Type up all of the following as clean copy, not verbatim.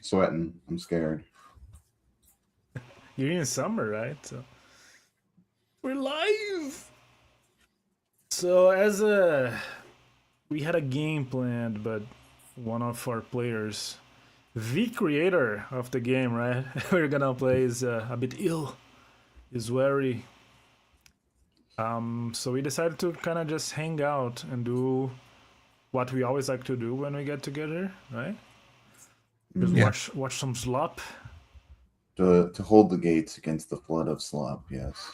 sweating. I'm scared. You're in summer, right? So we're live. So we had a game planned, but one of our players, the creator of the game, right? We're gonna play is a bit ill. Is very. So we decided to kind of just hang out and do what we always like to do when we get together, right? Just Yeah. watch some slop. To hold the gates against the flood of slop. Yes.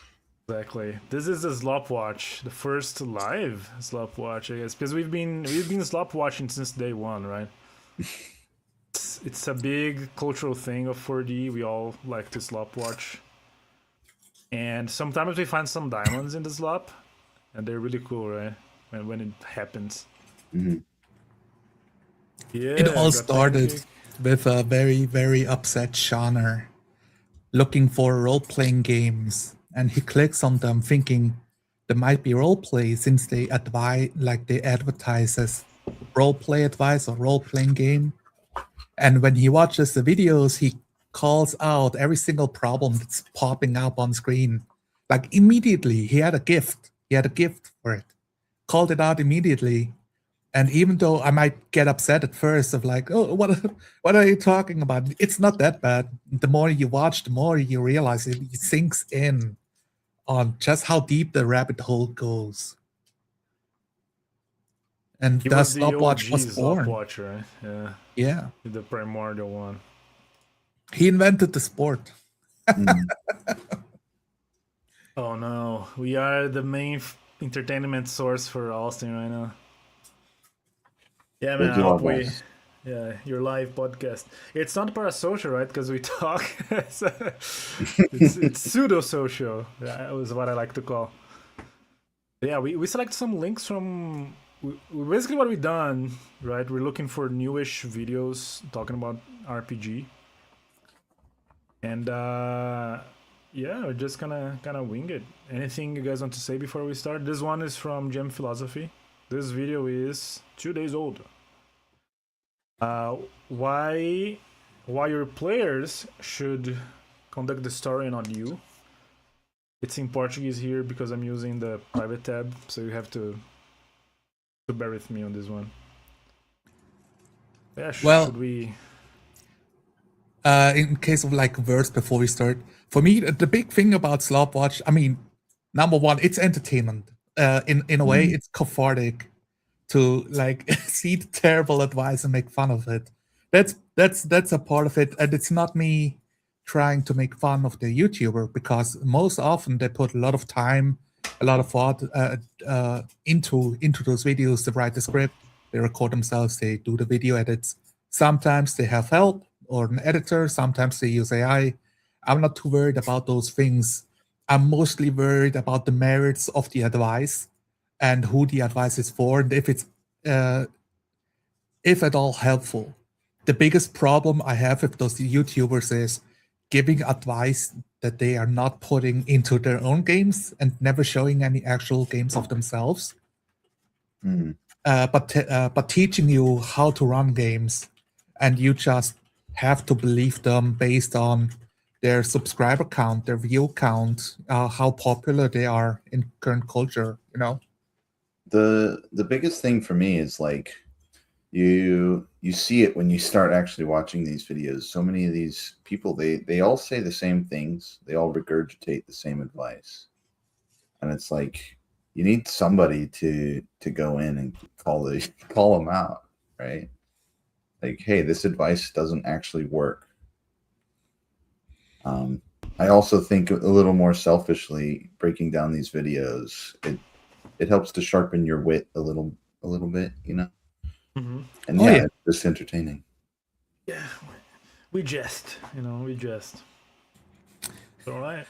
Exactly. This is a slop watch, the first live slop watch, I guess, because we've been slop watching since day one, right? It's a big cultural thing of 4D. We all like to slop watch, and sometimes we find some diamonds in the slop, and they're really cool, right? When it happens. Mm-hmm. It Yeah, all got started pancake. with a very, very upset Shaner looking for role-playing games, and he clicks on them thinking there might be roleplay since they advertise as roleplay advice or role-playing game. And when he watches the videos, he calls out every single problem that's popping up on screen. Like immediately, he had a gift. He had a gift for it. Called it out immediately. And even though I might get upset at first of like, oh, what are you talking about? It's not that bad. The more you watch, the more you realize it sinks in on just how deep the rabbit hole goes. And He thus was the Stopwatch OG was slop born. watcher, right? Yeah, Yeah. the primordial one. He invented the sport. Mm. Oh no, we are the main entertainment source for Austin right now. Yeah, man. We'll I do our hope we. best. Yeah, your live podcast. It's not parasocial, right? Because we talk. It's pseudo social. That was what I like to call. Yeah, we select some links from. Basically, what we done, right? We're looking for newish videos talking about RPG, and yeah, we're just kind of wing it. Anything you guys want to say before we start? This one is from Gem Philosophy. This video is 2 days old. Why your players should conduct the story and not you. It's in Portuguese here because I'm using the private tab, so you have to bear with me on this one. Yeah, Well, should we? in case of like words before we start, for me, the big thing about Slopwatch, I mean, number one, it's entertainment. In a way, it's cathartic to like see the terrible advice and make fun of it. That's a part of it, and it's not me trying to make fun of the YouTuber because most often they put a lot of time, a lot of thought into those videos. They write the script, they record themselves, they do the video edits. Sometimes they have help or an editor. Sometimes they use AI. I'm not too worried about those things. I'm mostly worried about the merits of the advice and who the advice is for, and if it's if at all helpful. The biggest problem I have with those YouTubers is giving advice that they are not putting into their own games and never showing any actual games of themselves. But teaching you how to run games, and you just have to believe them based on their subscriber count, their view count, how popular they are in current culture. You know. The biggest thing for me is like you see it when you start actually watching these videos. So many of these people, they all say the same things. They all regurgitate the same advice, and it's like you need somebody to go in and call them out, right? Like, hey, this advice doesn't actually work. I also think a little more selfishly, breaking down these videos, it helps to sharpen your wit a little bit, you know. Mm-hmm. And Oh, yeah, yeah. it's just entertaining. Yeah, we jest. We jest. All right.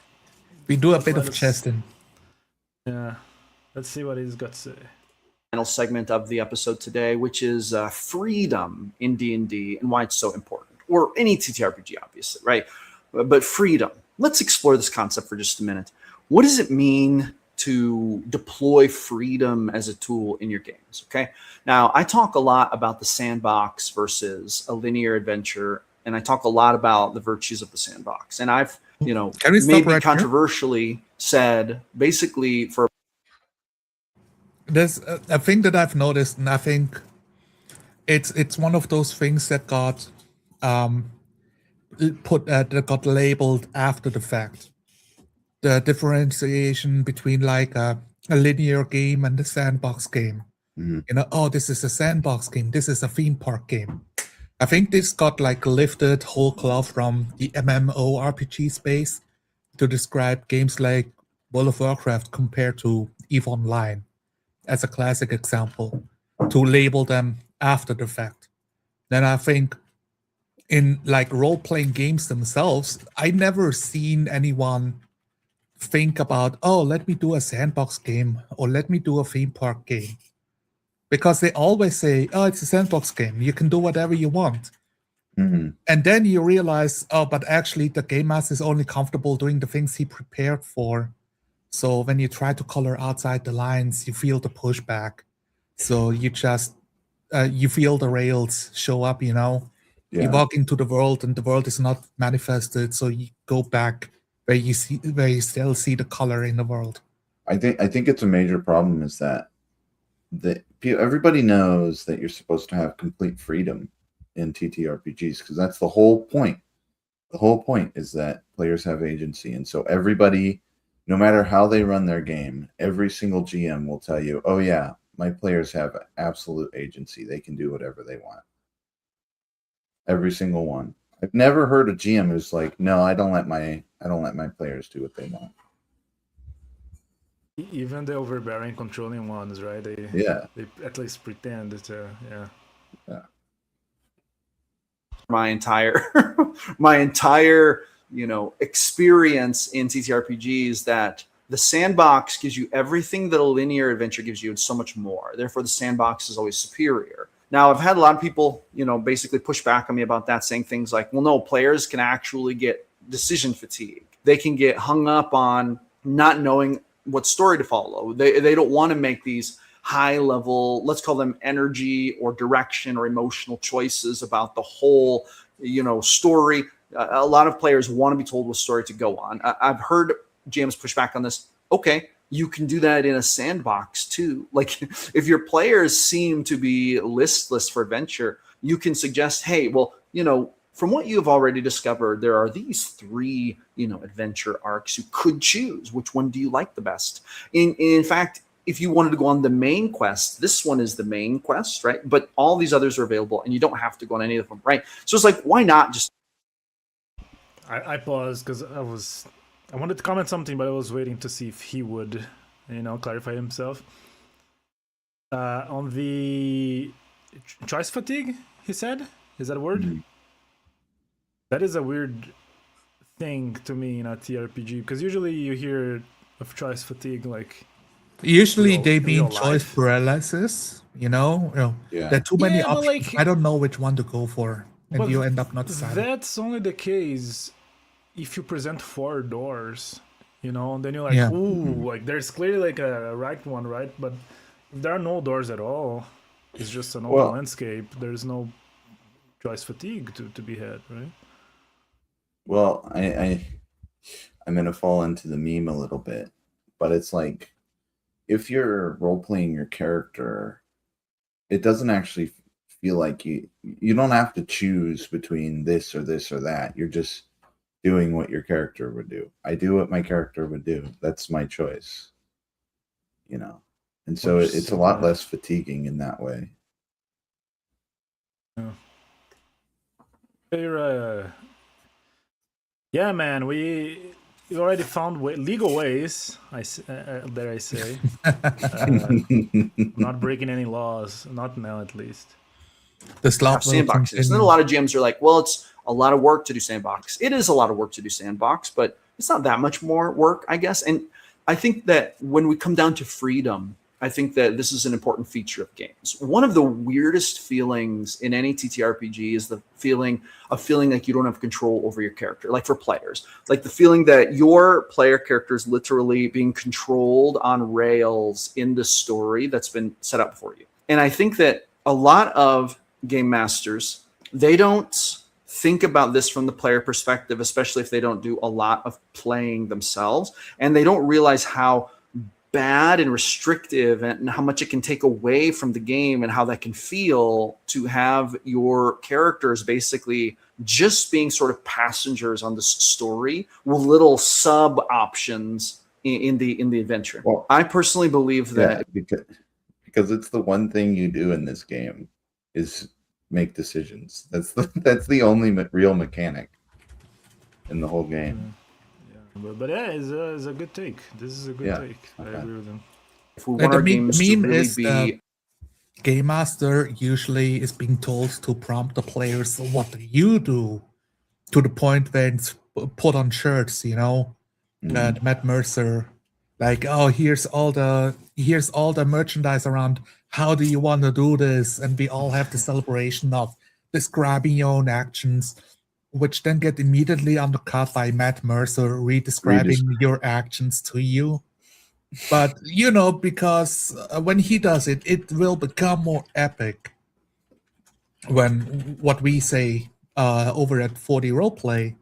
We do a Let's bit let of us- chesting. Yeah. Let's see what he's got to say. Final segment of the episode today, which is freedom in D&D and why it's so important, or any TTRPG, obviously, right? But freedom. Let's explore this concept for just a minute. What does it mean to deploy freedom as a tool in your games? Okay. Now, I talk a lot about the sandbox versus a linear adventure and I talk a lot about the virtues of the sandbox. And I've, Can we stop maybe right here? controversially said, basically, for There's a thing that I've noticed, and I think it's one of those things that got that got labeled after the fact. The differentiation between like a linear game and a sandbox game. Oh, this is a sandbox game. This is a theme park game. I think this got like lifted whole cloth from the MMORPG space to describe games like World of Warcraft compared to EVE Online as a classic example, to label them after the fact. Then I think in like role-playing games themselves, I never seen anyone think about, oh, let me do a sandbox game or let me do a theme park game. Because they always say, oh, it's a sandbox game. You can do whatever you want. And then you realize, oh, but actually the game master is only comfortable doing the things he prepared for. So when you try to color outside the lines, you feel the pushback. So you just, you feel the rails show up, You walk into the world and the world is not manifested. So you go back where you still see the color in the world. I think it's a major problem is that everybody knows that you're supposed to have complete freedom in TTRPGs because that's the whole point. The whole point is that players have agency, and so everybody, no matter how they run their game, every single GM will tell you, "Oh yeah, my players have absolute agency. They can do whatever they want." Every single one. I've never heard a GM who's like, "No, I don't let my players do what they want." Even the overbearing, controlling ones, right? They at least pretend to, yeah. My entire experience in TTRPGs that the sandbox gives you everything that a linear adventure gives you and so much more. Therefore, the sandbox is always superior. Now, I've had a lot of people, basically push back on me about that, saying things like, well, no, players can actually get decision fatigue. They can get hung up on not knowing what story to follow. They don't want to make these high level, let's call them energy or direction or emotional choices about the whole, story. A lot of players want to be told what story to go on. I've heard GMs push back on this. Okay, you can do that in a sandbox too. Like if your players seem to be listless for adventure, you can suggest, hey, well, from what you've already discovered, there are these 3, adventure arcs you could choose. Which one do you like the best? In fact, if you wanted to go on the main quest, this one is the main quest, right? But all these others are available and you don't have to go on any of them, right? So it's like, why not just... I paused because I wanted to comment something, but I was waiting to see if he would, clarify himself. On the choice fatigue, he said? Is that a word? Mm-hmm. That is a weird thing to me in a TRPG, because usually you hear of choice fatigue like... Usually they mean choice paralysis, there are too many options. Like, I don't know which one to go for, and you end up not deciding. That's only the case if you present 4 doors, and then you're like, ooh, like there's clearly like a right one, right? But if there are no doors at all, it's just an open landscape. There's no choice fatigue to be had, right? Well, I'm gonna fall into the meme a little bit, but it's like, if you're role-playing your character, it doesn't actually feel like you don't have to choose between this or this or that. You're just doing what your character would do. I do what my character would do. That's my choice. And so it's a lot less fatiguing in that way. Yeah, man, we already found legal ways, dare I say. Not breaking any laws, not now at least. The Slop sandboxes. And then a lot of GMs are like, well, it's a lot of work to do sandbox. It is a lot of work to do sandbox, but it's not that much more work, I guess. And I think that when we come down to freedom, I think that this is an important feature of games. One of the weirdest feelings in any TTRPG is the feeling like you don't have control over your character, like for players, like the feeling that your player character is literally being controlled on rails in the story that's been set up for you. And I think that a lot of game masters, they don't think about this from the player perspective, especially if they don't do a lot of playing themselves and they don't realize how bad and restrictive and how much it can take away from the game and how that can feel to have your characters basically just being sort of passengers on this story with little sub options in the adventure. Well, I personally believe that because it's the one thing you do in this game is make decisions. That's the only real mechanic in the whole game. But yeah, it's a good take. This is a good take. I agree with him. If we want our games to really be... Game Master usually is being told to prompt the players, what do you do? To the point where it's put on shirts, you know? Matt Mercer, like, oh, here's all the merchandise around. How do you want to do this? And we all have the celebration of describing your own actions, which then get immediately undercut by Matt Mercer redescribing your actions to you. But, you know, because when he does it, it will become more epic. When what we say over at 40 Roleplay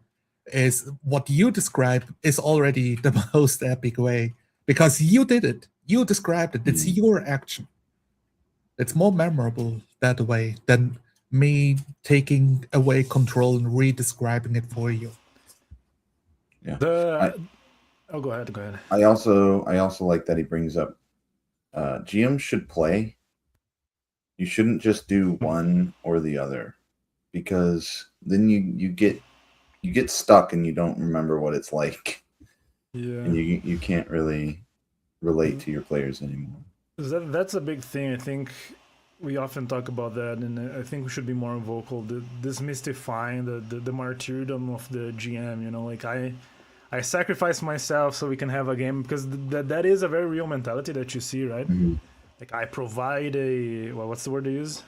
is what you describe is already the most epic way. Because you did it. You described it. It's your action. It's more memorable that way than me taking away control and re-describing it for you. Yeah. Go ahead. I also like that he brings up GM should play. You shouldn't just do one or the other, because then you get stuck and you don't remember what it's like. Yeah. And you can't really relate to your players anymore. That's a big thing. I think we often talk about that, and I think we should be more vocal. This mystifying the martyrdom of the GM. You know, like I sacrifice myself so we can have a game, because that is a very real mentality that you see, right? Mm-hmm. Like I provide what's the word they use?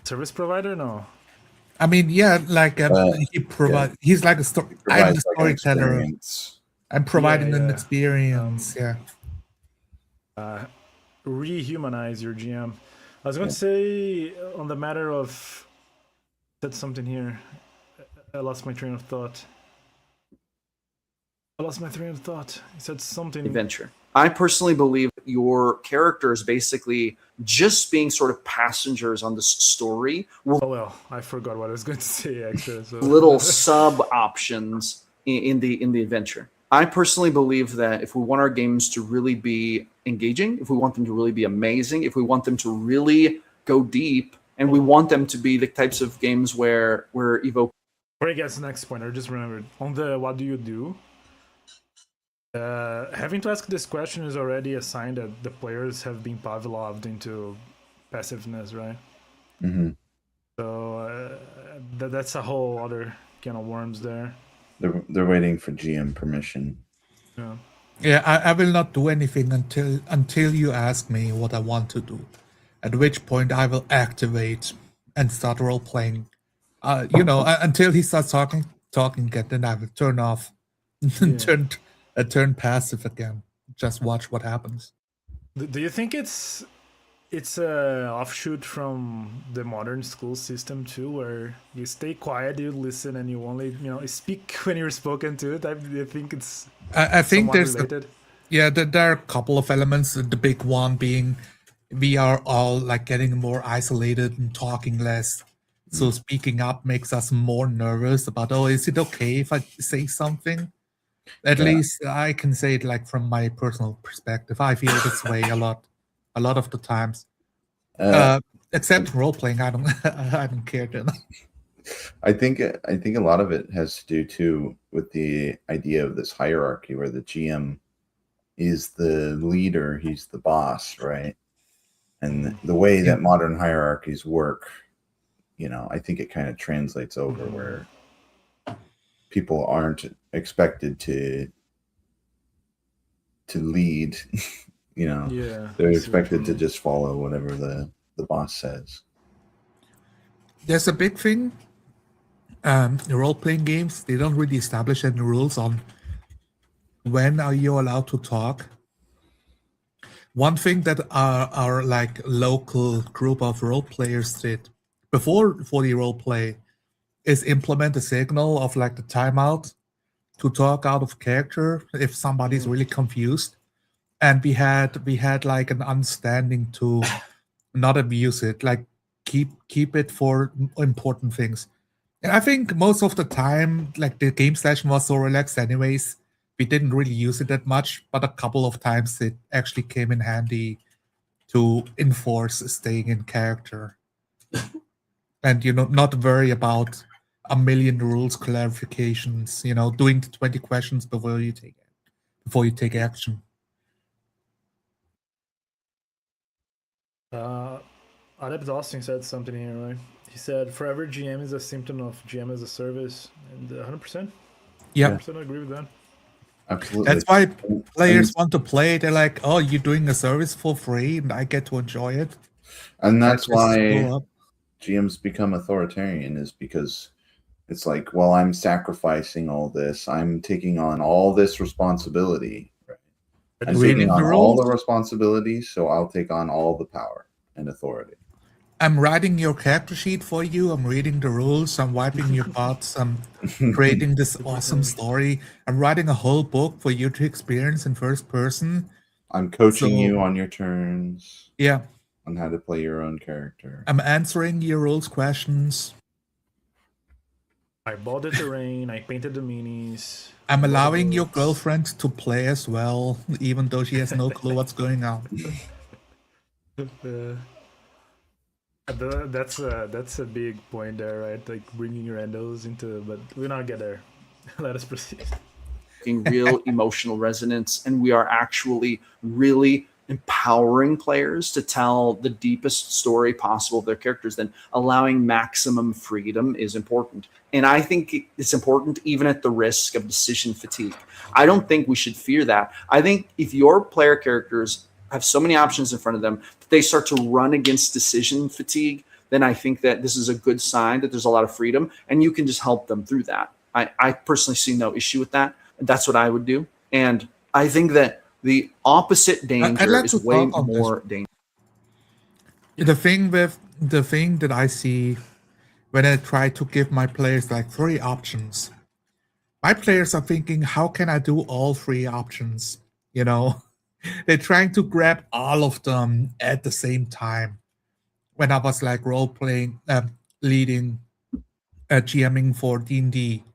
Service provider? No. I mean, yeah, like he provides. Yeah. He's like a story. I'm the storyteller. I'm providing an experience. Rehumanize your GM. I was going to say on the matter of said something here. I lost my train of thought. He said something. Adventure. I personally believe your characters basically just being sort of passengers on this story. I forgot what I was going to say actually. So. Little sub options in the adventure. I personally believe that if we want our games to really be engaging, if we want them to really be amazing, if we want them to really go deep, and we want them to be the types of games where we're evoking. Before I guess the next point, I just remembered on the what do you do? Having to ask this question is already a sign that the players have been Pavloved into passiveness, right? Mm-hmm. So that's a whole other can of worms there. They're waiting for GM permission. Yeah, I will not do anything until you ask me what I want to do. At which point I will activate and start role playing. Until he starts talking, and then I will turn off, turn passive again. Just watch what happens. Do you think it's a offshoot from the modern school system too, where you stay quiet, you listen, and you only speak when you're spoken to? I think it's. I think there's related. There are a couple of elements. The big one being we are all like getting more isolated and talking less. So speaking up makes us more nervous about, is it okay if I say something? At least I can say it like from my personal perspective. I feel this way a lot of the times. Except role playing, I don't care then. I think a lot of it has to do too with the idea of this hierarchy where the GM is the leader, he's the boss, right? And the way that modern hierarchies work, I think it kind of translates over where people aren't expected to lead. They're expected to just follow whatever the boss says. There's a big thing. Role-playing games, they don't really establish any rules on when are you allowed to talk. One thing that our like local group of role players did before for the role play is implement a signal of like the timeout to talk out of character if somebody's really confused. And we had like an understanding to not abuse it, like keep it for important things. And I think most of the time, like the game session was so relaxed anyways, we didn't really use it that much, but a couple of times it actually came in handy to enforce staying in character. And not worry about a million rules clarifications, doing the 20 questions before you take action. Adebs Austin said something here, right? He said, "Forever GM is a symptom of GM as a service," and 100%. Yeah. 100% agree with that. Absolutely. That's why players want to play. They're like, "Oh, you're doing a service for free, and I get to enjoy it." And that's why go up. GMs become authoritarian, is because it's like, well, I'm sacrificing all this. I'm taking on all this responsibility. Right? I'm taking on all the responsibilities, so I'll take on all the power and authority. I'm writing your character sheet for you. I'm reading the rules. I'm wiping your butts. I'm creating this awesome story. I'm writing a whole book for you to experience in first person. I'm coaching you on your turns. Yeah. On how to play your own character. I'm answering your rules questions. I bought the terrain. I painted the minis. I'm allowing your girlfriend to play as well, even though she has no clue what's going on. That's a big point there, right? Like bringing your endos into, but we'll not get there. Let us proceed. Real emotional resonance, and we are actually really empowering players to tell the deepest story possible of their characters, then allowing maximum freedom is important. And I think it's important even at the risk of decision fatigue. I don't think we should fear that. I think if your player characters have so many options in front of them that they start to run against decision fatigue, then I think that this is a good sign that there's a lot of freedom, and you can just help them through that. I personally see no issue with that. That's what I would do. And I think that the opposite danger is way more dangerous. The thing that I see when I try to give my players like 3 options, my players are thinking, how can I do all 3 options? They're trying to grab all of them at the same time. When I was like role-playing, leading, GMing for D&D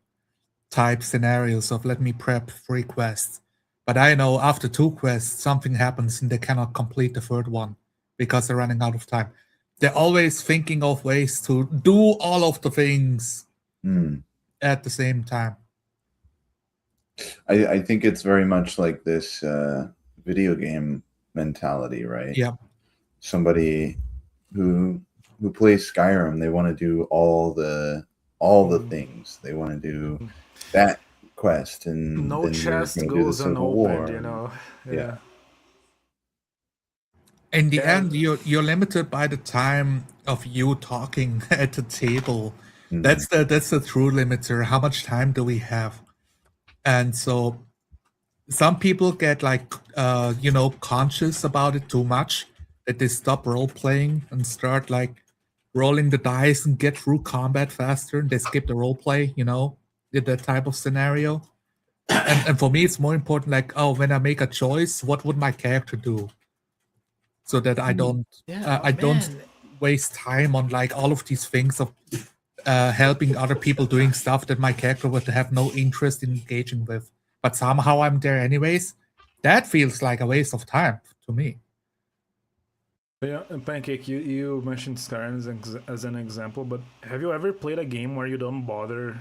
type scenarios of let me prep 3 quests. But I know after 2 quests, something happens and they cannot complete the 3rd one because they're running out of time. They're always thinking of ways to do all of the things at the same time. I think it's very much like this video game mentality, right? Yeah. Somebody who plays Skyrim, they want to do all the things. They want to do that quest, and no then chest do goes the Civil unopened, War. Yeah. In the end, you're limited by the time of you talking at the table. That's the true limiter. How much time do we have? And so some people get like conscious about it too much, that they stop role playing and start like rolling the dice and get through combat faster, and they skip the role play, that type of scenario. And for me, it's more important, like, when I make a choice, what would my character do? So that I don't don't waste time on like all of these things of helping other people doing stuff that my character would have no interest in engaging with. But somehow I'm there anyways. That feels like a waste of time to me. Yeah, and Pancake, you mentioned Skyrim as an example, but have you ever played a game where you don't bother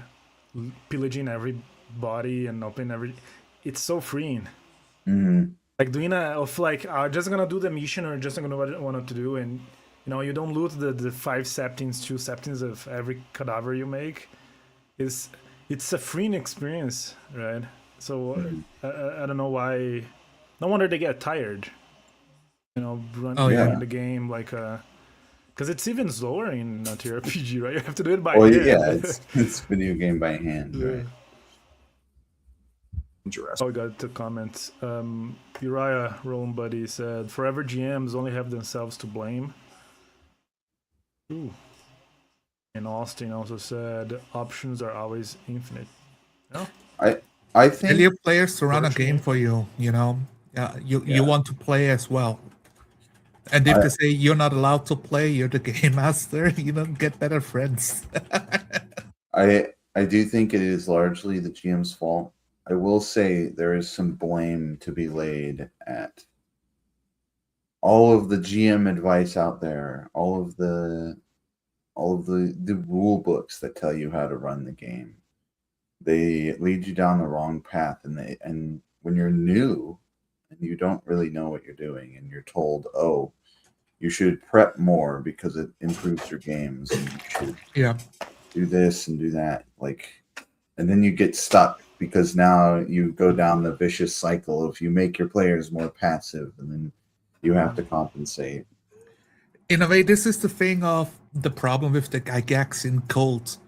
pillaging every body and opening every... It's so freeing. Like doing just gonna do the mission or just gonna what I wanted to do, and you don't loot the 5 septins, 2 septins of every cadaver you make. It's a freeing experience, right? So I don't know why. No wonder they get tired. Running the game like because it's even slower in a TRPG, right? You have to do it by hand. Yeah, it's video game by hand, right? Oh, we got 2 comments. Uriah Rolling Buddy said, "Forever GMs only have themselves to blame." Ooh. And Austin also said options are always infinite. No? I Tell think your players to run a Virtually. game for you. You know, you Yeah. want to play as well. And if they say you're not allowed to play, you're the game master. You don't get better friends. I do think it is largely the GM's fault. I will say there is some blame to be laid at all of the GM advice out there, all of the rule books that tell you how to run the game. They lead you down the wrong path, and when you're new and you don't really know what you're doing, and you're told, "Oh, you should prep more because it improves your games, and you should do this and do that," and then you get stuck because now you go down the vicious cycle of you make your players more passive, and then you have to compensate. In a way, this is the thing of the problem with the Gygaxian cult.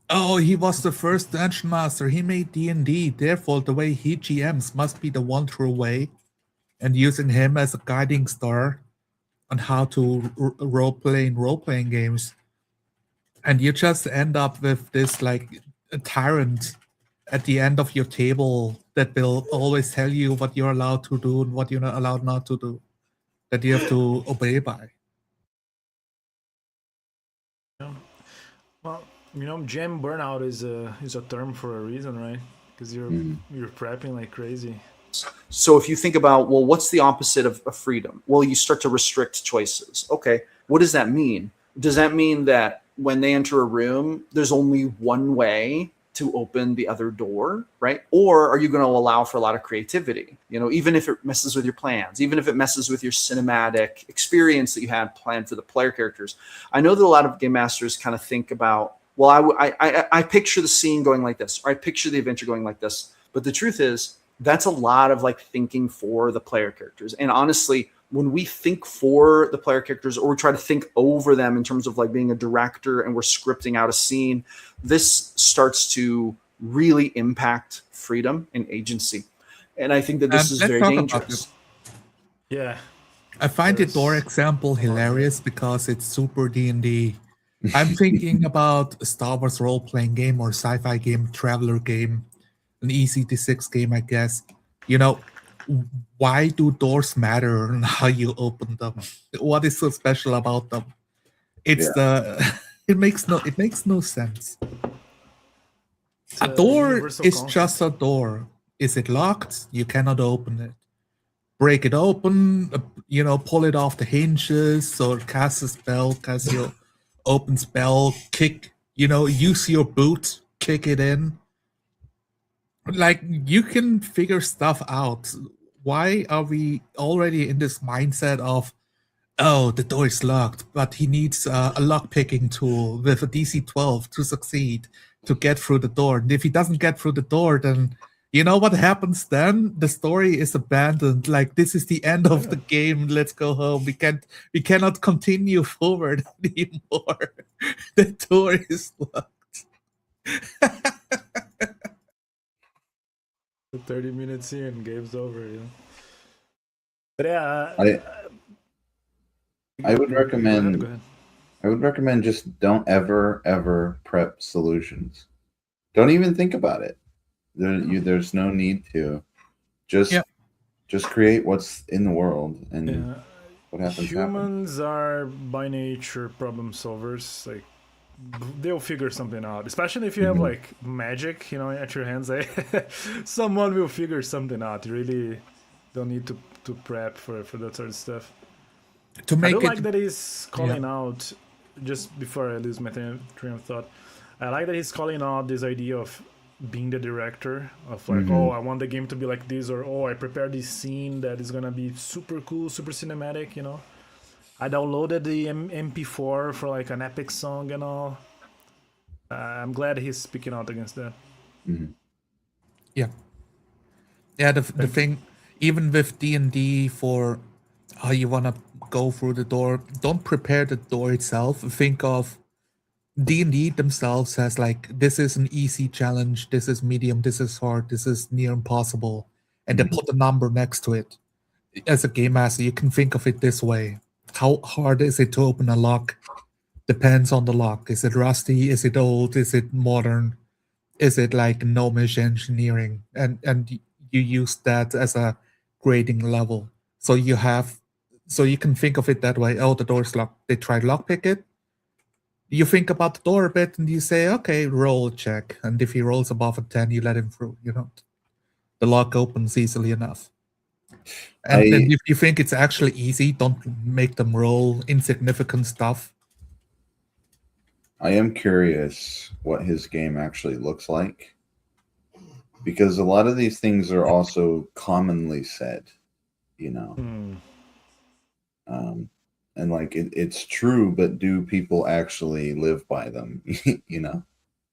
Oh, he was the first dungeon master. He made D&D. Therefore, the way he GMs must be the one true way. And using him as a guiding star on how to role-play in role-playing games. And you just end up with this, like, a tyrant at the end of your table that will always tell you what you're allowed to do and what you're not allowed not to do. That you have to obey by. Yeah. Well, gem burnout is a term for a reason, right? Because you're prepping like crazy. So if you think about, well, what's the opposite of freedom? Well, you start to restrict choices. Okay, what does that mean? Does that mean that when they enter a room, there's only one way to open the other door, right? Or are you going to allow for a lot of creativity? Even if it messes with your plans, even if it messes with your cinematic experience that you had planned for the player characters. I know that a lot of game masters kind of think about, well, I picture the scene going like this, or I picture the adventure going like this. But the truth is, that's a lot of like thinking for the player characters. And honestly, when we think for the player characters, or we try to think over them in terms of like being a director and we're scripting out a scene, this starts to really impact freedom and agency. And I think that this is very dangerous. Yeah. I find the door example hilarious because it's super D&D. I'm thinking about a Star Wars role-playing game or sci-fi game, traveler game, an easy D6 game, I guess. Why do doors matter and how you open them? What is so special about them? It's it makes no sense. A door is just a door. Is it locked? You cannot open it. Break it open, pull it off the hinges, or cast a spell, cast your open spell, kick, use your boot, kick it in. Like, you can figure stuff out. Why are we already in this mindset of, oh, the door is locked, but he needs a lock-picking tool with a DC 12 to succeed, to get through the door. And if he doesn't get through the door, then you know what happens then? The story is abandoned. Like, this is the end of the game. Let's go home. We cannot continue forward anymore. The door is locked. 30 minutes in, game's over, But yeah, I would recommend. Go ahead. I would recommend just don't ever prep solutions. Don't even think about it. There's no need to. Just create what's in the world, and what happens. Humans are by nature problem solvers. Like, they'll figure something out, especially if you have like magic, at your hands. Someone will figure something out. You really don't need to prep for that sort of stuff. I do like that he's calling out, just before I lose my train of thought, I like that he's calling out this idea of being the director, of like, oh, I want the game to be like this, or oh, I prepared this scene that is gonna be super cool, super cinematic, I downloaded the MP4 for like an epic song and all. I'm glad he's speaking out against that. Yeah, the thing, even with D&D, for how you want to go through the door, don't prepare the door itself. Think of D&D themselves as like, this is an easy challenge, this is medium, this is hard, this is near impossible, and then put a number next to it. As a game master, you can think of it this way: how hard is it to open a lock? Depends on the lock. Is it rusty? Is it old? Is it modern? Is it like gnomish engineering? And you use that as a grading level. So you can think of it that way. Oh, the door's locked. They try to lockpick it. You think about the door a bit and you say, okay, roll check. And if he rolls above a 10, you let him through. The lock opens easily enough. And then if you think it's actually easy, don't make them roll insignificant stuff. I am curious what his game actually looks like, because a lot of these things are also commonly said, and like it's true, but do people actually live by them?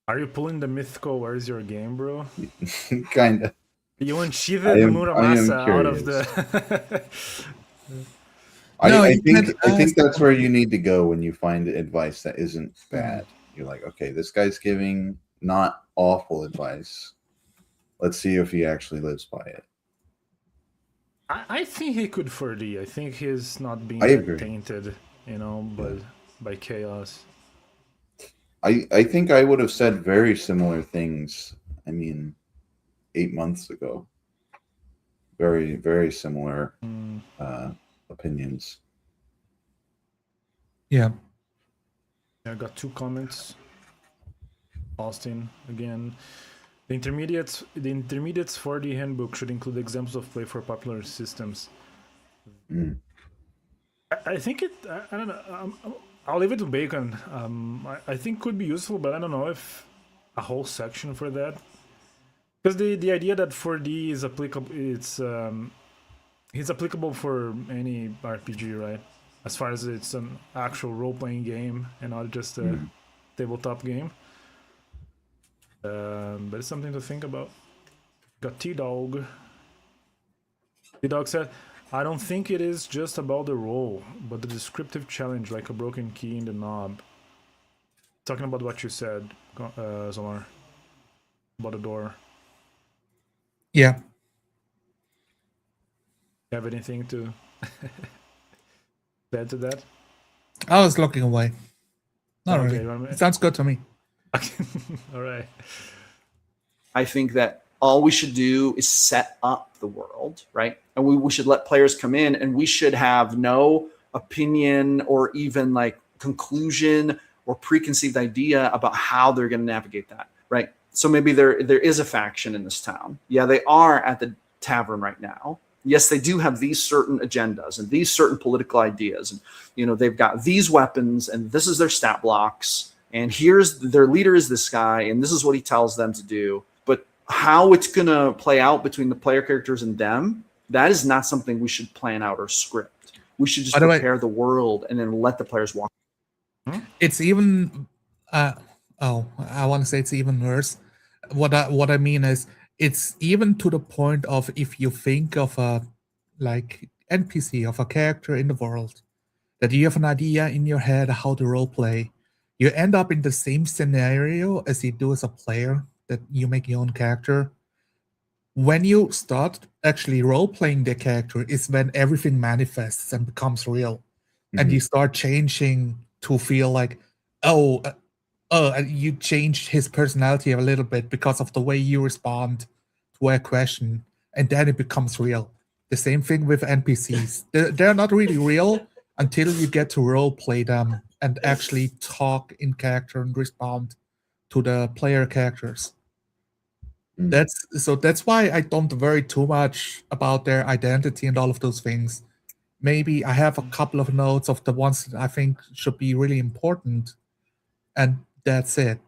Are you pulling the mythical "Where's your game, bro"? Kind of. You unsheathed I am Muramasa out curious. of the. I think that's where you need to go when you find advice that isn't bad. You're like, okay, this guy's giving not awful advice. Let's see if he actually lives by it. I think he could 4D. I think he's not being tainted, by chaos. I think I would have said very similar things. 8 months ago. Very, very similar opinions. Yeah. I got 2 comments. Austin again. The intermediates 4D handbook should include examples of play for popular systems. I think I don't know. I'll leave it to Bacon. I think could be useful, but I don't know if a whole section for that. Because the idea that 4D is applicable, it's applicable for any RPG, right? As far as it's an actual role-playing game and not just a tabletop game. But it's something to think about. Got T-Dog. T-Dog said, I don't think it is just about the role, but the descriptive challenge, like a broken key in the knob. Talking about what you said, Zolar, about the door. Yeah. You have anything to add to that? I was looking away. Not Okay, really. It sounds good to me. All right. I think that all we should do is set up the world, right? And we should let players come in, and we should have no opinion or even like conclusion or preconceived idea about how they're going to navigate that, right? So maybe there is a faction in this town. Yeah, they are at the tavern right now. Yes, they do have these certain agendas and these certain political ideas. And, they've got these weapons and this is their stat blocks. And here's their leader is this guy. And this is what he tells them to do. But how it's going to play out between the player characters and them, that is not something we should plan out or script. We should just prepare the world and then let the players walk. It's even, I want to say it's even worse. What I mean is, it's even to the point of if you think of a like NPC, of a character in the world, that you have an idea in your head how to role play, you end up in the same scenario as you do as a player, that you make your own character. When you start actually role playing the character is when everything manifests and becomes real, and you start changing to feel like, you changed his personality a little bit because of the way you respond to a question, and then it becomes real. The same thing with NPCs. They're not really real until you get to role play them and actually talk in character and respond to the player characters. That's why I don't worry too much about their identity and all of those things. Maybe I have a couple of notes of the ones that I think should be really important, and that's it.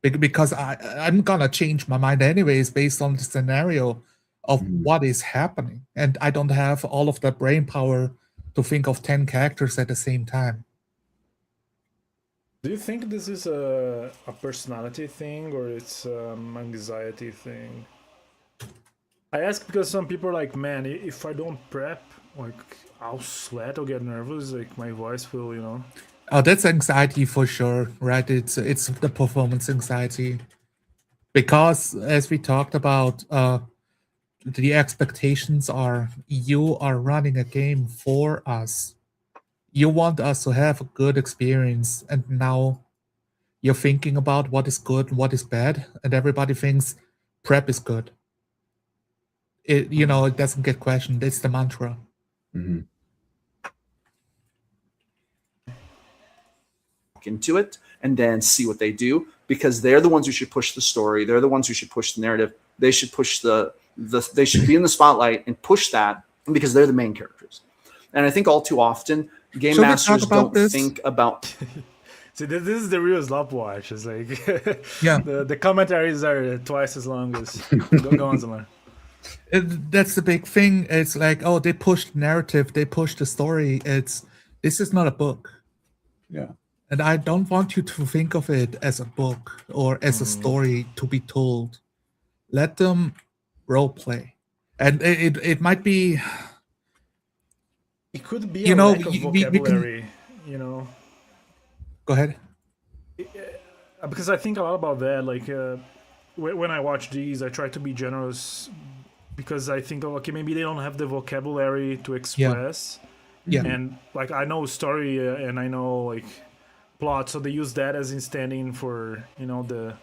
Because I'm gonna change my mind anyways based on the scenario of what is happening, and I don't have all of the brain power to think of 10 characters at the same time. Do you think this is a personality thing or it's anxiety thing? I ask because some people are like, man, if I don't prep, like I'll sweat, I'll get nervous, like my voice will, Oh, that's anxiety for sure, right? It's the performance anxiety, because as we talked about, the expectations are you are running a game for us. You want us to have a good experience, and now you're thinking about what is good and what is bad, and everybody thinks prep is good. It it doesn't get questioned. It's the mantra. Mhm. Into it and then see what they do, because they're the ones who should push the story. They're the ones who should push the narrative. They should push they should be in the spotlight and push that, because they're the main characters. And I think all too often game Should we masters talk about don't this? think about See, this is the real Slop watch. It's like Yeah. the commentaries are twice as long as go on, Zamar. That's the big thing. It's like, oh, they pushed narrative, they pushed the story. This is not a book. Yeah. And I don't want you to think of it as a book or as a story to be told. Let them role play. And it might be, It could be You a know, lack of we can- vocabulary, go ahead. because I think a lot about that. Like when I watch these, I try to be generous because I think, okay, maybe they don't have the vocabulary to express. Yeah. And like I know story and I know like plot, so they use that as in standing for the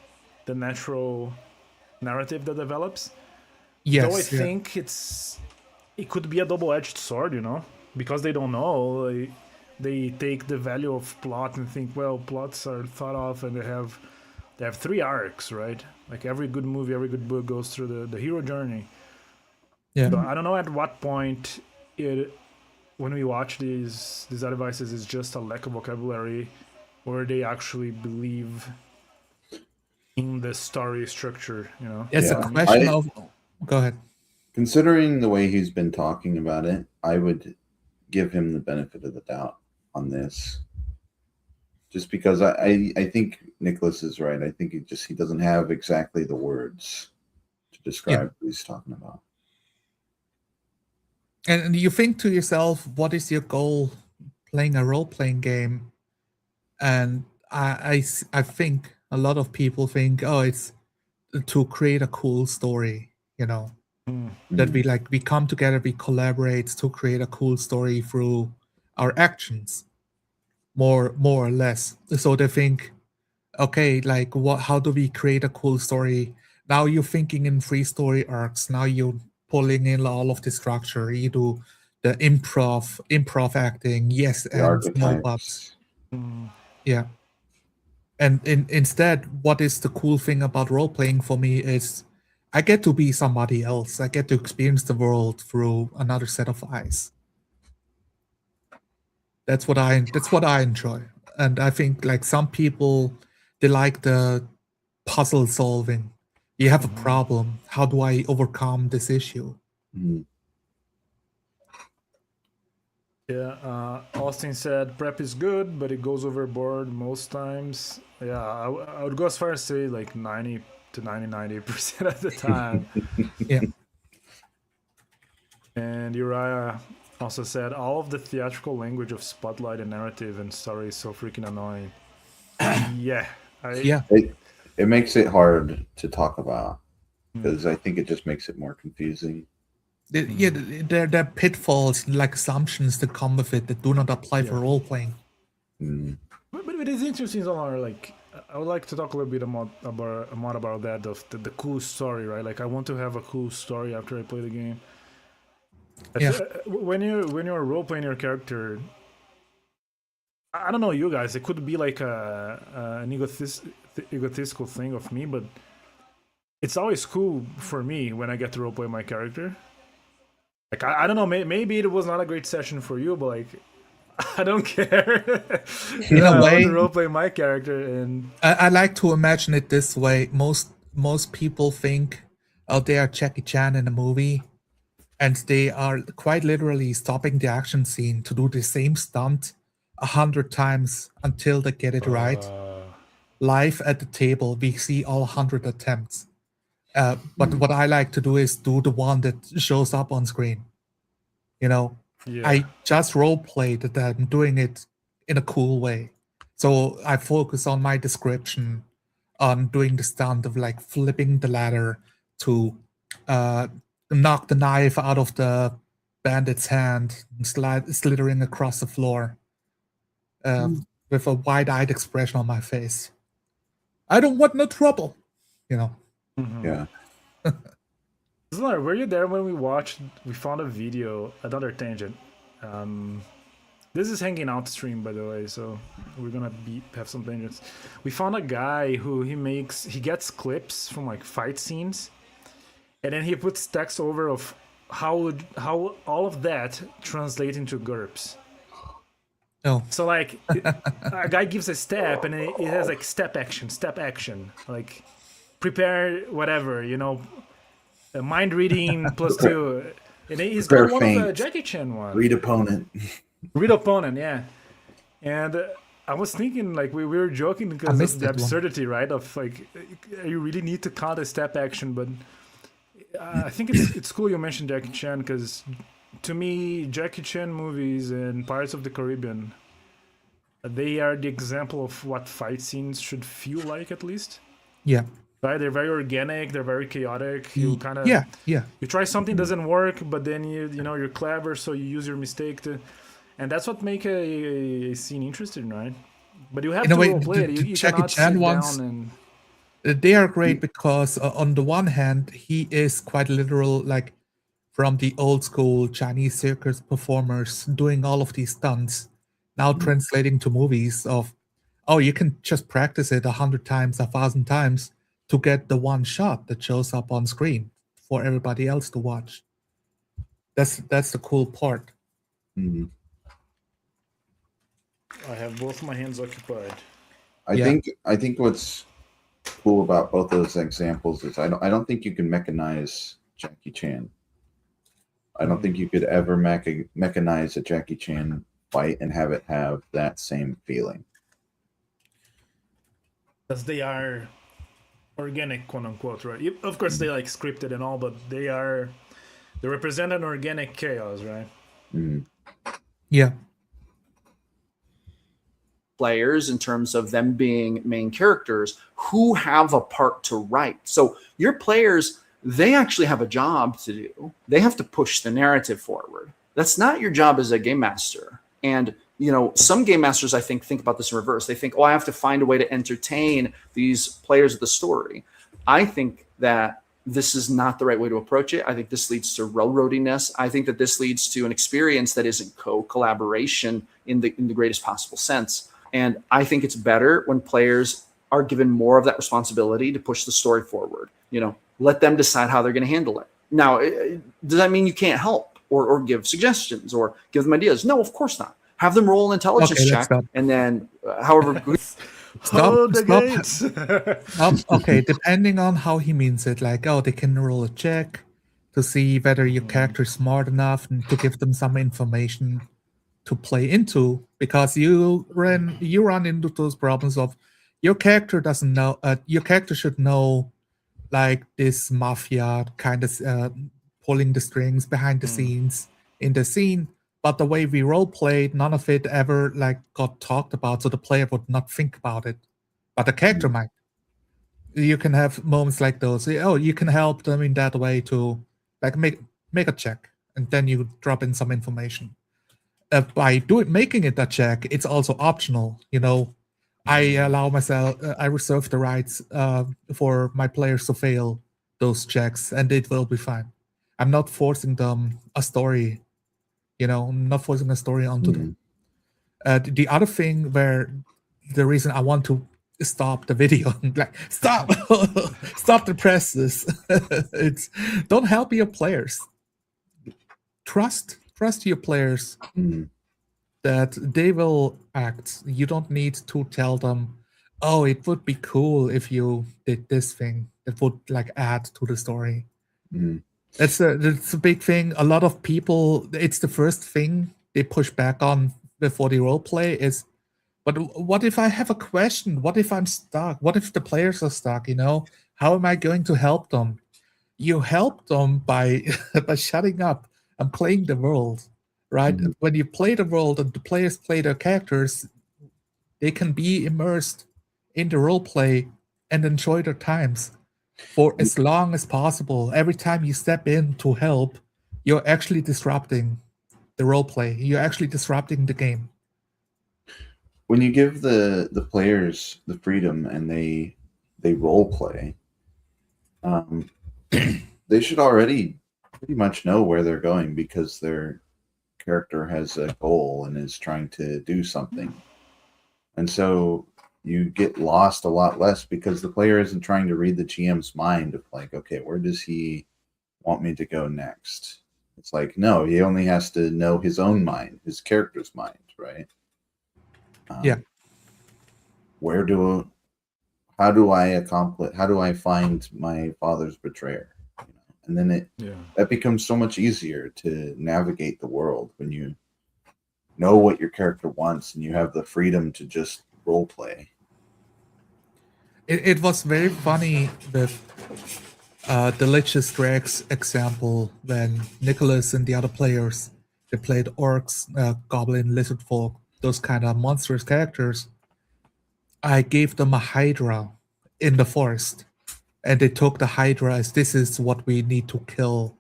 natural narrative that develops. Yes. Though I yeah. think it could be a double-edged sword, because they don't know. They take the value of plot and think, well, plots are thought of and they have 3 arcs, right? Like every good movie, every good book goes through the hero journey. Yeah. So I don't know at what point when we watch these advices is just a lack of vocabulary, or they actually believe in the story structure. It's Yeah. a question of. Go ahead. Considering the way he's been talking about it, I would give him the benefit of the doubt on this. Just because I think Nicholas is right. I think he doesn't have exactly the words to describe what he's talking about. And you think to yourself, what is your goal playing a role-playing game? And I think a lot of people think, oh, it's to create a cool story, that we come together, we collaborate to create a cool story through our actions, more or less. So they think, okay, like how do we create a cool story? Now you're thinking in 3 story arcs. Now you're pulling in all of the structure. You do the improv acting, yes, The and no buts. archetypes. Yeah. And instead, what is the cool thing about role playing for me is I get to be somebody else. I get to experience the world through another set of eyes. That's what I enjoy. And I think like some people, they like the puzzle solving. You have a problem. How do I overcome this issue? Mhm. Yeah, Austin said prep is good, but it goes overboard most times. Yeah, I would go as far as say like 90 to 90% of the time. Yeah. And Uriah also said all of the theatrical language of spotlight and narrative and story is so freaking annoying. Yeah. Yeah. It makes it hard to talk about because I think it just makes it more confusing. Yeah, there are pitfalls, like assumptions that come with it that do not apply for role playing. But it is interesting, Zolar. Like, I would like to talk a little bit more about that, of the cool story, right? Like, I want to have a cool story after I play the game. Yeah. When you're role playing your character, I don't know you guys. It could be like an egotistical thing of me, but it's always cool for me when I get to role play my character. Like I don't know, maybe it was not a great session for you, but like I don't care. In a I way, want to role play my character, and I like to imagine it this way. Most people think, oh, they are Jackie Chan in a movie, and they are quite literally stopping the action scene to do the same stunt 100 times until they get it right. Live at the table, we see all 100 attempts. But what I like to do is do the one that shows up on screen. I just role play that I'm doing it in a cool way. So I focus on my description, on doing the stunt of like flipping the ladder to knock the knife out of the bandit's hand and slithering across the floor. with a wide-eyed expression on my face. I don't want no trouble, you know. Yeah. Zlar, were you there when we found a video, another tangent. This is hanging out stream, by the way, so we're gonna have some tangents. We found a guy who he gets clips from like fight scenes, and then he puts text over of how all of that translates into GURPS. Oh, So like a guy gives a step and it has like step action, like prepare whatever, mind reading +2. And he's got one of the Jackie Chan one. Read opponent. Read opponent, yeah. And I was thinking, like, we were joking because of the absurdity, right? Of like, you really need to count a step action, but I think it's cool you mentioned Jackie Chan, because to me, Jackie Chan movies and Pirates of the Caribbean, they are the example of what fight scenes should feel like, at least. yeah. Right? They're very organic. They're very chaotic. You kind of Yeah. You try something, doesn't work, but then you're clever, so you use your mistake to, and that's what make a scene interesting, right? But you have In to a way, roleplay it. the You Jackie cannot Chan sit ones, down and they are great because on the one hand, he is quite literal, like from the old school Chinese circus performers doing all of these stunts, now translating to movies of, oh, you can just practice it 100 times, 1,000 times to get the one shot that shows up on screen for everybody else to watch. That's the cool part. Mhm. I have both my hands occupied. I think what's cool about both those examples is I don't think you can mechanize Jackie Chan. I don't think you could ever mechanize a Jackie Chan fight and have it have that same feeling. Because they are organic, quote unquote, right? Of course, they like scripted and all, but they represent an organic chaos, right? Mm. Yeah. Players in terms of them being main characters who have a part to write. So your players, they actually have a job to do. They have to push the narrative forward. That's not your job as a game master. And some game masters, I think about this in reverse. They think, I have to find a way to entertain these players of the story. I think that this is not the right way to approach it. I think this leads to railroadiness. I think that this leads to an experience that isn't collaboration in the greatest possible sense. And I think it's better when players are given more of that responsibility to push the story forward. Let them decide how they're going to handle it. Now, does that mean you can't help or give suggestions or give them ideas? No, of course not. Have them roll an intelligence check, and then however good. Stop. Okay, depending on how he means it, like, they can roll a check to see whether your character is smart enough and to give them some information to play into, because you run into those problems of your character doesn't know. Your character should know, like, this mafia kind of pulling the strings behind the scenes in the scene. But the way we role played, none of it ever like got talked about, so the player would not think about it, but the character might. You can have moments like those. You can help them in that way to like make a check, and then you drop in some information. By making it a check, it's also optional. I allow myself, I reserve the rights for my players to fail those checks, and it will be fine. I'm not forcing them a story. I'm not forcing a story onto them. The other thing where the reason I want to stop the video, like, stop the presses. It's don't help your players. Trust your players that they will act. You don't need to tell them, it would be cool if you did this thing that would like add to the story. It's a big thing. A lot of people, it's the first thing they push back on before the role play is, but what if I have a question? What if I'm stuck? What if the players are stuck? How am I going to help them? You help them by by shutting up and playing the world, right? When you play the world and the players play their characters, they can be immersed in the role play and enjoy their times for as long as possible. Every time you step in to help, you're actually disrupting the role play. You're actually disrupting the game. when you give the players the freedom and they role play, they should already pretty much know where they're going because their character has a goal and is trying to do something. And so you get lost a lot less because the player isn't trying to read the GM's mind of like, okay, where does he want me to go next? It's like, no, he only has to know his own mind, his character's mind, right? Yeah. How do I find my father's betrayer? And then that becomes so much easier to navigate the world when you know what your character wants and you have the freedom to just role play. It was very funny with Delicious Drags example when Nicholas and the other players, they played orcs, goblin, lizard folk, those kind of monstrous characters. I gave them a hydra in the forest, and they took the hydra as this is what we need to kill.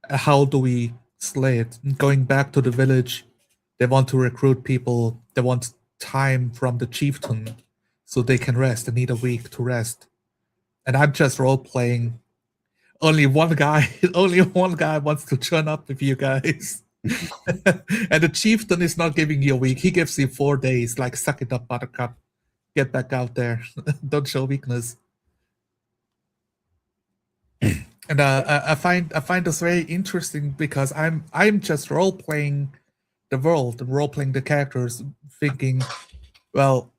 How do we slay it? Going back to the village, they want to recruit people. They want time from the chieftain so they can rest. They need a week to rest. And I'm just role playing. Only one guy wants to join up with you guys. And the chieftain is not giving you a week. He gives you 4 days. Like, suck it up, Buttercup. Get back out there. Don't show weakness. And I find this very interesting because I'm just role playing the world, role playing the characters, thinking, well,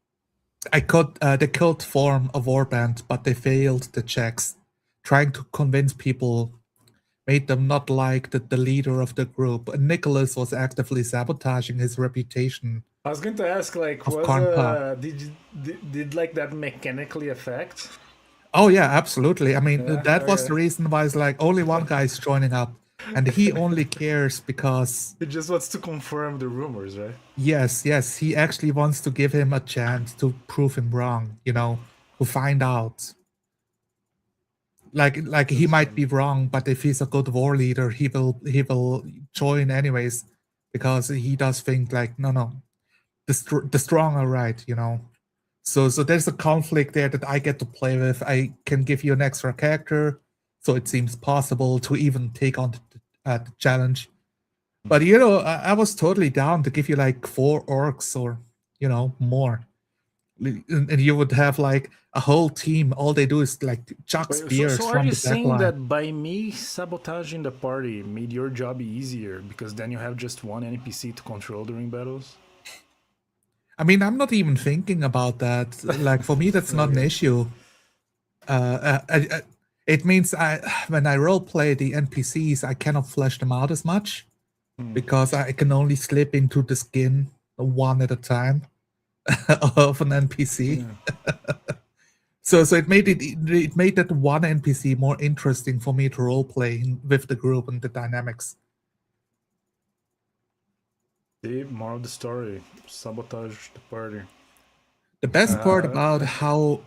they could form a warband, but they failed the checks. Trying to convince people made them not like the leader of the group. And Nicholas was actively sabotaging his reputation. I was going to ask, like, did like that mechanically affect? Oh yeah, absolutely. I mean, that was the reason why it's like only one guy is joining up, and he only cares because he just wants to confirm the rumors, right? Yes, he actually wants to give him a chance to prove him wrong. To find out. Like he might be wrong, but if he's a good war leader, he will join anyways, because he does think like no, the strong are right, So there's a conflict there that I get to play with. I can give you an extra character, so it seems possible to even take on the challenge. But I was totally down to give you like 4 orcs or more, and you would have like a whole team. All they do is like chuck spears so from are you the back saying line. that by me sabotaging the party made your job easier because then you have just one NPC to control during battles? I mean, I'm not even thinking about that. Like, for me, that's not an issue. It means when I roleplay the NPCs, I cannot flesh them out as much because I can only slip into the skin one at a time of an NPC. Yeah. So it made that one NPC more interesting for me to roleplay with the group and the dynamics. The moral of the story: sabotage the party. The best part about how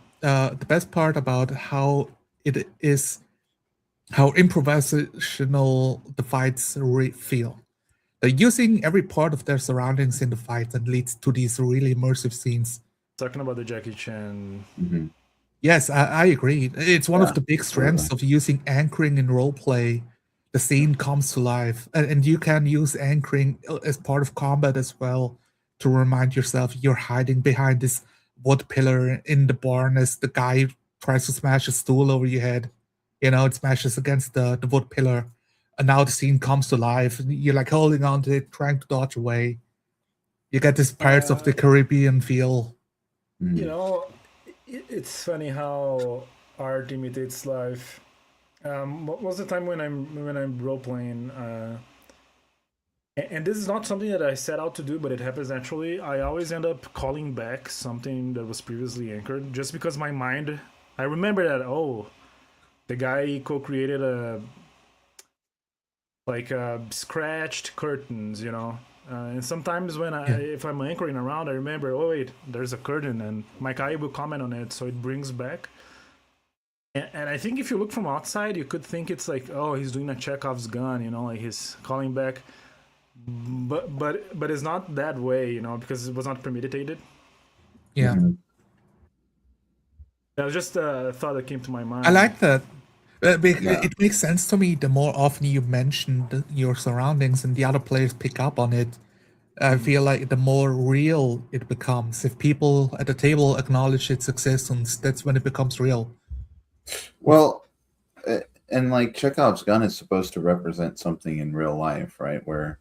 it is, how improvisational the fights feel. They're using every part of their surroundings in the fight and leads to these really immersive scenes. Talking about the Jackie Chan. Mm-hmm. Yes, I agree. It's one of the big strengths of using anchoring in roleplay. The scene comes to life, and you can use anchoring as part of combat as well to remind yourself you're hiding behind this wood pillar in the barn as the guy tries to smash a stool over your head. It smashes against the wood pillar, and now the scene comes to life. You're like holding on to it, trying to dodge away. You get this Pirates of the Caribbean feel. It's funny how art imitates life. What was the time when I'm role playing? And this is not something that I set out to do, but it happens naturally. I always end up calling back something that was previously anchored, just because my mind. I remember that the guy co-created scratched curtains, and sometimes if I'm anchoring around, I remember, oh wait, there's a curtain, and my guy will comment on it, so it brings back. And I think if you look from outside, you could think it's like, oh, he's doing a Chekhov's gun, like he's calling back, but it's not that way, because it was not premeditated. Yeah. Mhm. That was just a thought that came to my mind. I like that. Yeah. It makes sense to me the more often you mention your surroundings and the other players pick up on it. I feel like the more real it becomes. If people at the table acknowledge its existence, that's when it becomes real. Well, and like Chekhov's gun is supposed to represent something in real life, right? Where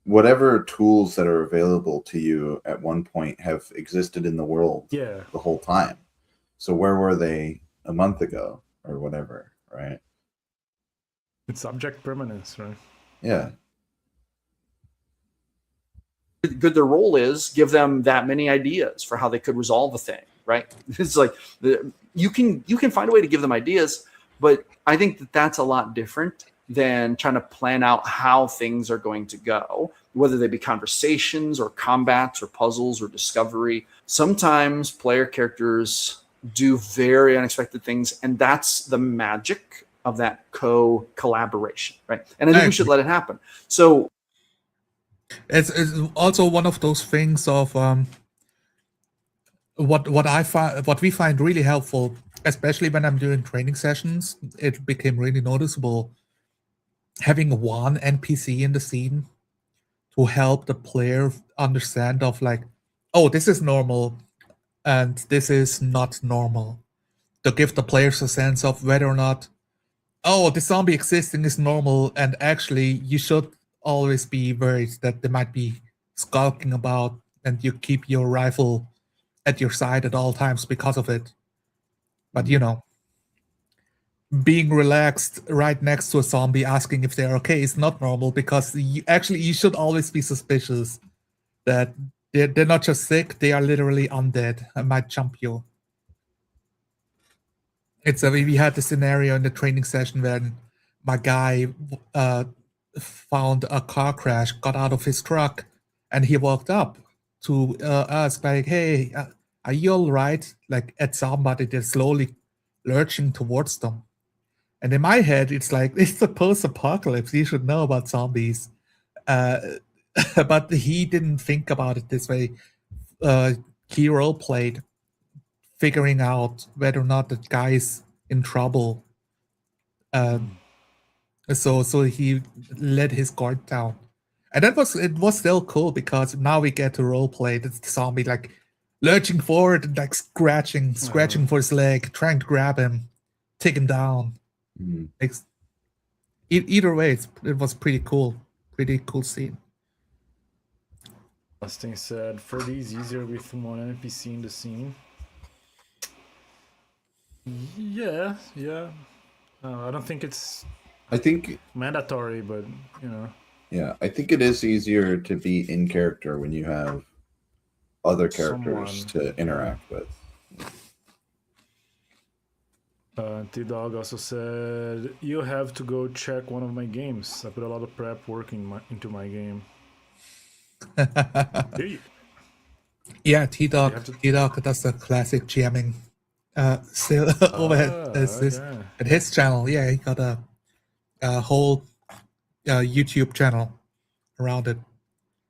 whatever tools that are available to you at one point have existed in the world Yeah. the whole time. So where were they a month ago or whatever, right? It's object permanence, right? Yeah. Good their role is, give them that many ideas for how they could resolve a thing, right? It's like you can find a way to give them ideas, but I think that that's a lot different than trying to plan out how things are going to go, whether they be conversations or combats or puzzles or discovery. Sometimes player characters do very unexpected things, and that's the magic of that collaboration, right? And I think we should let it happen. So It's also one of those things of what we find really helpful, especially when I'm doing training sessions. It became really noticeable having one NPC in the scene to help the player understand of like, oh, this is normal and this is not normal. To give the players a sense of whether or not, oh, the zombie existing is normal, and actually you should always be worried that they might be skulking about, and you keep your rifle at your side at all times because of it. But you know, being relaxed right next to a zombie asking if they're okay is not normal, because you should always be suspicious that they're not just sick, they are literally undead and might jump you. We had the scenario in the training session when my guy found a car crash, got out of his truck, and he walked up to ask like, "Hey, are you all right?" Like at somebody that's slowly lurching towards them. And in my head, it's like it's the post-apocalypse. You should know about zombies, uh, but he didn't think about it this way. He role played, figuring out whether or not the guy's in trouble. So he let his guard down, and it was still cool because now we get to role play the zombie like lurching forward and like scratching for his leg, trying to grab him, take him down. Mhm. Either way, it was pretty cool scene. Austin said, for these easier with one NPC in the scene. Yeah. I don't think it's I think mandatory, but you know. yeah, I think it is easier to be in character when you have other characters to interact with. T-Dog also said, you have to go check one of my games. I put a lot of prep work into my game. Yeah, T-Dog does the classic GMing still over at his channel. Yeah, he got a whole YouTube channel around it.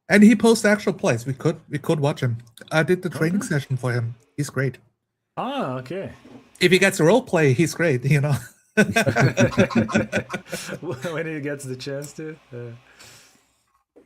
And he posts actual plays. We could watch him. I did the training session for him. He's great. Ah, okay. If he gets a role play, he's great, you know. When he gets the chance to.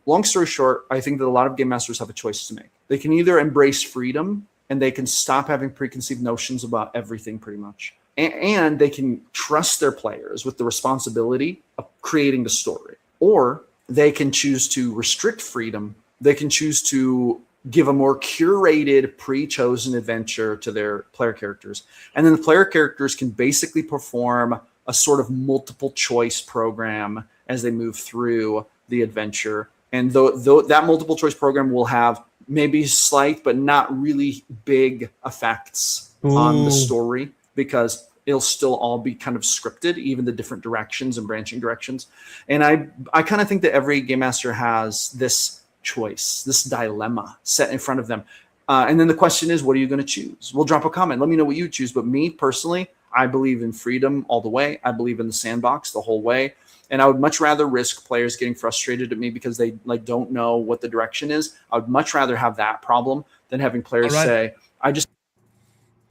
Long story short, I think that a lot of game masters have a choice to make. They can either embrace freedom and they can stop having preconceived notions about everything pretty much. And they can trust their players with the responsibility of creating the story. Or they can choose to restrict freedom. They can choose to give a more curated, pre-chosen adventure to their player characters. And then the player characters can basically perform a sort of multiple choice program as they move through the adventure. And though that multiple choice program will have maybe slight but not really big effects on the story, because it'll still all be kind of scripted, even the different directions and branching directions. And I kind of think that every game master has this choice, this dilemma set in front of them. And then the question is, what are you going to choose? We'll drop a comment. Let me know what you choose. But me personally, I believe in freedom all the way. I believe in the sandbox the whole way. And I would much rather risk players getting frustrated at me because they like don't know what the direction is. I would much rather have that problem than having players All right. say, "I just."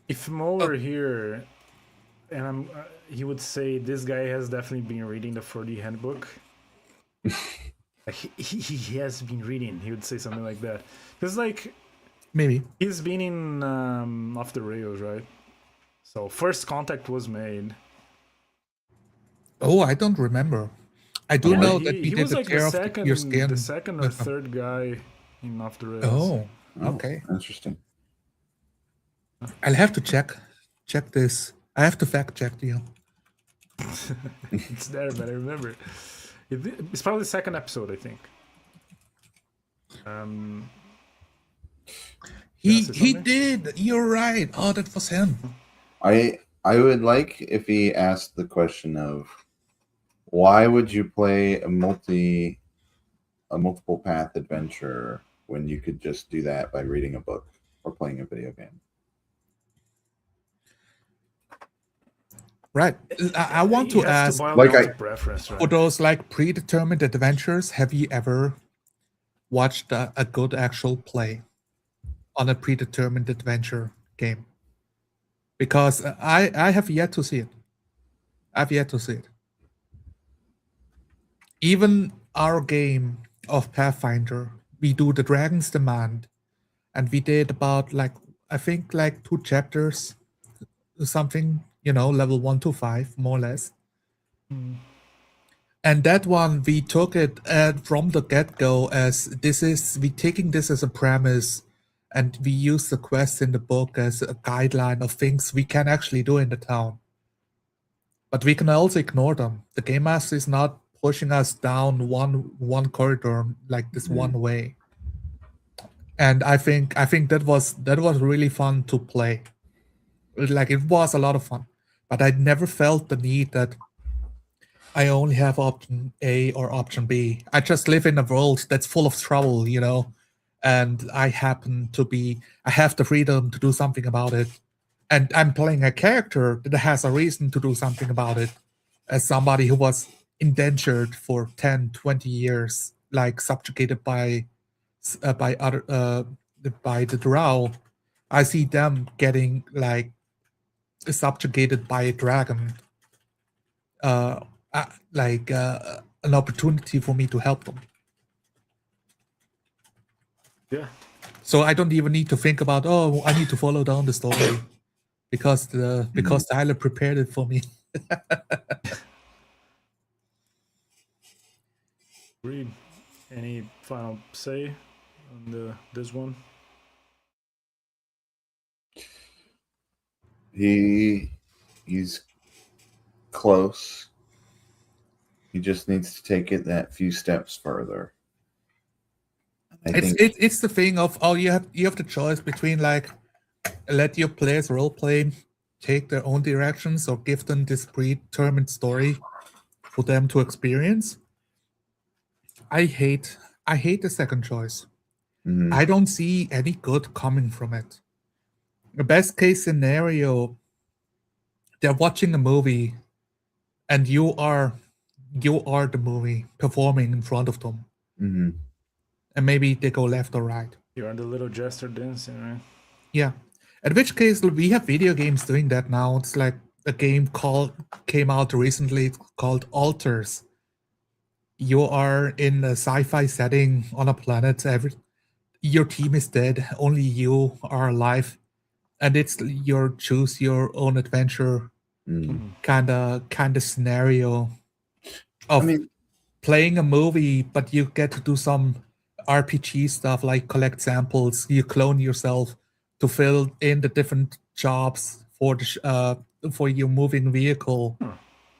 If Mo were here, and he would say this guy has definitely been reading the 4D handbook. He has been reading. He would say something like that. Because like Maybe. he's been in Off the Rails, right? So first contact was made. Oh, I don't remember. I do Yeah, know that we he did was the like tear of your skin. the second or with them. third guy in Off the Rails. Oh, Oh, okay. interesting. I'll have to check this. I have to fact check you. It's there, but I remember. It's probably the second episode, I think. He say something? did. You're right. Oh, that was him. I would like if he asked the question of why would you play a multiple path adventure when you could just do that by reading a book or playing a video game? Right. I want to ask, Like preference, right? for those like predetermined adventures, have you ever watched a good actual play on a predetermined adventure game? Because I have yet to see it. I've yet to see it. Even our game of Pathfinder, we do the Dragon's Demand, and we did about I think 2 chapters, something, level 1 to 5, more or less. And that one, we took it from the get-go as we taking this as a premise, and we use the quest in the book as a guideline of things we can actually do in the town. But we can also ignore them. The game master is not pushing us down one corridor like this one way. And I think that was really fun to play. Like, it was a lot of fun. But I never felt the need that I only have option A or option B. I just live in a world that's full of trouble, and I have the freedom to do something about it. And I'm playing a character that has a reason to do something about it, as somebody who was indentured for 10, 20 years, like subjugated by the Drow. I see them getting like subjugated by a dragon. An opportunity for me to help them. Yeah. So I don't even need to think about, I need to follow down the story because Tyler prepared it for me. Reed, any final say on this one? He's close. He just needs to take it that few steps further. It's the thing of you have the choice between let your players role play, take their own directions, or give them this predetermined story for them to experience. I hate the second choice. Mm-hmm. I don't see any good coming from it. The best case scenario, they're watching a movie and you are the movie performing in front of them. Mm-hmm. And maybe they go left or right. You're the little jester dancing, right? Yeah. In which case, we have video games doing that now. It's like a game came out recently. It's called Alters. You are in a sci-fi setting on a planet. Your team is dead. Only you are alive, and it's your choose your own adventure kind of scenario of playing a movie, but you get to do some RPG stuff like collect samples. You clone yourself to fill in the different jobs for your moving vehicle,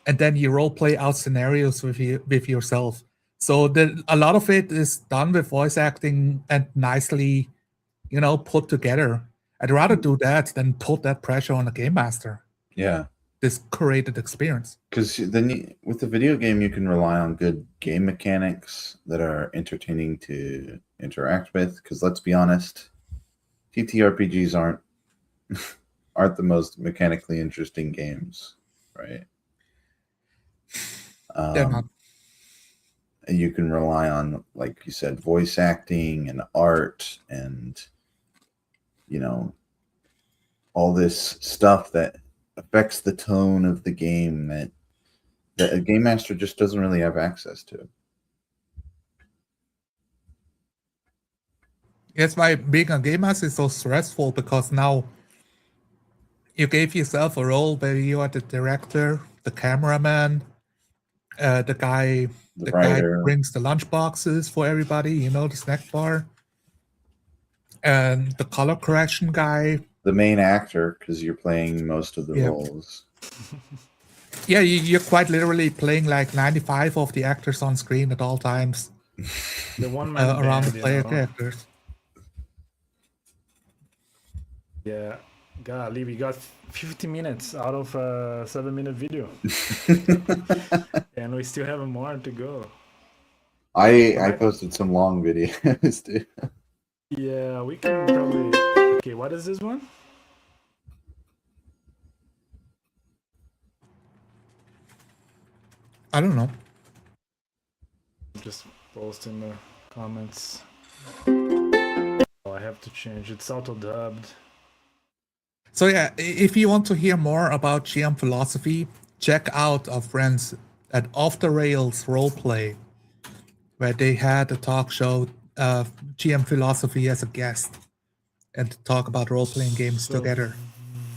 and then you role play out scenarios with yourself. So a lot of it is done with voice acting and nicely, put together. I'd rather do that than put that pressure on a game master. Yeah. This curated experience. Because then with the video game, you can rely on good game mechanics that are entertaining to interact with. Because let's be honest, TTRPGs aren't the most mechanically interesting games, right? They're not. And you can rely on, like you said, voice acting and art and you know, all this stuff that affects the tone of the game that a game master just doesn't really have access to. That's why being a game master is so stressful, because now you gave yourself a role where you are the director, the cameraman, the guy The guy writer, brings the lunch boxes for everybody, you know, the snack bar, and the color correction guy. the main actor, because you're playing most of the Yeah. roles. Yeah, you're quite literally playing like 95 of the actors on screen at all times The one man around band, the player you know? characters. Yeah, golly, we got 50 minutes out of a 7-minute video, and we still have more to go. I posted some long videos too. Yeah, we can probably. Okay, what is this one? I don't know. Just post in the comments. Oh, I have to change. It's auto dubbed. So yeah, if you want to hear more about GM philosophy, check out our friends at Off the Rails Roleplay, where they had a talk show, GM philosophy as a guest, and talk about role-playing games So together.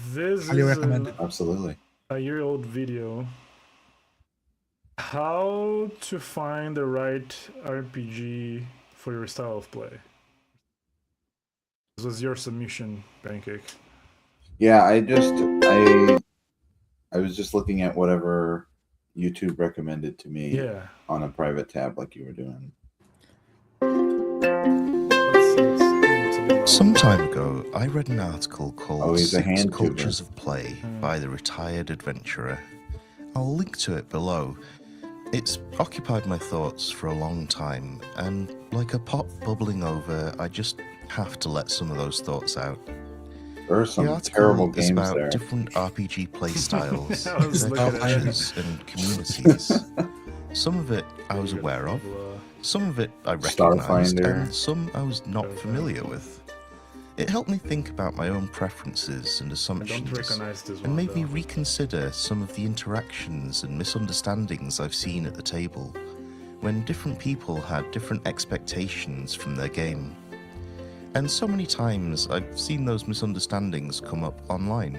This Highly is recommend it. Absolutely. a year-old video. How to find the right RPG for your style of play. This was your submission, Pancake. Yeah, I was just looking at whatever YouTube recommended to me Yeah. on a private tab like you were doing. Some time ago, I read an article called he's a 6 hand Cultures tuber. of Play by the retired adventurer. I'll link to it below. It's occupied my thoughts for a long time, and like a pot bubbling over, I just have to let some of those thoughts out. There are The some article terrible is games about there. different RPG play styles, I was their looking at it. cultures and communities. Some of it I was aware of, some of it I recognised, Starfinder. and some I was not familiar with. It helped me think about my own preferences and I don't assumptions, recognize this one. and made me though. reconsider some of the interactions and misunderstandings I've seen at the table, when different people had different expectations from their game. And so many times I've seen those misunderstandings come up online.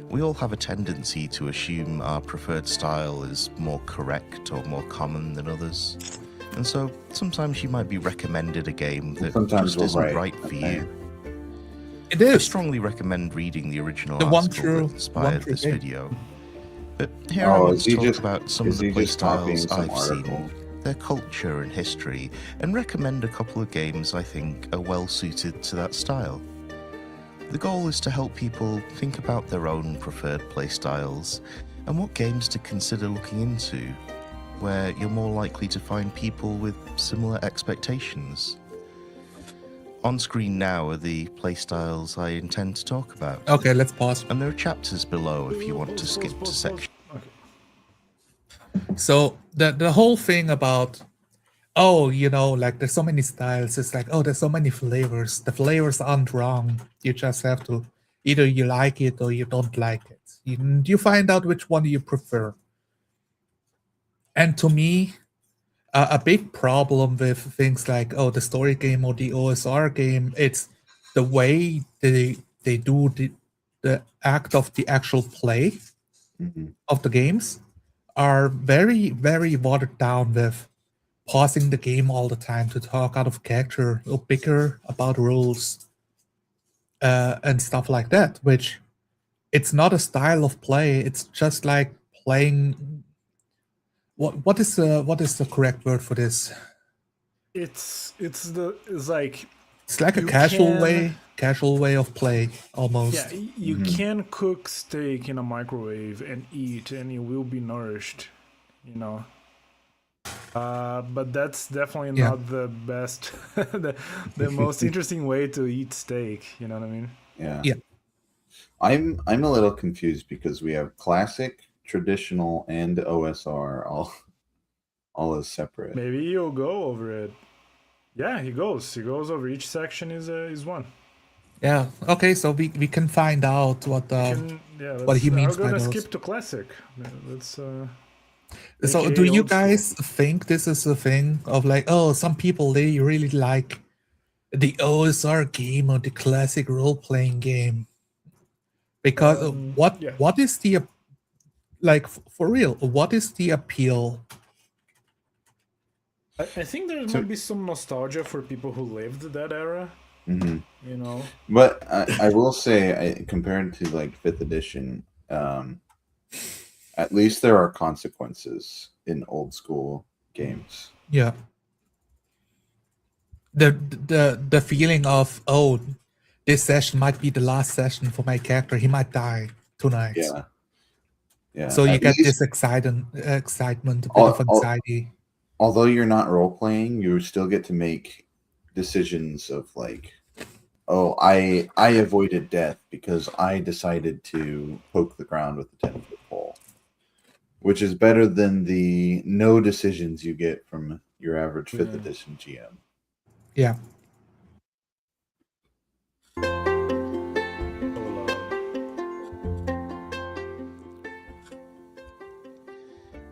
We all have a tendency to assume our preferred style is more correct or more common than others. And so sometimes you might be recommended a game that Sometimes just we're isn't right, right for okay. you. It I is. strongly recommend reading the original The one article true- that inspired one true this game. video. But here I Oh, want is to he talk just- about some is of the he play just copying styles some I've article? seen, their culture and history, and recommend a couple of games I think are well suited to that style. The goal is to help people think about their own preferred play styles and what games to consider looking into, where you're more likely to find people with similar expectations. On screen now are the playstyles I intend to talk about, Okay, let's pause. and there are chapters below if you want to skip to sections. Okay. So the whole thing about, oh, you know, like there's so many styles, it's like, oh, there's so many flavors. The flavors aren't wrong. You just have to, either you like it or you don't like it. You find out which one you prefer. And to me, a big problem with things like, oh, the story game or the OSR game, it's the way they do the act of the actual play Mhm. of the games are very, very watered down with pausing the game all the time to talk out of character or bicker about rules and stuff like that, which it's not a style of play. It's just like playing. What is the correct word for this? It's like It's like a You casual way of play almost. yeah, you can cook steak in a microwave and eat, and you will be nourished, you know. But that's definitely Yeah. not the best, the most interesting way to eat steak. You know what I mean? Yeah. Yeah. I'm a little confused because we have classic, traditional, and OSR all as separate. Maybe you'll go over it. Yeah, he goes. He goes over each section is one. Yeah. Okay. So we can find out what what he means I'll by gonna those. skip to classic. Let's. So AKA do you old school. guys think this is a thing of like, oh, some people they really like the OSR game or the classic role playing game? Because Yeah. what is the like for real? What is the appeal? I think there So- might be some nostalgia for people who lived that era. Mhm. You know. But I will say, compared to like fifth edition, at least there are consequences in old school games. Yeah. The feeling of, oh, this session might be the last session for my character. He might die tonight. Yeah, yeah. So you At get least, this excitement, a bit of anxiety. although you're not role playing, you still get to make decisions of like, oh, I avoided death because I decided to poke the ground with a 10-foot pole, which is better than the no decisions you get from your average fifth edition GM. Yeah.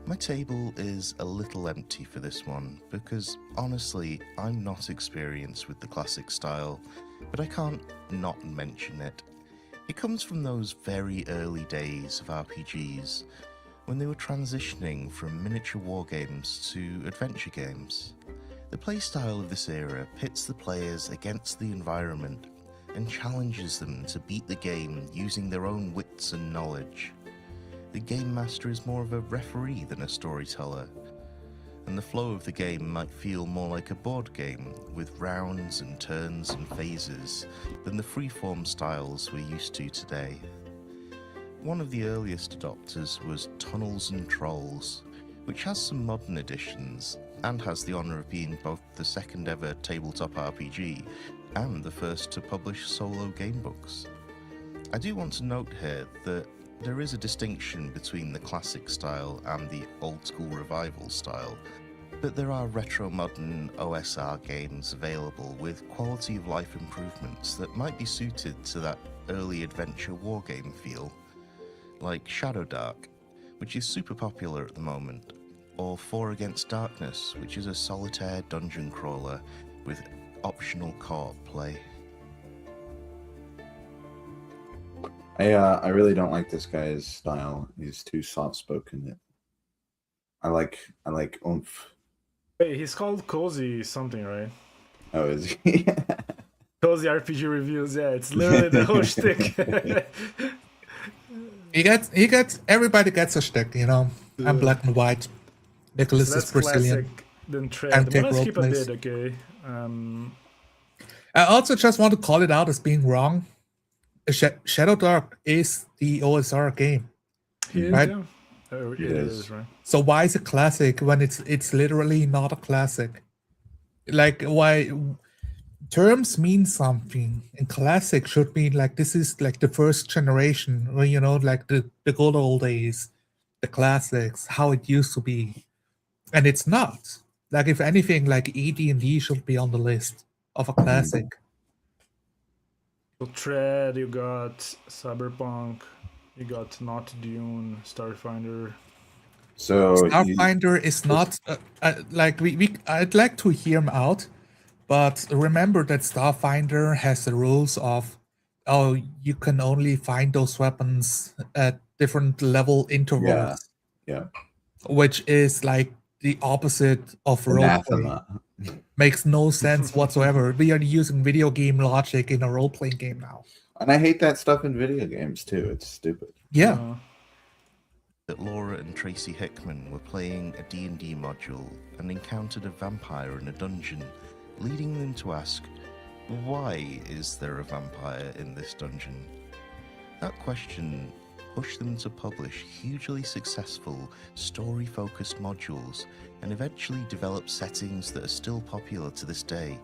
My table is a little empty for this one because honestly, I'm not experienced with the classic style, but I can't not mention it. It comes from those very early days of RPGs when they were transitioning from miniature wargames to adventure games. The playstyle of this era pits the players against the environment and challenges them to beat the game using their own wits and knowledge. The game master is more of a referee than a storyteller, and the flow of the game might feel more like a board game with rounds and turns and phases than the freeform styles we're used to today. One of the earliest adopters was Tunnels and Trolls, which has some modern additions and has the honour of being both the second ever tabletop RPG and the first to publish solo gamebooks. I do want to note here that there is a distinction between the classic style and the old school revival style, but there are retro modern OSR games available with quality of life improvements that might be suited to that early adventure wargame feel, like Shadow Dark, which is super popular at the moment, or 4 Against Darkness, which is a solitaire dungeon crawler with optional co-op play. I really don't like this guy's style. He's too soft spoken. I like oomph. Hey, he's called Cozy something, right? Oh, is he? Cozy RPG reviews. Yeah, it's literally the whole shtick. Everybody gets a shtick, you know. I'm black and white. Nicholas So is that's Brazilian. classic. Then trade. And But take let's skip a roleplays. bit, okay? I also just want to call it out as being wrong. Shadow Dark is the OSR game. Right? Yeah. Oh, it is. is, right? So why is it classic when it's literally not a classic? Like, why terms mean something, and classic should mean like this is like the first generation, or you know, like the good old days, the classics, how it used to be, and it's not. Like, if anything, like AD&D should be on the list of a classic. So Tread, you got Cyberpunk, you got Not Dune, Starfinder. So Starfinder is not like I'd like to hear him out, but remember that Starfinder has the rules of, oh, you can only find those weapons at different level intervals, yeah, which is like the opposite of roleplay. anathema. Makes no sense whatsoever. We are using video game logic in a role-playing game now. And I hate that stuff in video games too. It's stupid. Yeah. That Laura and Tracy Hickman were playing a D&D module and encountered a vampire in a dungeon, leading them to ask, why is there a vampire in this dungeon? That question pushed them to publish hugely successful story-focused modules and eventually develop settings that are still popular to this day,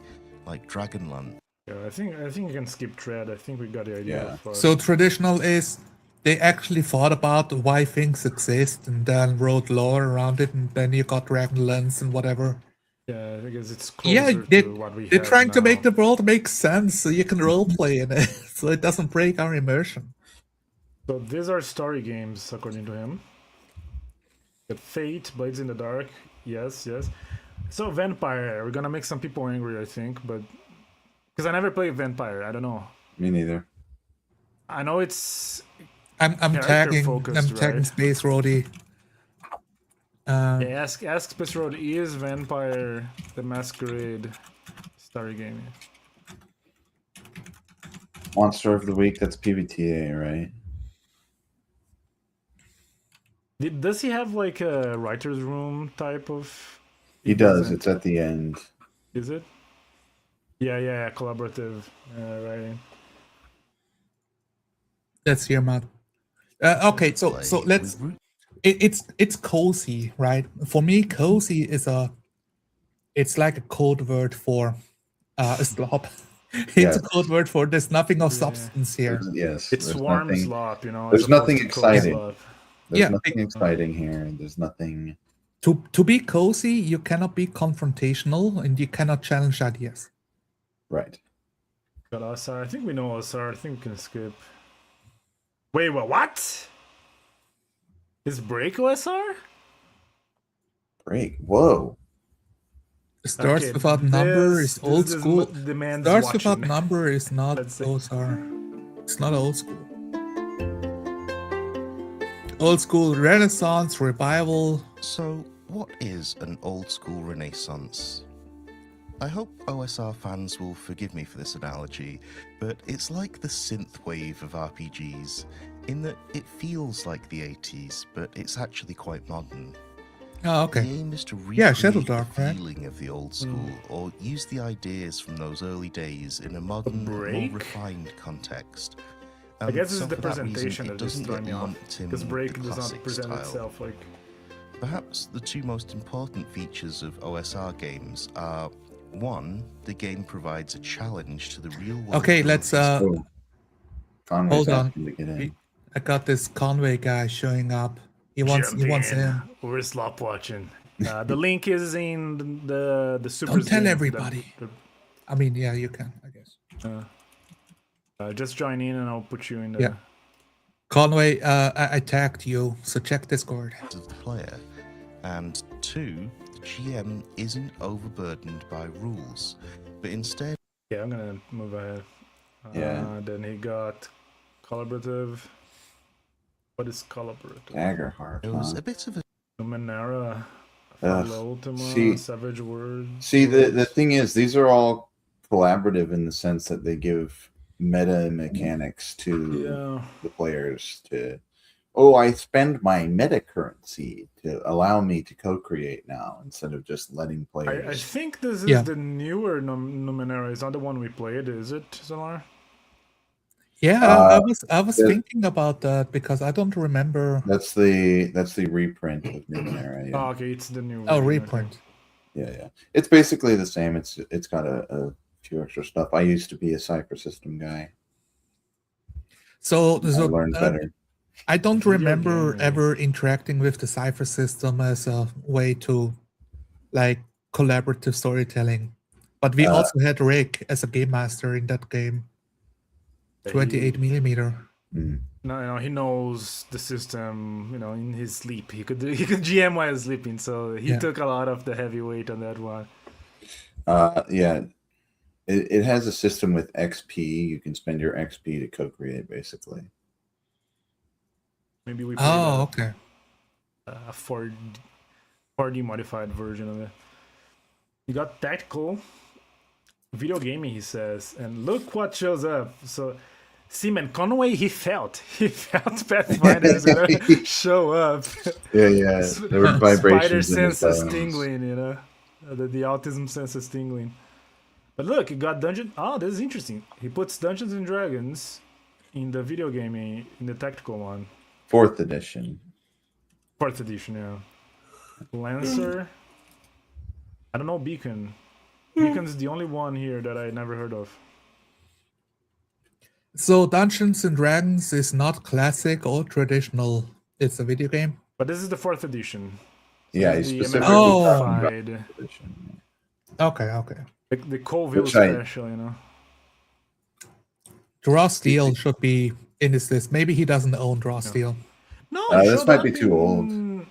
like Dragonlance. Yeah, I think you can skip Tread. I think we got the idea. Yeah. So traditional is they actually thought about why things exist and then wrote lore around it, and then you got Dragonlance and whatever. Yeah, I guess it's closer Yeah, to what we they're have trying to now. make the world make sense so you can roleplay in it, so it doesn't break our immersion. So these are story games, according to him. The Fate, Blades in the Dark. Yes, yes. So Vampire, we're gonna make some people angry, I think, but because I never played Vampire, I don't know. Me neither. I know it's I'm character tagging focused, right? Space Roadie. Yeah, ask Space Road, is Vampire the Masquerade story game? Monster of the Week, that's PBTA, right? Does he have like a writer's room type of? He does. doesn't. It's at the end. Is it? Yeah, collaborative writing. That's here, Matt. Okay, so Play let's. with It's cozy, right? For me, cozy is it's like a code word for a slop. It's Yeah. a code word for there's nothing of substance here. Yes. It's there's warm nothing- slop, you know. there's as opposed nothing to cold exciting. slop. There's Yeah, nothing exciting here. There's nothing. To be cozy, you cannot be confrontational and you cannot challenge ideas. Right. Got OSR. I think we know OSR. I think we can skip. Wait, what? Is break OSR? Break. Whoa. Starts Okay, without number is old this school. the man's Starts without watching. number is not Let's see. OSR. It's not old school. Old school Renaissance revival. So, what is an old school renaissance? I hope OSR fans will forgive me for this analogy, but it's like the synth wave of RPGs, in that it feels like the 80s, but it's actually quite modern. Oh, okay. The aim is to Yeah, recreate Shadowdark, the right? feeling of the old school, or use the ideas from those early days in a modern, more Break? refined context. I guess this So is the for that reason, presentation it that is doesn't throwing get me off. lumped in Because break the does not classic present style. itself like. Perhaps the two most important features of OSR games are: one, the game provides a challenge to the real world. Okay, let's Oh. Conway's hold on. asking to get in. I got this Conway guy showing up. He wants in. We're slop watching. The link is in the super. Don't tell Zoom, everybody. I mean, yeah, you can, I guess. Just join in and I'll put you in the. Yeah. Conway, I tagged you, so check Discord. Of the player, and two, the GM isn't overburdened by rules, but instead Yeah, I'm gonna move ahead. Yeah. Then he got collaborative. What is collaborative? Daggerheart. it was Huh? a bit of a Numenera, Ugh, Ultima, see- Savage Words. See, the thing is, these are all collaborative in the sense that they give meta mechanics to Yeah. the players to. Oh, I spend my meta currency to allow me to co-create now instead of just letting I players. think this is Yeah. the newer Numenera. It's not the one we played, is it, Solar? Yeah, I was yeah. thinking about that because I don't remember. That's the reprint of Numenera. Yeah. Oh, okay, it's the new. Oh, version, okay. reprint. Yeah. It's basically the same. It's got a few extra stuff. I used to be a Cypher system guy. So, I learned better. I don't Video remember game. ever interacting with the cipher system as a way to like collaborative storytelling. But we also had Rick as a game master in that game. 28 millimeter. Mm. No, he knows the system. You know, in his sleep, he could GM while sleeping. So he Yeah. took a lot of the heavyweight on that one. Yeah. It has a system with XP. You can spend your XP to co-create, basically. Maybe we played Oh, okay. a 4D modified version of it. You got tactical video gaming, he says, and look what shows up. So, Seaman Conway, he felt Pathfinder's gonna show up. Yeah. There were vibrations. Spider in his sense is bones. tingling, you know. The autism sense is tingling. But look, he got dungeon. Oh, this is interesting. He puts Dungeons and Dragons in the video gaming, in the tactical one. 4th edition. 4th edition, yeah. Lancer. I don't know Beacon. Beacon's the only one here that I never heard of. So Dungeons and Dragons is not classic or traditional. It's a video game. But this is the 4th edition. Yeah, This he's is the specifically Oh. talking about modified. 4th edition. Okay. The Colville Which I- special, you know. Draw Steel should be in this list. Maybe he doesn't own Draw Steel. No, this it showed might up be too old.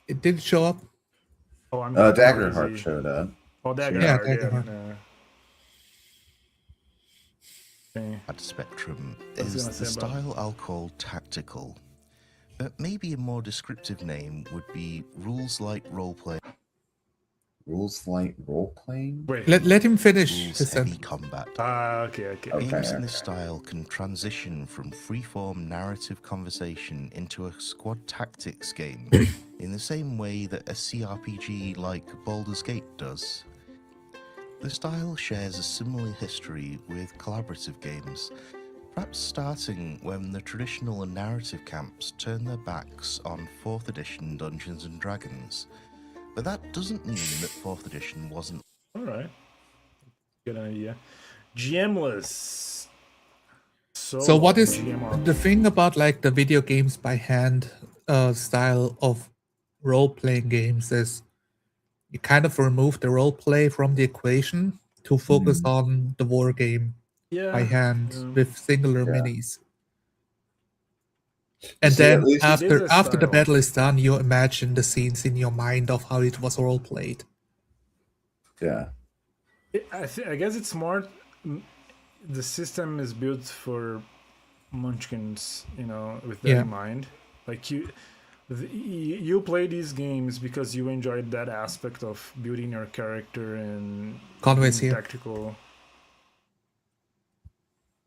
It didn't show up. Oh, I'm Daggerheart crazy. showed up. Oh, Yeah, Daggerheart. Daggerheart. Yeah. Okay. At Spectrum was is gonna the say about- style I'll call tactical. But maybe a more descriptive name would be rules light roleplay, Rules light role playing. Wait. Let him finish rules his heavy sentence. combat. Okay. Okay. Games in this style can transition from freeform narrative conversation into a squad tactics game in the same way that a CRPG like Baldur's Gate does. The style shares a similar history with collaborative games, perhaps starting when the traditional narrative camps turned their backs on 4th edition Dungeons & Dragons. But that doesn't mean that 4th edition wasn't All right. Good idea. GMless. So what is GM the thing about like the video games by hand style of role-playing games is you kind of remove the role play from the equation to focus on the war game by hand with singular minis. And See, at then least it is a after the style. battle is done, you imagine the scenes in your mind of how it was role played. Yeah. I guess it's more. The system is built for munchkins, you know, with that Yeah. in mind. Like you play these games because you enjoyed that aspect of building your character and Conway's being here. tactical.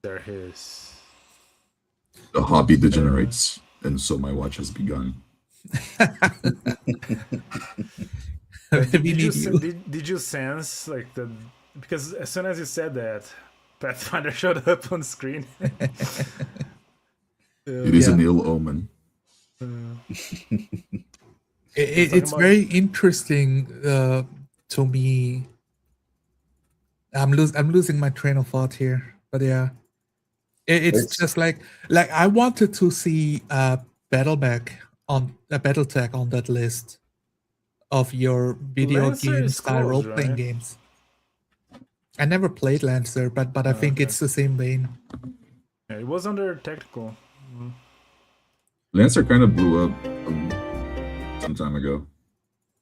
There he is. The hobby degenerates, and so my watch has begun. We Did you, need you. did you sense like the because as soon as you said that, Pathfinder showed up on screen. It is Yeah. an ill omen. It's about- very interesting to me. I'm losing my train of thought here, but yeah, it's just like I wanted to see BattleTech on that list of your video Lancer game is style close, role playing right? games. I never played Lancer, but I think okay. it's the same vein. Yeah, it was under tactical. Lancer kind of blew up some time ago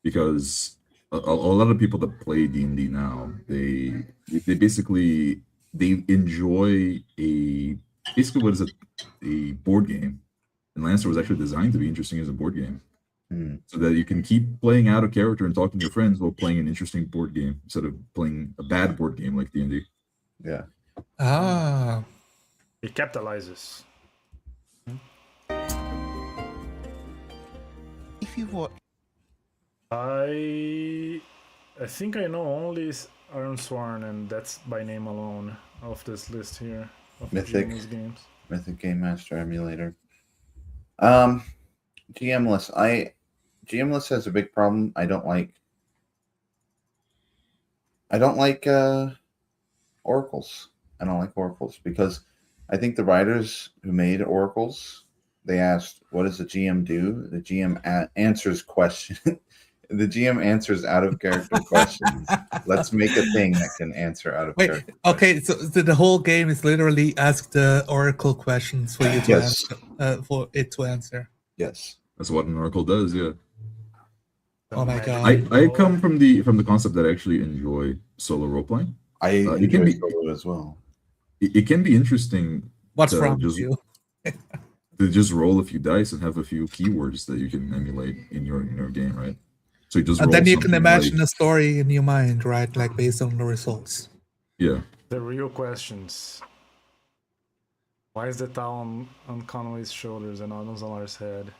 because a lot of people that play D&D now, they basically they enjoy basically what is a board game, and Lancer was actually designed to be interesting as a board game, so that you can keep playing out a character and talking to your friends while playing an interesting board game instead of playing a bad board game like D&D. Yeah. Ah, It capitalizes. If you've watched I think I know only Iron Sworn, and that's by name alone of this list here of Mythic. GMless games. Mythic Game Master Emulator. GMless. GMless has a big problem. I don't like oracles. I don't like oracles because I think the writers who made oracles, they asked, "What does the GM do?" The GM answers question. The GM answers out of character questions. Let's make a thing that can answer out of wait. character. Okay, so the whole game is literally ask the oracle questions for you to Yes. answer, for it to answer. Yes. That's what an oracle does. Yeah, Oh my god. I come from the concept that I actually enjoy solo role playing. I it can enjoy be- solo as well. It can be interesting What's to wrong with just- you? to just roll a few dice and have a few keywords that you can emulate in your game, right? So you just And roll then you can something imagine like- a story in your mind, right? Like based on the results. yeah. The real questions. Why is the towel on Conway's shoulders and on Zolar's head?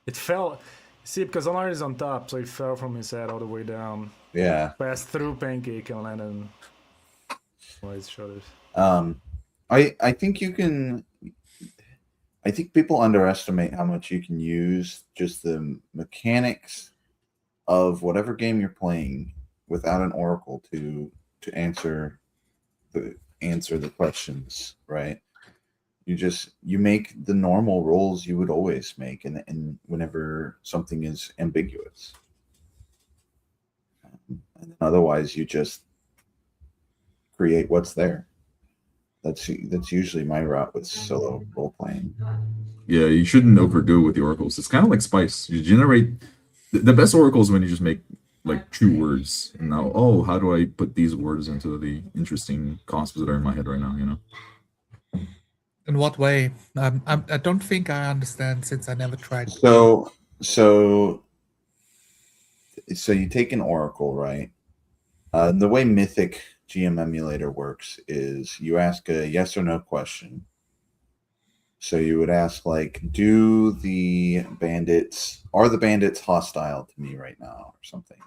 It fell. See, because Zolar is on top, so it fell from his head all the way down, Yeah. passed through Pancake and landed on Conway's shoulders. I think you can. I think people underestimate how much you can use just the mechanics of whatever game you're playing without an oracle to answer the questions, right? You make the normal rolls you would always make, and whenever something is ambiguous. and otherwise you just create what's there. That's usually my route with solo role playing. Yeah, you shouldn't overdo it with the oracles. It's kind of like spice. You generate the best oracles when you just make like 2 words. And now, oh, how do I put these words into the interesting concepts that are in my head right now? You know. In what way? I don't think I understand since I never tried. So you take an oracle, right? The way Mythic GM Emulator works is you ask a yes or no question. So you would ask, like, are the bandits hostile to me right now, or something,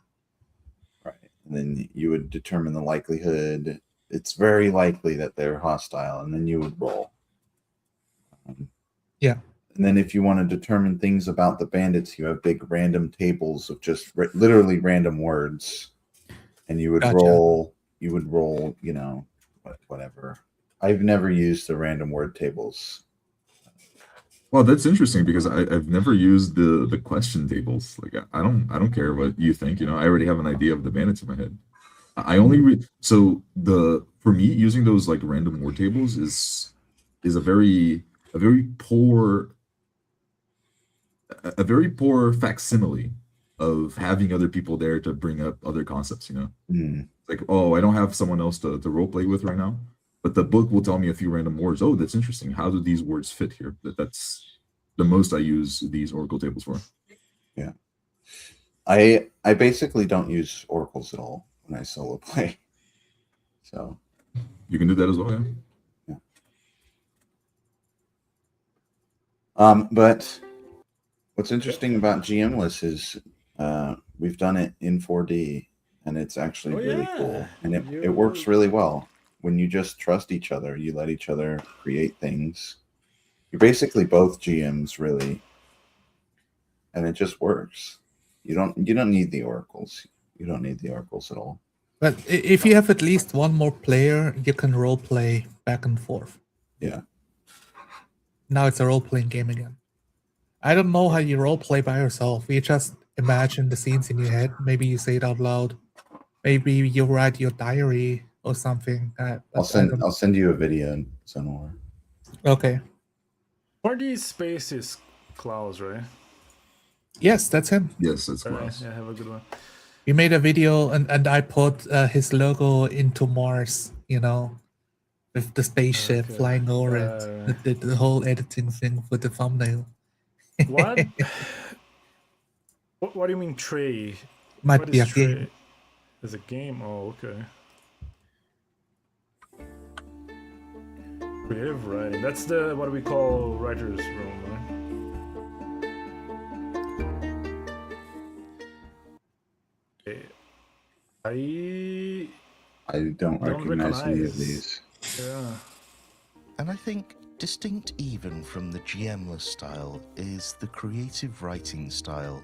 right? And then you would determine the likelihood. It's very likely that they're hostile, and then you would roll. Yeah. And then if you want to determine things about the bandits, you have big random tables of just literally random words, and you would Gotcha. roll. You would roll, whatever. I've never used the random word tables. Well, that's interesting because I've never used the question tables. Like I don't care what you think. You know, I already have an idea of the bandits in my head. I only for me using those like random word tables is a very poor facsimile of having other people there to bring up other concepts. You know, like, oh, I don't have someone else to role play with right now. But the book will tell me a few random words. Oh, that's interesting. How do these words fit here? That's the most I use these oracle tables for. Yeah. I basically don't use oracles at all when I solo play. So you can do that as well, yeah. But what's interesting about GMless is we've done it in 4D, and it's actually really cool. And it works really well. When you just trust each other, you let each other create things. You're basically both GMs, really, and it just works. You don't need the oracles. You don't need the oracles at all. But if you have at least one more player, you can role play back and forth. Yeah. Now it's a role playing game again. I don't know how you role play by yourself. You just imagine the scenes in your head. Maybe you say it out loud. Maybe you write your diary or something. I'll send you a video somewhere. Okay. 4D Space is Klaus, right? Yes, that's him. Yes, that's Right, Klaus. yeah, have a good one. We made a video and I put his logo into Mars, with the spaceship Okay. flying over it. The whole editing thing with the thumbnail. What? What do you mean tray? Might What be is a tray? game. Is a game? Oh, okay. Creative writing. That's what we call writer's room, right? Okay. I don't recognize any of these. Yeah. And I think distinct even from the GMless style is the creative writing style.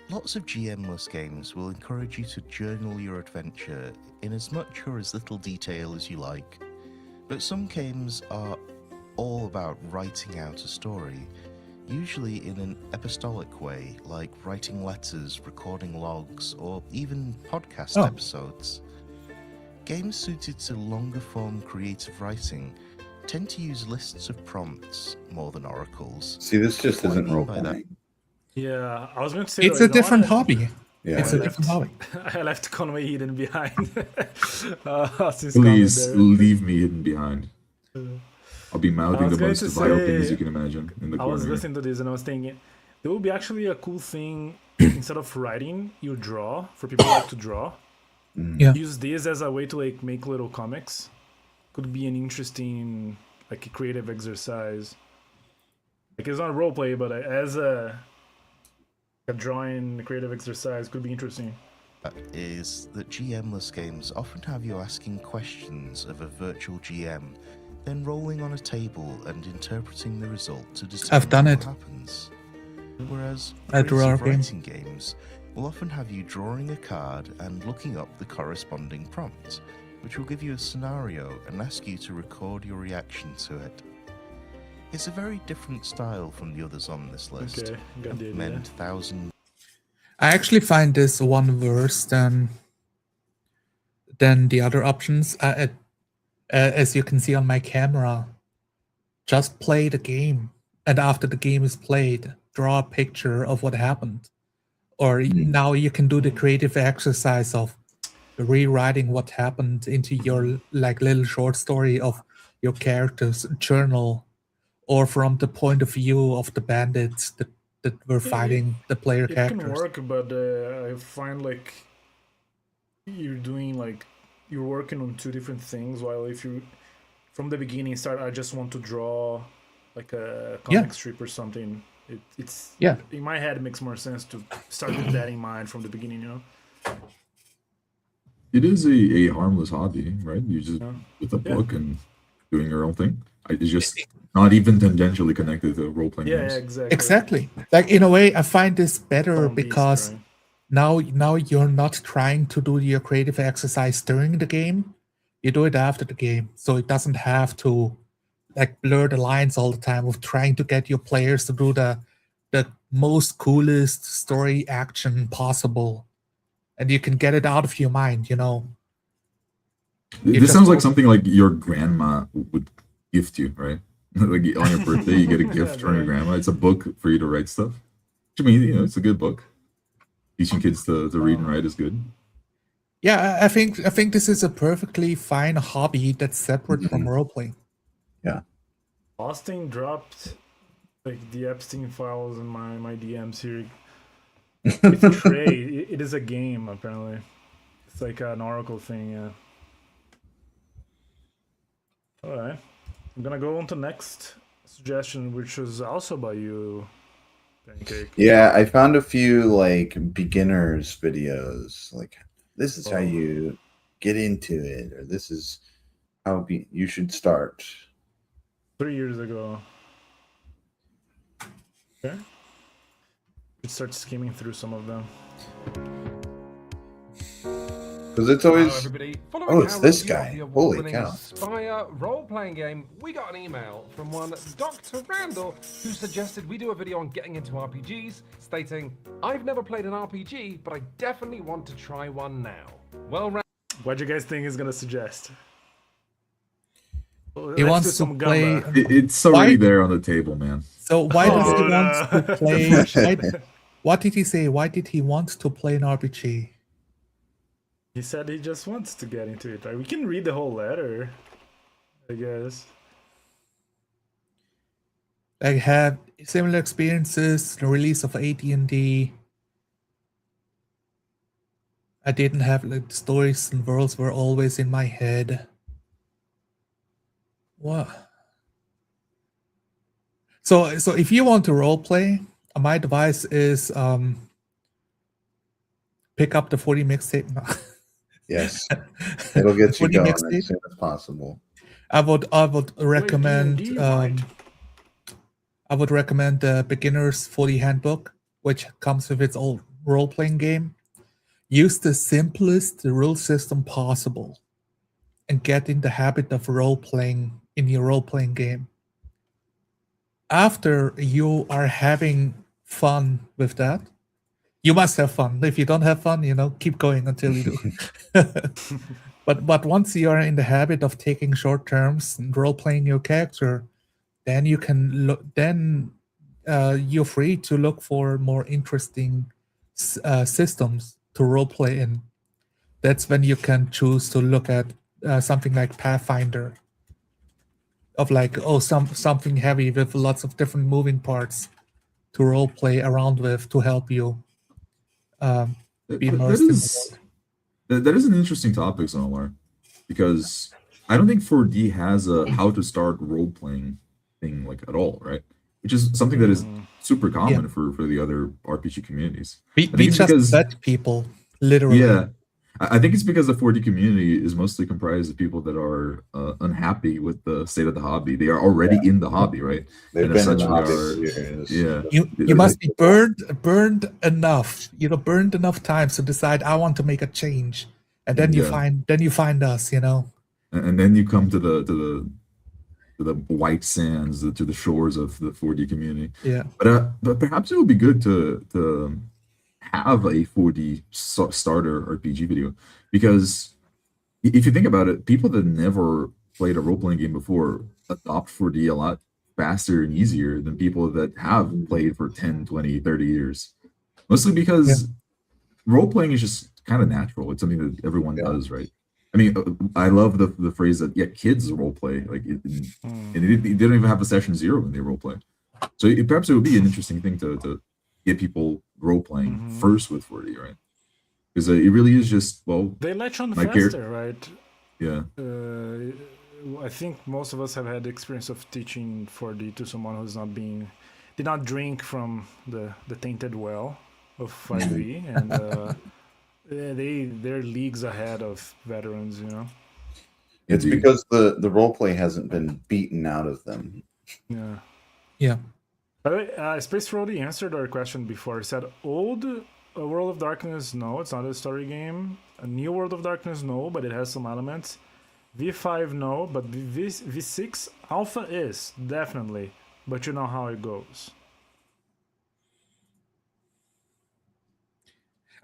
Lots of GMless games will encourage you to journal your adventure in as much or as little detail as you like. But some games are all about writing out a story, usually in an epistolic way, like writing letters, recording logs, or even podcast episodes. Games suited to longer form creative writing tend to use lists of prompts more than oracles. See, this just What I isn't mean role by that- playing. Yeah, I was going to say It's a different hobby. Yeah. It's a different hobby. I left Conway hidden behind. Since Please comment there. leave me hidden behind. I'll be mouthing was the going most to vile say- things you can imagine in the I was corner. listening to this and I was thinking there would be actually a cool thing instead of writing, you draw for people who like to draw. Yeah. Use this as a way to like make little comics. Could be an interesting like a creative exercise. Like it's not role play, but as a drawing creative exercise could be interesting. Is that GMless games often have you asking questions of a virtual GM, then rolling on a table and interpreting the result to determine I've done what it. happens. Whereas I draw creative a game. writing games will often have you drawing a card and looking up the corresponding prompt, which will give you a scenario and ask you to record your reaction to it. It's a very different style from the others on this list. Okay, got the idea. Meant thousand I actually find this one worse than then the other options, as you can see on my camera, just play the game, and after the game is played, draw a picture of what happened. Or now you can do the creative exercise of rewriting what happened into your like little short story of your character's journal, or from the point of view of the bandits that were fighting the player It characters. can work, but I find like you're working on two different things. While if you from the beginning start, I just want to draw like a comic strip or something. It's in my head, it makes more sense to start with that in mind from the beginning. You know, It is a harmless hobby, right? You just with a book and doing your own thing. It's just not even tangentially connected to role playing games. Exactly. Like in a way, I find this better because now you're not trying to do your creative exercise during the game. You do it after the game, so it doesn't have to like blur the lines all the time of trying to get your players to do the most coolest story action possible, and you can get it out of your mind. You know. This sounds like something like your grandma would gift you, right? Like on your birthday, you get a gift from your grandma. It's a book for you to write stuff. Which I mean, it's a good book. Teaching kids to read and write is good. Yeah, I think this is a perfectly fine hobby that's separate from roleplaying. Yeah. Austin dropped like the Epstein files in my DMs here. It's Trey. It is a game apparently. It's like an Oracle thing. Yeah. All right. I'm gonna go on to next suggestion, which was also by you, Pancake. Yeah, I found a few like beginners videos, like this is how you get into it, or this is how you should start. 3 years ago. Okay. Let's start skimming through some of them. Because it's always, Following it's this Harold, guy. the Holy award-winning cow. Spire role-playing game, we got an email from one Dr. Randall who suggested we do a video on getting into RPGs, stating, "I've never played an RPG, but I definitely want to try one now." Well, what do you guys think he's gonna suggest? He wants to play. It's already there on the table, man. So why does he want to play? What did he say? Why did he want to play an RPG? He said he just wants to get into it. Right? We can read the whole letter, I guess. I had similar experiences. The release of AD&D. I didn't have like the stories and worlds were always in my head. What? So if you want to roleplay, my advice is pick up the 40 mixtape. No. Yes, it'll get you 40 going mixtape. as soon as possible. I would recommend D&D, right? I would recommend the Beginner's 40 Handbook, which comes with its own role-playing game. Use the simplest rule system possible and get in the habit of role-playing in your role-playing game. After you are having fun with that, you must have fun. If you don't have fun, keep going until you do. But once you are in the habit of taking short terms and role-playing your character, then you can look. Then you're free to look for more interesting systems to roleplay in. That's when you can choose to look at something like Pathfinder, of like something heavy with lots of different moving parts to roleplay around with to help you be immersed in the world. That is an interesting topic, Sonar, because I don't think 4D has a how to start role playing thing like at all, right? Which is something that is super common for the other RPG communities. We just let people literally. Yeah, I think it's because the 4D community is mostly comprised of people that are unhappy with the state of the hobby. They are already in the hobby, right? They've been in the hobby for years. Yeah, you must be burned enough. Burned enough times to decide I want to make a change, and then you find us. And then you come to the white sands, to the shores of the 4D community. Yeah, but perhaps it would be good to have a 4D starter RPG video, because if you think about it, people that never played a role playing game before adopt 4D a lot faster and easier than people that have played for 10, 20, 30 years. Mostly because role playing is just kind of natural. It's something that everyone does, right? I mean, I love the phrase that kids role play, like, and they don't even have a session 0 when they role play. So perhaps it would be an interesting thing to get people role playing first with 4D, right? Because it really is just, well, they latch on my faster, right? Yeah. I think most of us have had the experience of teaching 4D to someone who's did not drink from the tainted well of 5e, and they're leagues ahead of veterans, you know. It's because the roleplay hasn't been beaten out of them. Yeah. By the way, Space Roadie answered our question before. He said, old World of Darkness, no, it's not a story game. A new World of Darkness, no, but it has some elements. V5, no, but V6 Alpha is, definitely. But you know how it goes.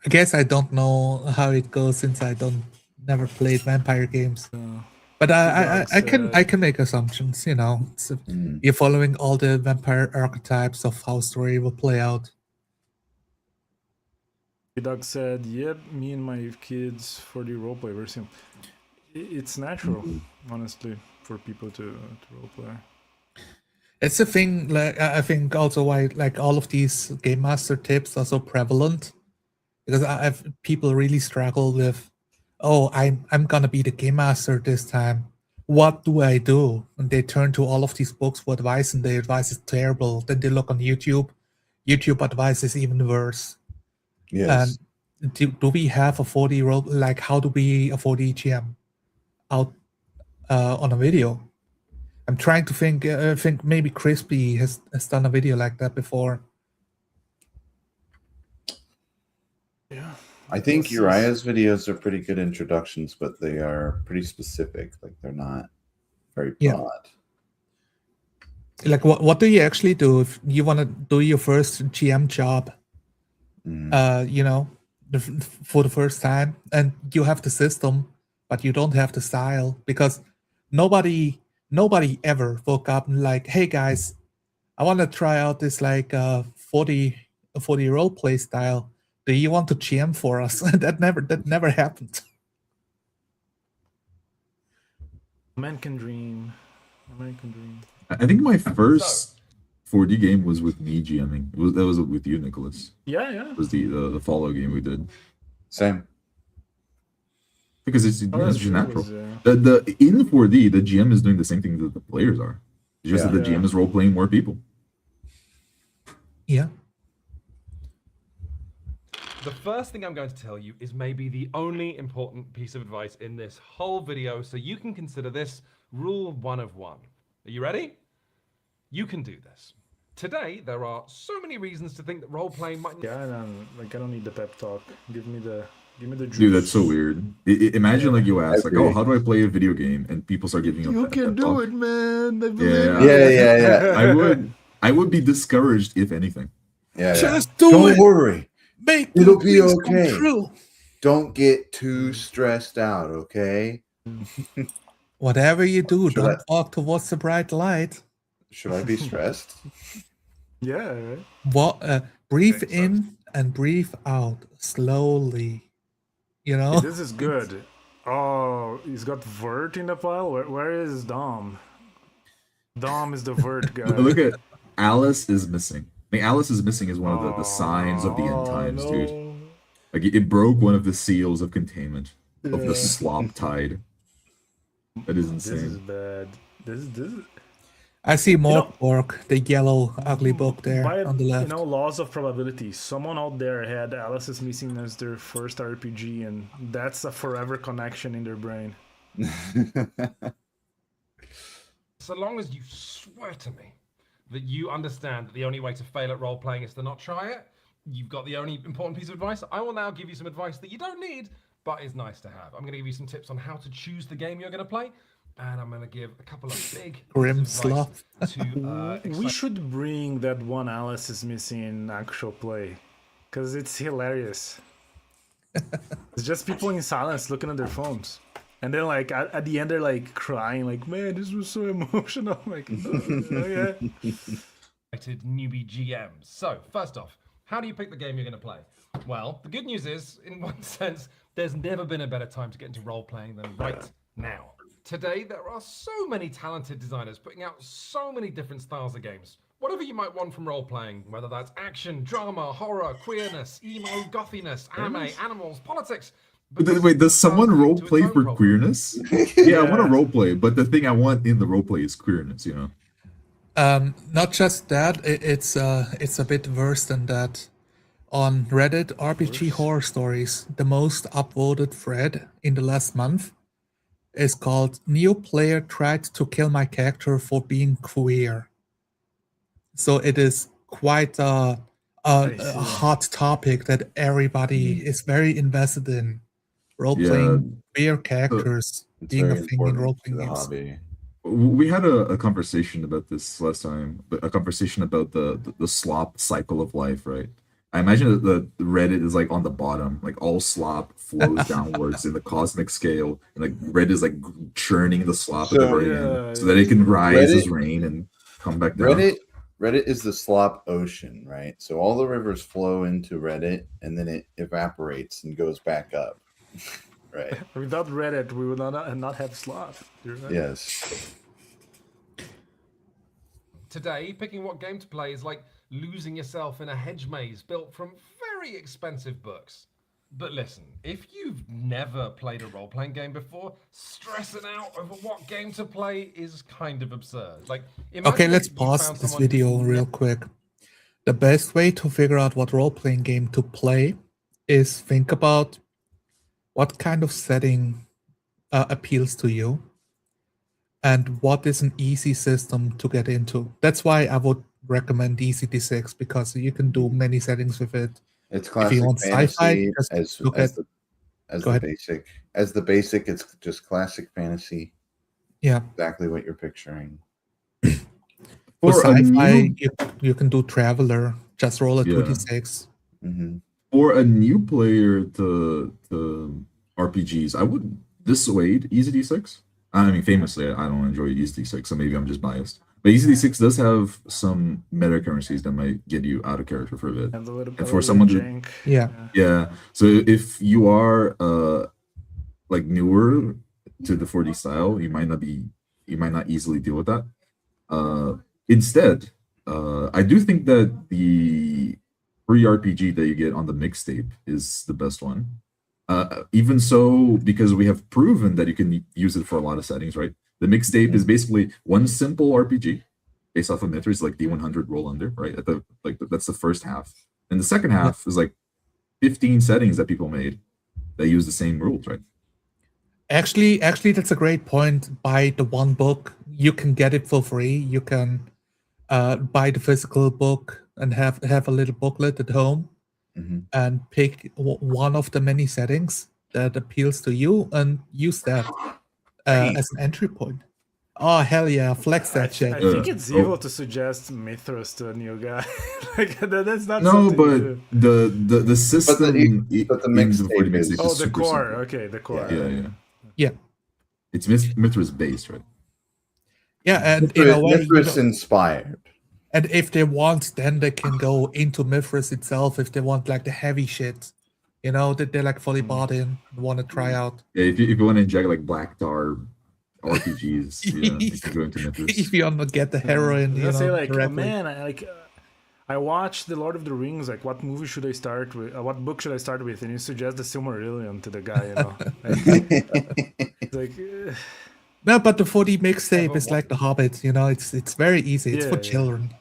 I guess I don't know how it goes since I never played vampire games. But I can make assumptions, you know. So you're following all the vampire archetypes of how story will play out. Doug said, yep, me and my kids for the roleplay version. It's natural, honestly, for people to roleplay. It's a thing, like I think also why like all of these game master tips are so prevalent, because I've people really struggle with, oh, I'm gonna be the game master this time. What do I do? And they turn to all of these books for advice, and the advice is terrible. Then they look on YouTube. YouTube advice is even worse. Yes. And do we have a 4D role? Like, how do we a 4D GM out on a video? I'm trying to think. I think maybe Crispy has done a video like that before. Yeah. I think Uriah's videos are pretty good introductions, but they are pretty specific. Like, they're not very broad. Like, what do you actually do if you want to do your first GM job? You know, for the first time, and you have the system, but you don't have the style, because nobody ever woke up and like, hey guys, I want to try out this like 40 role play style. Do you want to GM for us? that never happened. Man can dream. I think my first 4D game was with me GMing. That was with you, Nicholas. Yeah. It was the follow game we did. Same. Because it's just natural. The in 4D, the GM is doing the same thing that the players are. It's just that the GM is role playing more people. Yeah. The first thing I'm going to tell you is maybe the only important piece of advice in this whole video, so you can consider this rule 1 of 1. Are you ready? You can do this. Today, there are so many reasons to think that role-playing might... Yeah, I don't need the pep talk. Give me the juice. Dude, that's so weird. Imagine like you ask, like, oh, how do I play a video game? And people start giving you a pep talk. it, man. Yeah. I would be discouraged, if anything. Yeah. Just do Don't it. worry. It'll be okay. True. Don't get too stressed out, okay? Whatever you do, don't walk towards the bright light. Should I be stressed? Yeah, right. What? Breathe in and breathe out slowly. You know. This is good. Oh, he's got Vert in the pile. Where is Dom? Dom is the Vert guy. Look at Alice is missing. I mean, Alice is missing is one of the signs of the end times, dude. Like it broke one of the seals of containment of the Slop tide. That is insane. This is bad. This is. I see more pork, the yellow ugly book there By, on the left. Laws of probability. Someone out there had Alice is Missing as their first RPG, and that's a forever connection in their brain. So long as you swear to me that you understand that the only way to fail at role-playing is to not try it, you've got the only important piece of advice. I will now give you some advice that you don't need, but is nice to have. I'm going to give you some tips on how to choose the game you're going to play, and I'm going to give a couple of big Grim pieces of advice Slop. We should bring that one Alice is Missing in actual play, because it's hilarious. It's just people in silence looking at their phones. And then like at the end they're like crying, like, man, this was so emotional. I'm like, oh, okay. Newbie GMs. So, first off, how do you pick the game you're going to play? Well, the good news is, in one sense, there's never been a better time to get into role playing than right now. Today, there are so many talented designers putting out so many different styles of games. Whatever you might want from role playing, whether that's action, drama, horror, queerness, emo, gothiness, anime, animals, politics. Wait, does someone role play for queerness? Yeah, I want to role play, but the thing I want in the role play is queerness, you know. Not just that, it's a bit worse than that. On Reddit, RPG horror stories, the most upvoted thread in the last month is called "New player tried to kill my character for being queer." So it is quite a hot topic that everybody is very invested in. Role-playing queer characters being a thing in role-playing games. Hobby. We had a conversation about this last time, but a conversation about the slop cycle of life, right? I imagine that the Reddit is like on the bottom, like all slop flows downwards in the cosmic scale, and like Reddit is like churning the slop at the very end, so that it can rise as rain and come back down. Reddit is the slop ocean, right? So all the rivers flow into Reddit, and then it evaporates and goes back up. Right. Without Reddit, we would not have Slop. Right? Yes. Today, picking what game to play is like losing yourself in a hedge maze built from very expensive books. But listen, if you've never played a role-playing game before, stressing out over what game to play is kind of absurd. Like, okay, let's pause this video real quick. The best way to figure out what role-playing game to play is think about what kind of setting appeals to you and what is an easy system to get into. That's why I would recommend ECD6 because you can do many settings with it. It's classic if you want fantasy sci-fi, as the basic. As the basic, it's just classic fantasy. Yeah. Exactly what you're picturing. For sci-fi, you can do Traveler. Just roll a 2d6. Mm-hmm. For a new player to RPGs, I would dissuade ECD6. I mean, famously, I don't enjoy ECD6, so maybe I'm just biased. But ECD6 does have some meta currencies that might get you out of character for a bit. And for someone to, yeah. So if you are like newer to the 4D style, you might not easily deal with that. Instead, I do think that the free RPG that you get on the mixtape is the best one. Even so, because we have proven that you can use it for a lot of settings, right? The mixtape is basically one simple RPG based off of Mithras, like D100 roll under, right? That's the first half, and the second half is like 15 settings that people made that use the same rules, right? Actually, that's a great point. Buy the one book, you can get it for free. You can buy the physical book and have a little booklet at home. Mm-hmm. And pick one of the many settings that appeals to you and use that as an entry point. Oh, hell yeah, flex that shit. I think it's evil to suggest Mithras to a new guy. Like, that's not no, but the system but the mixtape is the core. Simple. Okay, the core. Yeah. It's Mithras based, right? Yeah, and in a way, Mithras inspired. And if they want, then they can go into Mithras itself if they want like the heavy shit. You know, that they're like fully bought in, want to try out. Yeah, if you want to inject like Black Tar RPGs, you can go into Mithras. If you want to get the heroin, I say like, man, I watched The Lord of the Rings. Like, what movie should I start with? What book should I start with? And you suggest the Silmarillion to the guy, you know. It's like. No, but the 4D mixtape is like The Hobbit, you know, it's very easy. It's for children.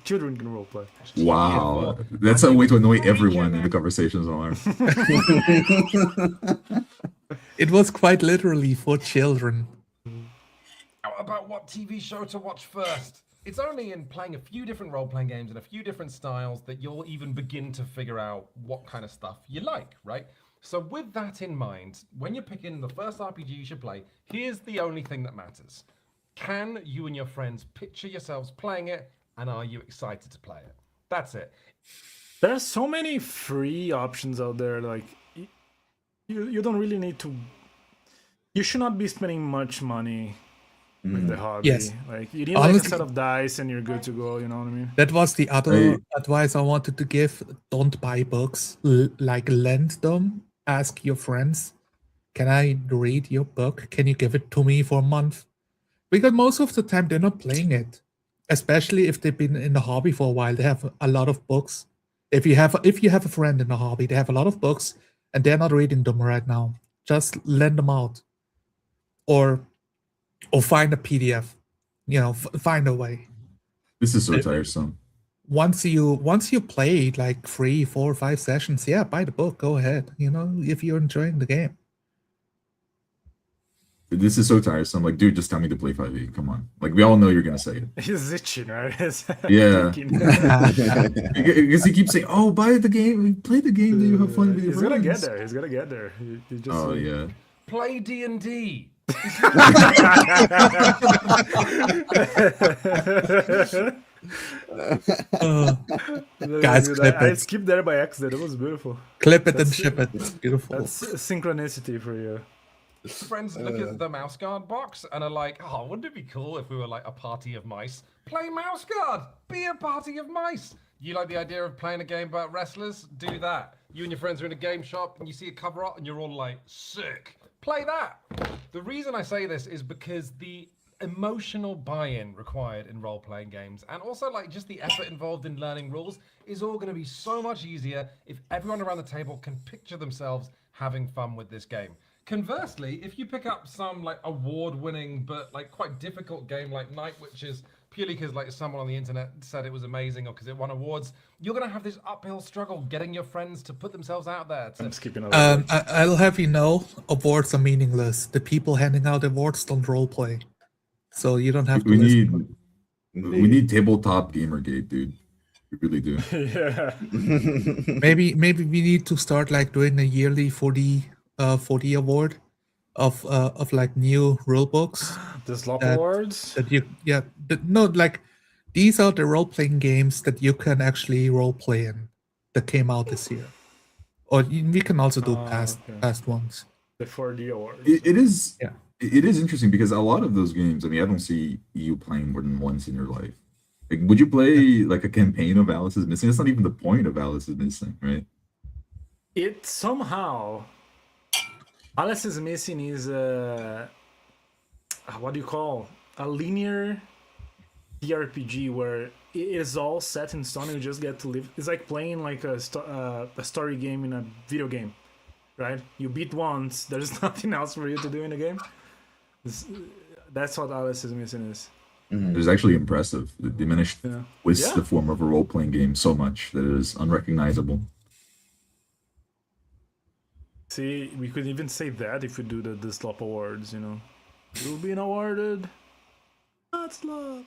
Children can roleplay. Wow. That's a way to annoy everyone in the conversations on It was quite literally for children. How about what TV show to watch first? It's only in playing a few different role-playing games and a few different styles that you'll even begin to figure out what kind of stuff you like, right? So with that in mind, when you're picking the first RPG you should play, here's the only thing that matters. Can you and your friends picture yourselves playing it, and are you excited to play it? That's it. There are so many free options out there. Like, you don't really need to You should not be spending much money with the hobby. Yes. Like you need like a Honestly- set of dice and you're good to go. You know what I mean? That was the other advice I wanted to give. Don't buy books. Like lend them. Ask your friends, can I read your book? Can you give it to me for a month? Because most of the time they're not playing it. Especially if they've been in the hobby for a while. They have a lot of books. If you have a friend in the hobby, they have a lot of books and they're not reading them right now. Just lend them out. Or find a PDF. You know, find a way. This is so tiresome. Once you play like 3, 4, 5 sessions, yeah, buy the book. Go ahead. You know, if you're enjoying the game. This is so tiresome. Like, dude, just tell me to play 5e. Come on. Like, we all know you're gonna say it. He's itching, right? Yeah. Thinking. Because he keeps saying, "Oh, buy the game, play the game, then you have fun with your He's gonna get friends." there. He's gonna get there. He just, Oh yeah. Play D&D. Guys, clip I it. skipped there by accident. It was beautiful. Clip it and ship it. It's beautiful. That's synchronicity for you. Friends look at the mouse guard box and are like, "Oh, wouldn't it be cool if we were like a party of mice? Play mouse guard. Be a party of mice." You like the idea of playing a game about wrestlers? Do that. You and your friends are in a game shop and you see a cover art and you're all like, "Sick. Play that." The reason I say this is because the emotional buy-in required in role-playing games and also like just the effort involved in learning rules is all going to be so much easier if everyone around the table can picture themselves having fun with this game. Conversely, if you pick up some like award-winning but like quite difficult game like Night Witches purely because like someone on the internet said it was amazing or because it won awards, you're going to have this uphill struggle getting your friends to put themselves out there. I'm skipping over. I'll have you know, awards are meaningless. The people handing out awards don't roleplay, so you don't have to. We need tabletop Gamergate, dude. We really do. Yeah. Maybe we need to start like doing a yearly 40 award of like new rule books. The Slop That- Awards. That you no, like these are the role playing games that you can actually role play in that came out this year. Or we can also do past ones. The 4D Awards. It is. Yeah. It is interesting because a lot of those games. I mean, I don't see you playing more than once in your life. Like, would you play like a campaign of Alice is Missing? That's not even the point of Alice is Missing, right? It somehow Alice is Missing is what do you call a linear TRPG where it is all set in stone and you just get to live. It's like playing like a story game in a video game, right? You beat once, there's nothing else for you to do in the game. That's what Alice is Missing is. It is actually impressive. It diminished with Yeah. the form of a role playing game so much that it is unrecognizable. See, we could even say that if we do the Slop Awards, you know. You'll be awarded. Not Slop.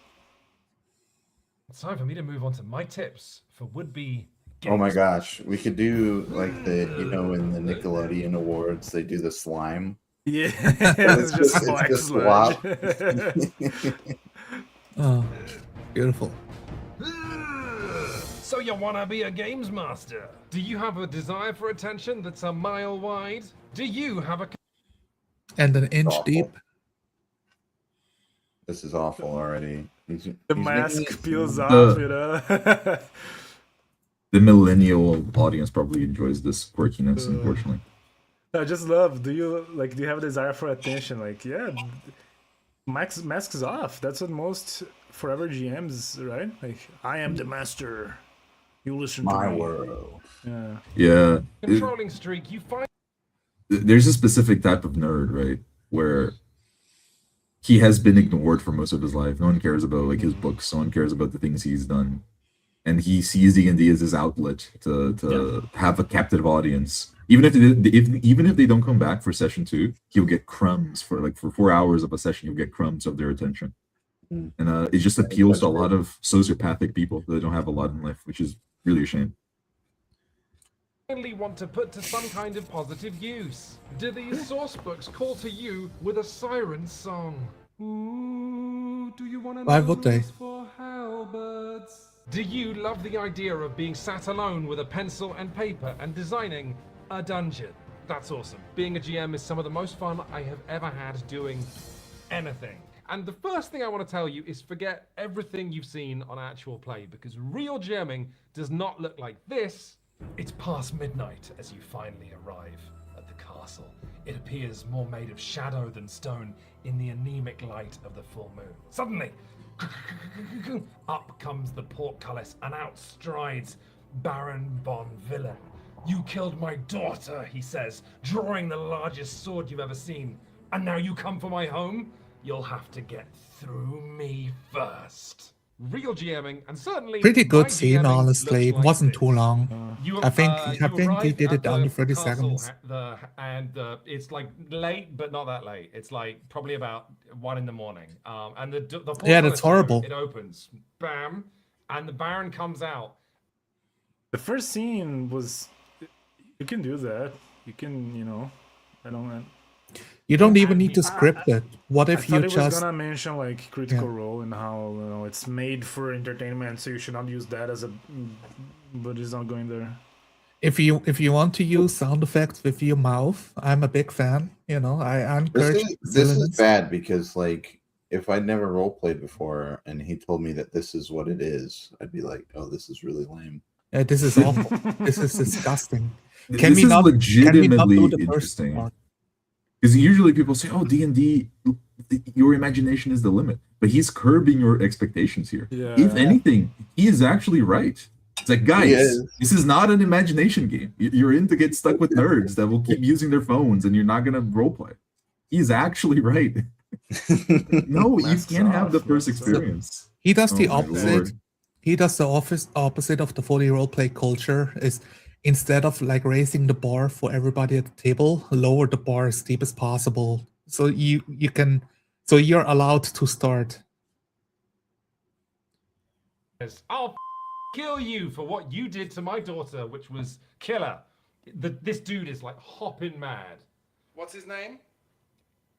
It's time for me to move on to my tips for would-be Oh my games. gosh, we could do like in the Nickelodeon Awards, they do the slime. Yeah, it's just it's black just sludge. Oh, beautiful. So you want to be a games master? Do you have a desire for attention that's a mile wide? Do you have a And an inch Awful. deep. This is awful already. The mask peels The- off, you know. The millennial audience probably enjoys this quirkiness, unfortunately. I just love. Do you have a desire for attention? Like, yeah, masks off. That's what most forever GMs, right? Like, I am the master. You listen My to me. world. Yeah. Yeah. controlling streak? You find There's a specific type of nerd, right? Where he has been ignored for most of his life. No one cares about like his books. No one cares about the things he's done. And he sees D&D as his outlet to have a captive audience. Even if they don't come back for session 2, he'll get crumbs for 4 hours of a session. You'll get crumbs of their attention, and it just appeals to a lot of sociopathic people that don't have a lot in life, which is really a shame. finally want to put to some kind of positive use? Do these source books call to you with a siren song? Ooh, do you want to Why know would they? rules for hellbirds? Do you love the idea of being sat alone with a pencil and paper and designing a dungeon? That's awesome. Being a GM is some of the most fun I have ever had doing anything. And the first thing I want to tell you is forget everything you've seen on actual play, because real GMing does not look like this. It's past midnight as you finally arrive at the castle. It appears more made of shadow than stone in the anemic light of the full moon. Suddenly, up comes the portcullis and out strides Baron von Villen. You killed my daughter, he says, drawing the largest sword you've ever seen. And now you come for my home? You'll have to get through me first. Real GMing, and certainly Pretty my good scene, GMing honestly. It looks like wasn't this. too long. I think he did it under 30 seconds. It's like late, but not that late. It's like probably about 1 in the morning. And the Yeah, that's horrible. It opens, bam, and the Baron comes out. The first scene was, you can do that. You can, I don't. You don't even need to script it. What if you I thought he was just... gonna mention like Critical Role and how it's made for entertainment, so you should not use that as a. But he's not going there. If you want to use sound effects with your mouth, I'm a big fan. I encourage. This is bad because like if I'd never role played before and he told me that this is what it is, I'd be like, oh, this is really lame. This is awful. This is disgusting. This is legitimately interesting. Because usually people say, "Oh, D&D, your imagination is the limit," but he's curbing your expectations here. Yeah. If anything, he is actually right. It's like, guys, this is not an imagination game. You're in to get stuck with nerds that will keep using their phones, and you're not gonna roleplay. He's actually right. No, you can't have the first experience. He does the my opposite. Lord. He does the opposite of the fully roleplay culture. Is instead of like raising the bar for everybody at the table, lower the bar as steep as possible. So you're allowed to start. I'll kill you for what you did to my daughter, which was killer. This dude is like hopping mad. What's his name?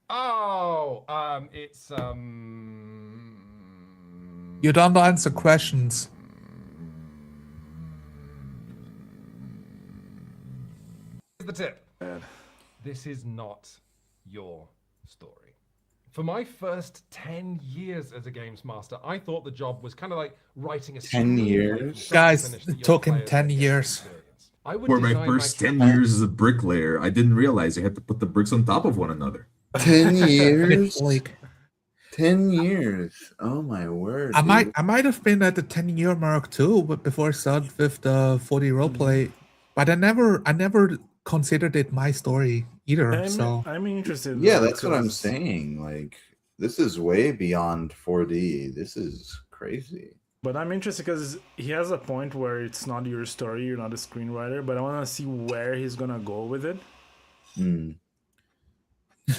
Oh, it's You don't answer questions. the tip. This is not your story. For my first 10 years as a games master, I thought the job was kind of like writing a 10 years? Guys, it took him 10 years. For my first 10 years as a bricklayer, I didn't realize I had to put the bricks on top of one another. 10 years? Like 10 years. Oh my word. I dude. might have been at the 10-year mark too, but before I started with the 40 roleplay. But I never considered it my story either. I'm interested. Yeah, that's what I'm saying. Like, this is way beyond 4D. This is crazy. But I'm interested because he has a point where it's not your story, you're not a screenwriter, but I want to see where he's gonna go with it.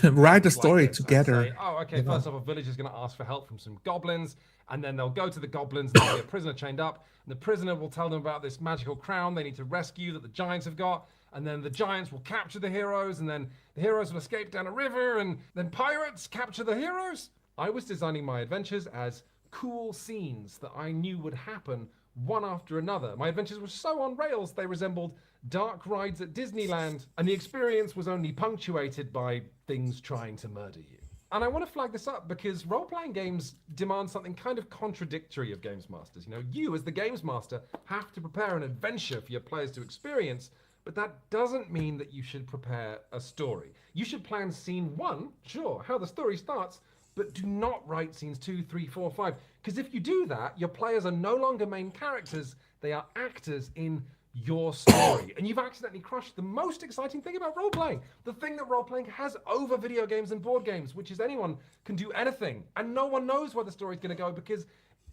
Write a story Like this, together. say, oh, okay, first off, a village is going to ask for help from some goblins, and then they'll go to the goblins, there'll be a prisoner chained up, and the prisoner will tell them about this magical crown they need to rescue that the giants have got, and then the giants will capture the heroes, and then the heroes will escape down a river, and then pirates capture the heroes. I was designing my adventures as cool scenes that I knew would happen one after another. My adventures were so on rails, they resembled dark rides at Disneyland, and the experience was only punctuated by things trying to murder you. And I want to flag this up because role-playing games demand something kind of contradictory of games masters. You know, you as the games master have to prepare an adventure for your players to experience, but that doesn't mean that you should prepare a story. You should plan scene 1, sure, how the story starts, but do not write scenes 2, 3, 4, 5. Because if you do that, your players are no longer main characters, they are actors in your story. And you've accidentally crushed the most exciting thing about role-playing. The thing that role-playing has over video games and board games, which is anyone can do anything. And no one knows where the story's going to go, because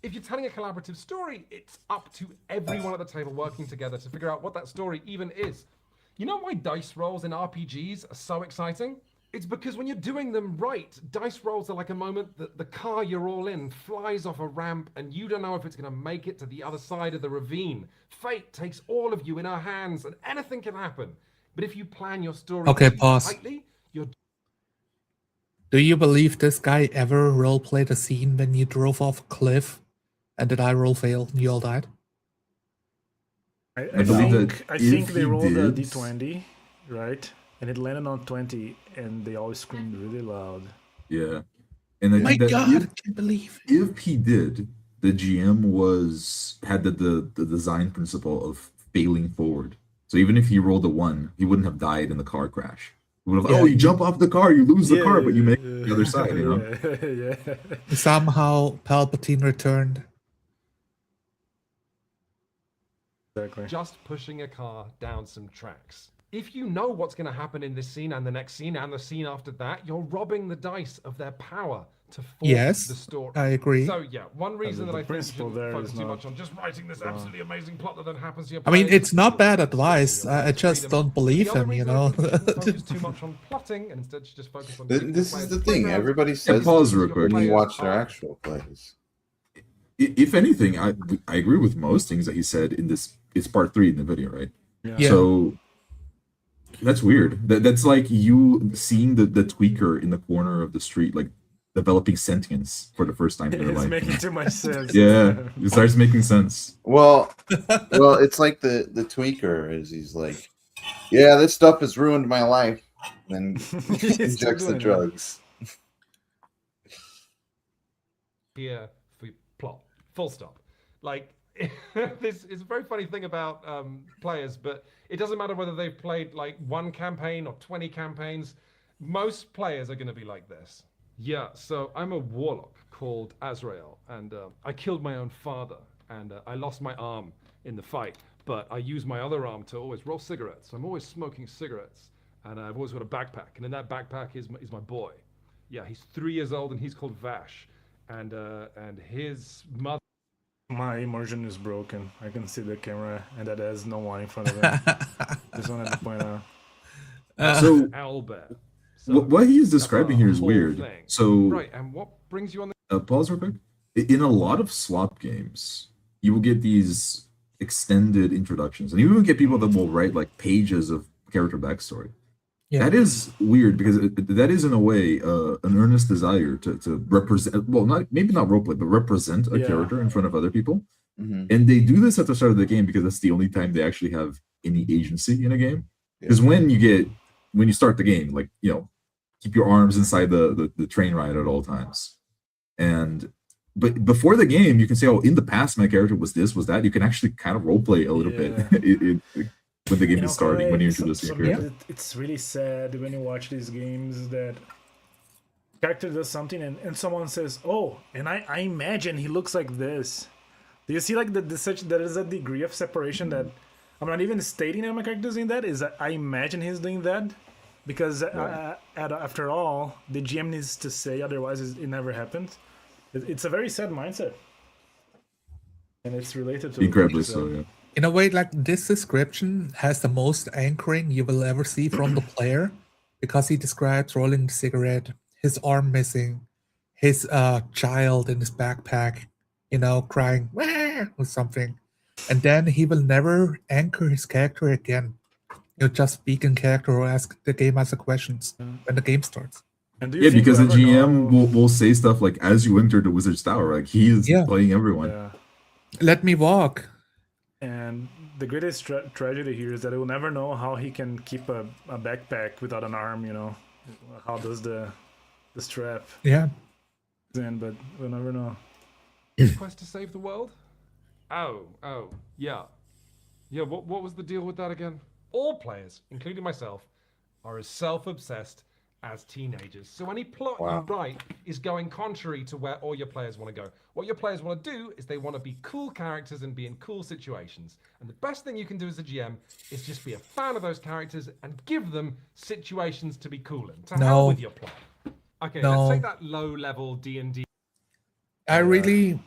if you're telling a collaborative story, it's up to everyone at the table working together to figure out what that story even is. You know why dice rolls in RPGs are so exciting? It's because when you're doing them right, dice rolls are like a moment that the car you're all in flies off a ramp and you don't know if it's going to make it to the other side of the ravine. Fate takes all of you in her hands and anything can happen. But if you plan your story tightly, you're... Do you believe this guy ever roleplayed a scene when you drove off a cliff and the die roll failed and you all died? I think they rolled a d20, right? and it landed on 20, and they all screamed really loud. Yeah. And I My think that God, I can't believe it. if he did, the GM had the design principle of failing forward. So even if he rolled a 1, he wouldn't have died in the car crash. He would have, Yeah. oh, you jump off the car, you lose the car, but you make it the other side, you know? Yeah. Somehow Palpatine returned. Exactly. Just pushing a car down some tracks. If you know what's going to happen in this scene and the next scene and the scene after that, you're robbing the dice of their power to force Yes, the story. I agree. So yeah, one reason the that I think you principle shouldn't there focus is too not much on just writing this absolutely amazing plot that then happens to your I mean, players it's not is bad that advice. I just freedom. don't believe The other him, you reason I know? think you shouldn't focus too much on plotting and instead just focus on giving This your is players the thing. playgrounds. Everybody says pause this real quick. when you Players watch their are- actual plays. If anything, I agree with most things that he said in this. It's part 3 in the video, right? Yeah. So that's weird. That's like you seeing the tweaker in the corner of the street, like developing sentience for the first time in their It's life. making too much sense. Yeah, it starts making sense. Well, it's like the tweaker he's like, yeah, this stuff has ruined my life, and then He's still injects the doing it. drugs. Here for plot. Full stop. Like this is a very funny thing about players, but it doesn't matter whether they've played like 1 campaign or 20 campaigns. Most players are going to be like this. Yeah, so I'm a warlock called Azrael, and I killed my own father, and I lost my arm in the fight, but I use my other arm to always roll cigarettes. I'm always smoking cigarettes, and I've always got a backpack, and in that backpack is my boy. Yeah, he's 3 years old, and he's called Vash, and his mother. My immersion is broken. I can see the camera, and that has no one in front of him. Just wanted to point out. So Albert. So what he is that's describing a here is whole weird. thing. So Right, and what brings you on the pause real quick. In a lot of slop games, you will get these extended introductions, and you even get people that will write like pages of character backstory. Yeah. That is weird because that is in a way an earnest desire to represent, well, not roleplay, but represent a Yeah. character in front of other people. Mhm. And they do this at the start of the game because that's the only time they actually have any agency in a game. Because when you start the game, like, you know, keep your arms inside the train ride at all times. But before the game, you can say, oh, in the past, my character was this, was that. You can actually kind of roleplay a little bit when the game is starting, when you introduce your character. It's really sad when you watch these games that character does something and someone says, oh, and I imagine he looks like this. Do you see like there is a degree of separation that I'm not even stating that my character is doing that, is that I imagine he's doing that because after all, the GM needs to say, otherwise it never happens. It's a very sad mindset. And it's related to Incredibly so, yeah. In a way, like this description has the most anchoring you will ever see from the player, because he describes rolling the cigarette, his arm missing, his child in his backpack, you know, crying "Wah!" or something, and then he will never anchor his character again. He'll just speak in character or ask the game answer questions when the game starts. And do you Yeah, think because the we'll ever GM know- will say stuff like, as you enter the wizard's tower, like he is playing everyone. Yeah. Let me walk. And the greatest tragedy here is that we'll never know how he can keep a backpack without an arm, you know. How does the strap Yeah. in, but we'll never know. quest to save the world? Oh, yeah. Yeah, what was the deal with that again? All players, including myself, are as self-obsessed as teenagers. So any plot you write is going contrary to where all your players want to go. What your players want to do is they want to be cool characters and be in cool situations. And the best thing you can do as a GM is just be a fan of those characters and give them situations to be cool in. To hell with your plot. Okay, let's take that low-level D&D. I really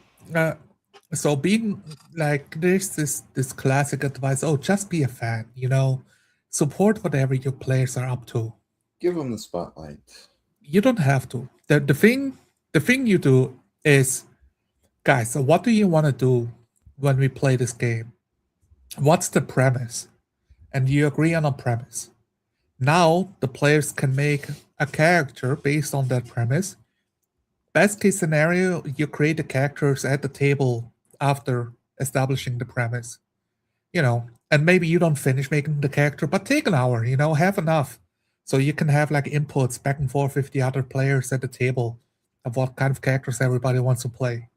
so being like there's this classic advice, oh, just be a fan, you know, support whatever your players are up to. Give them the spotlight. You don't have to. The thing you do is, guys, so what do you want to do when we play this game? What's the premise? And you agree on a premise. Now the players can make a character based on that premise. Best case scenario, you create the characters at the table after establishing the premise. You know, and maybe you don't finish making the character, but take an hour, you know, have enough. So you can have like inputs back and forth with the other players at the table of what kind of characters everybody wants to play.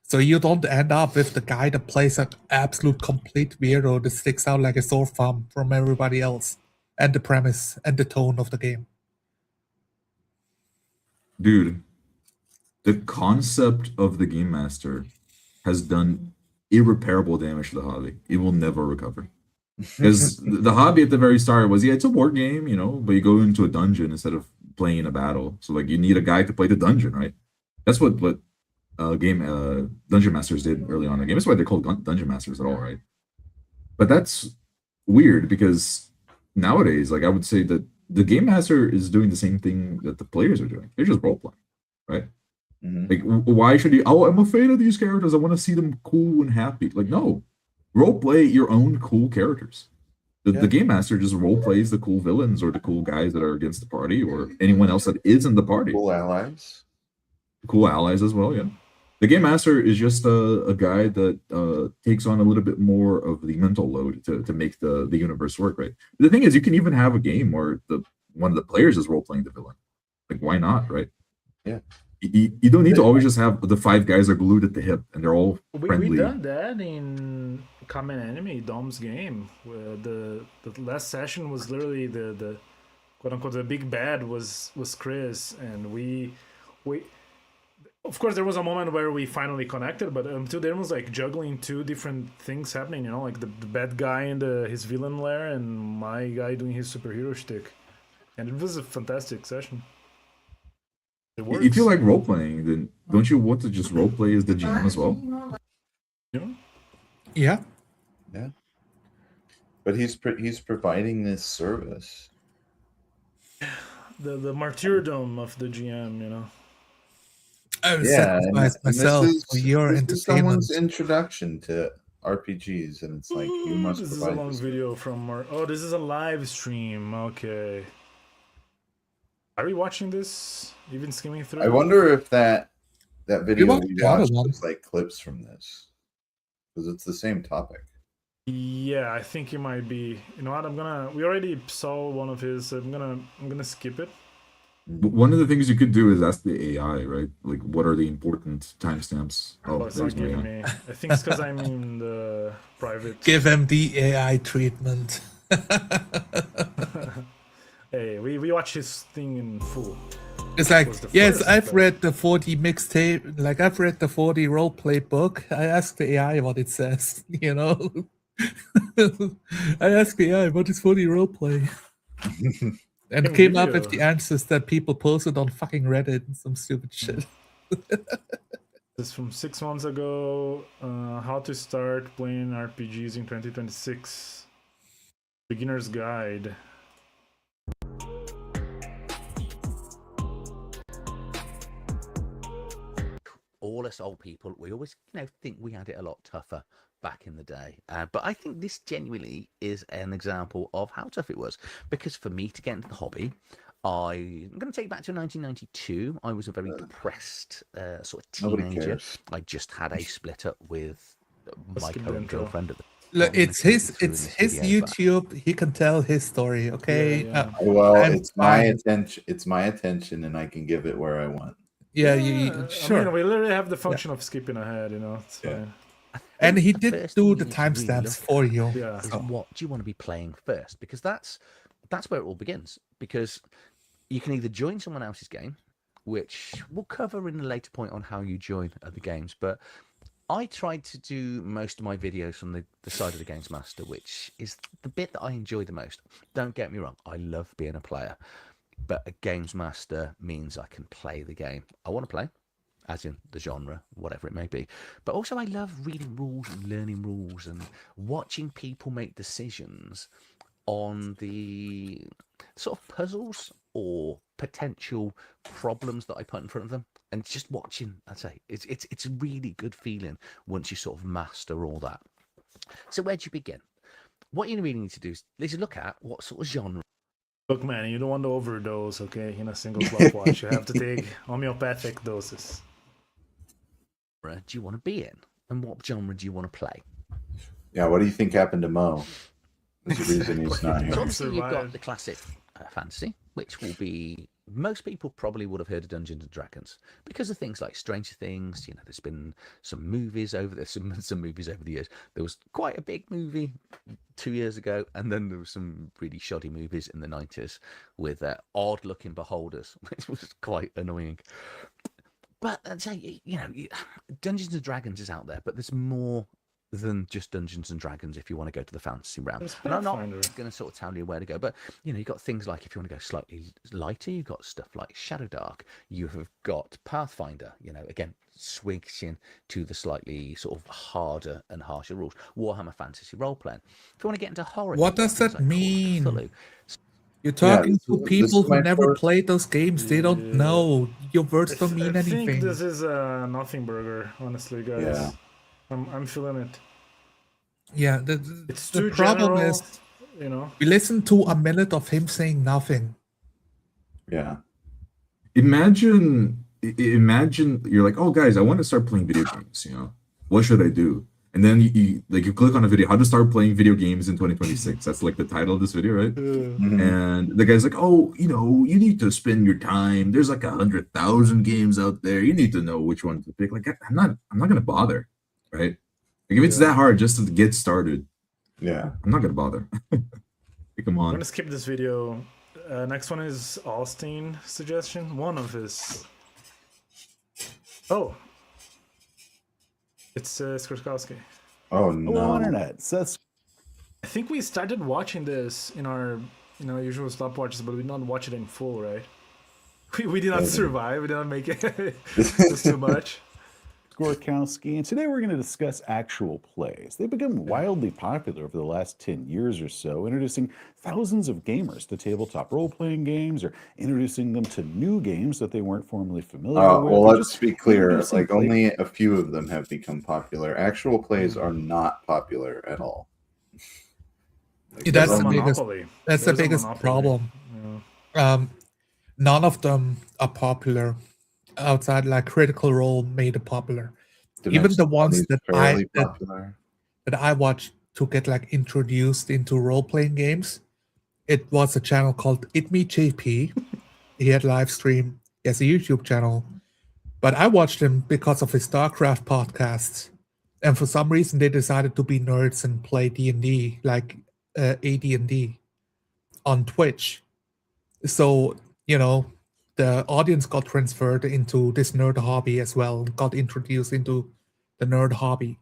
So you don't end up with the guy that plays an absolute complete weirdo that sticks out like a sore thumb from everybody else, and the premise and the tone of the game. Dude, the concept of the game master has done irreparable damage to the hobby. It will never recover. Because the hobby at the very start was, yeah, it's a war game, you know, but you go into a dungeon instead of playing a battle. So like you need a guy to play the dungeon, right? That's what dungeon masters did early on in the game. That's why they're called dungeon masters at all, right? But that's weird because nowadays, like I would say that the game master is doing the same thing that the players are doing. They're just role playing, right? Like, why should you? Oh, I'm a fan of these characters. I want to see them cool and happy. Like, no, role play your own cool characters. The game master just role plays the cool villains or the cool guys that are against the party or anyone else that is in the party. Cool allies. Cool allies as well, yeah. The game master is just a guy that takes on a little bit more of the mental load to make the universe work, right? The thing is, you can even have a game where one of the players is role playing the villain. Like, why not, right? Yeah. You don't need to always just have the 5 guys are glued at the hip and they're all friendly. We done that in Common Enemy, Dom's game. Where the last session was literally the quote unquote the big bad was Chris, and we of course there was a moment where we finally connected, but until then was like juggling 2 different things happening, you know, like the bad guy in his villain lair and my guy doing his superhero shtick, and it was a fantastic session. If you like role playing, then don't you want to just role play as the GM as well? Yeah. Yeah. But he's providing this service. The martyrdom of the GM, you know. I was sacrificed myself for your this entertainment. is someone's introduction to RPGs, and it's like you must This is a provide long this. video from our. Oh, this is a live stream. Okay. Are we watching this? Even skimming through? I wonder if that video watched we the other watched one. looks like clips from this, because it's the same topic. Yeah, I think it might be. You know what? We already saw one of his. I'm gonna skip it. One of the things you could do is ask the AI, right? Like, what are the important timestamps? Oh, it's not there's my giving AI. me. I think it's because I'm in the private. Give him the AI treatment. Hey, we watch his thing in full. It's like, Was the yes, first I've thing. read the 40 mixtape, like I've read the 40 roleplay book. I asked the AI what it says, you know? I asked the AI, what is 40 roleplay? And Same came up with video. the answers that people posted on fucking Reddit and some stupid shit. This is from 6 months ago. How to start playing RPGs in 2026. Beginner's guide. All us old people, we always, think we had it a lot tougher back in the day. But I think this genuinely is an example of how tough it was. Because for me to get into the hobby, I'm going to take you back to 1992. I was a very depressed sort of Nobody teenager. cares. I just had a split up with my skip the current intro. girlfriend at the Look, I'm gonna it's take you his through it's this his video, but- YouTube. He can tell his story, okay? Yeah. Well, I'm it's my fine. attention. It's my attention, and I can give it where I want. Sure. I mean, we literally have the function of skipping ahead, you know. It's Yeah. fine. And he the did first do thing the you need to really timestamps look for at you. Yeah. is So- what do you want to be playing first? Because that's where it all begins. Because you can either join someone else's game, which we'll cover in a later point on how you join other games, but I tried to do most of my videos from the side of the Games Master, which is the bit that I enjoy the most. Don't get me wrong, I love being a player, but a Games Master means I can play the game I want to play, as in the genre, whatever it may be. But also I love reading rules and learning rules and watching people make decisions on the sort of puzzles or potential problems that I put in front of them, and just watching. I'd say it's a really good feeling once you sort of master all that. So where do you begin? What you really need to do is look at what sort of genre Look, man, you don't want to overdose, okay? In a single Slop watch, you have to take homeopathic doses. do you want to be in, and what genre do you want to play? Yeah. What do you think happened to Mo? There's a reason he's not So here. obviously you've got Survive. the classic fantasy, which will be most people probably would have heard of Dungeons and Dragons because of things like Stranger Things. You know, there's been some movies over there, some movies over the years. There was quite a big movie 2 years ago, and then there were some really shoddy movies in the 90s with odd-looking beholders, which was quite annoying. But I'd say, Dungeons and Dragons is out there, but there's more than just Dungeons and Dragons if you want to go to the fantasy realm. And I'm not going to sort of tell you where to go, but you've got things like, if you want to go slightly lighter, you've got stuff like Shadowdark. You have got Pathfinder. Again, switching to the slightly sort of harder and harsher rules. Warhammer Fantasy role playing. If you want to get into horror, What does that like mean? Cthulhu. You're talking to this people is who my never first- played those games. They don't know. Your words don't mean I anything. think this is a nothing burger, honestly, guys. Yeah. I'm feeling it. Yeah, It's the too problem general, is we listened to a minute of him saying nothing. Yeah. Imagine you're like, oh guys, I want to start playing video games. What should I do? And then you click on a video, how to start playing video games in 2026. That's like the title of this video, right? Mhm. And the guy's like, oh, you need to spend your time. There's like 100,000 games out there. You need to know which one to pick. Like, I'm not gonna bother, right? Like, if it's that hard just to get started, Yeah. I'm not gonna bother. Come I'm on. gonna skip this video. Next one is Alstein suggestion. One of his. Oh, it's Skrzkowski. Oh Hello, no. internet. Seth. I think we started watching this in our usual stop watches, but we did not watch it in full, right? We did not survive. We did not make it. It was too much. Gorkowski, and today we're going to discuss actual plays. They've become wildly popular over the last 10 years or so, introducing thousands of gamers to tabletop role-playing games, or introducing them to new games that they weren't formerly familiar with. Well, or let's just be clear. introducing Like, play- only a few of them have become popular. Actual plays are not popular at all. Like, That's There's the a biggest. monopoly. That's the There's a biggest monopoly. problem. Yeah. None of them are popular outside like Critical Role made it popular. Even the ones Dimension that fairly that popular. I watched to get like introduced into role playing games, it was a channel called It Me JP. He had live stream. He has a YouTube channel, but I watched him because of his StarCraft podcasts, and for some reason they decided to be nerds and play D&D like AD&D on Twitch. So the audience got transferred into this nerd hobby as well, got introduced into the nerd hobby.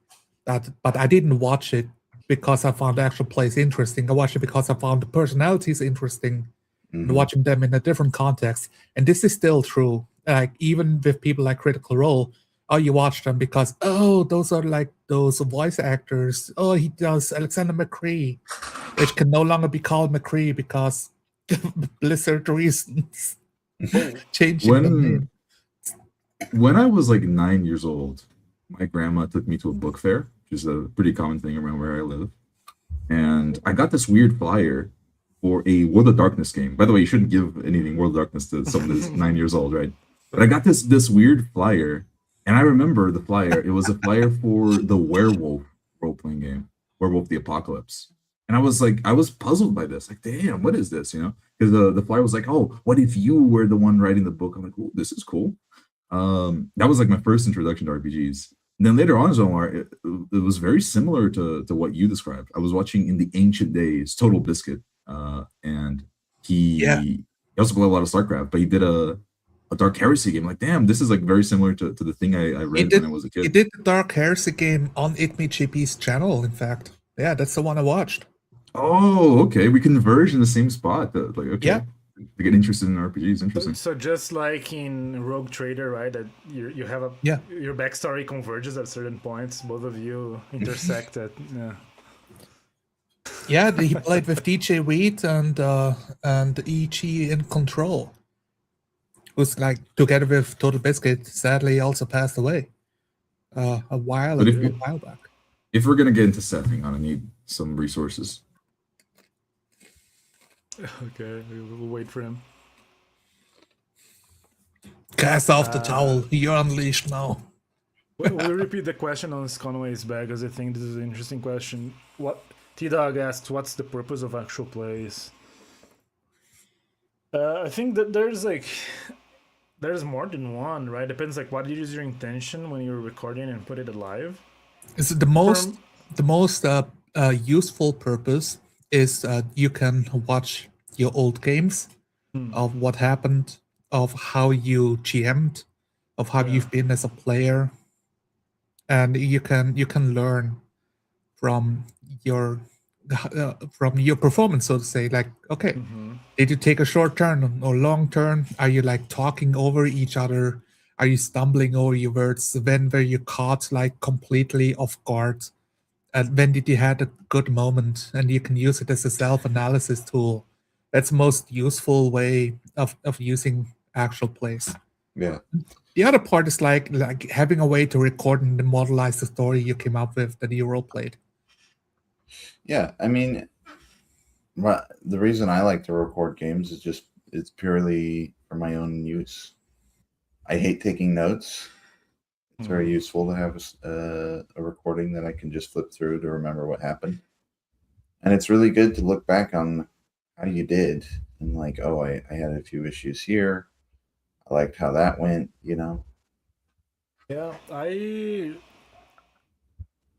But I didn't watch it because I found the actual plays interesting. I watched it because I found the personalities interesting and watching them in a different context. And this is still true. Like, even with people like Critical Role, you watch them because, those are like those voice actors. Oh, he does Alexander McCree, which can no longer be called McCree because Blizzard reasons. Changing the name. When I was like 9 years old, my grandma took me to a book fair, which is a pretty common thing around where I live. And I got this weird flyer for a World of Darkness game. By the way, you shouldn't give anything World of Darkness to someone that's 9 years old, right? But I got this weird flyer, and I remember the flyer. It was a flyer for the Werewolf role-playing game, Werewolf the Apocalypse. And I was puzzled by this. Like, damn, what is this? Because the flyer was like, oh, what if you were the one writing the book? I'm like, oh, this is cool. That was like my first introduction to RPGs. And then later on, Zomar, it was very similar to what you described. I was watching in the ancient days Total Biscuit, and he also played a lot of StarCraft, but he did a Dark Heresy game. Like, damn, this is like very similar to the thing I read when I was a kid. He did the Dark Heresy game on ItMeJP's channel, in fact. Yeah, that's the one I watched. Oh, okay. We converge in the same spot. Like, okay. Yeah. To get interested in RPGs, interesting. So just like in Rogue Trader, right? That you have your backstory converges at certain points. Both of you intersect at. Yeah, he played with DJ Wheat and EG in Control. Who's like together with Total Biscuit. Sadly, also passed away a while back. If we're gonna get into Seth, hang on, I need some resources. Okay, we'll wait for him. Cast off the towel. You're unleashed now. We'll repeat the question on Conway's bag, because I think this is an interesting question. What T-Dog asked, what's the purpose of actual plays? I think that there's more than one, right? Depends like what is your intention when you're recording and put it live. Is the most useful purpose is you can watch your old games of what happened, of how you GM'd, of how you've been as a player, and you can learn from your performance, so to say. Like, okay, did you take a short turn or long turn? Are you like talking over each other? Are you stumbling over your words? When were you caught like completely off guard? And when did you had a good moment? And you can use it as a self-analysis tool. That's the most useful way of using actual plays. Yeah. The other part is like having a way to record and modelize the story you came up with that you role played. Yeah, I mean, the reason I like to record games is just it's purely for my own use. I hate taking notes. It's very useful to have a recording that I can just flip through to remember what happened. And it's really good to look back on how you did and like, oh, I had a few issues here. I liked how that went, you know? Yeah, I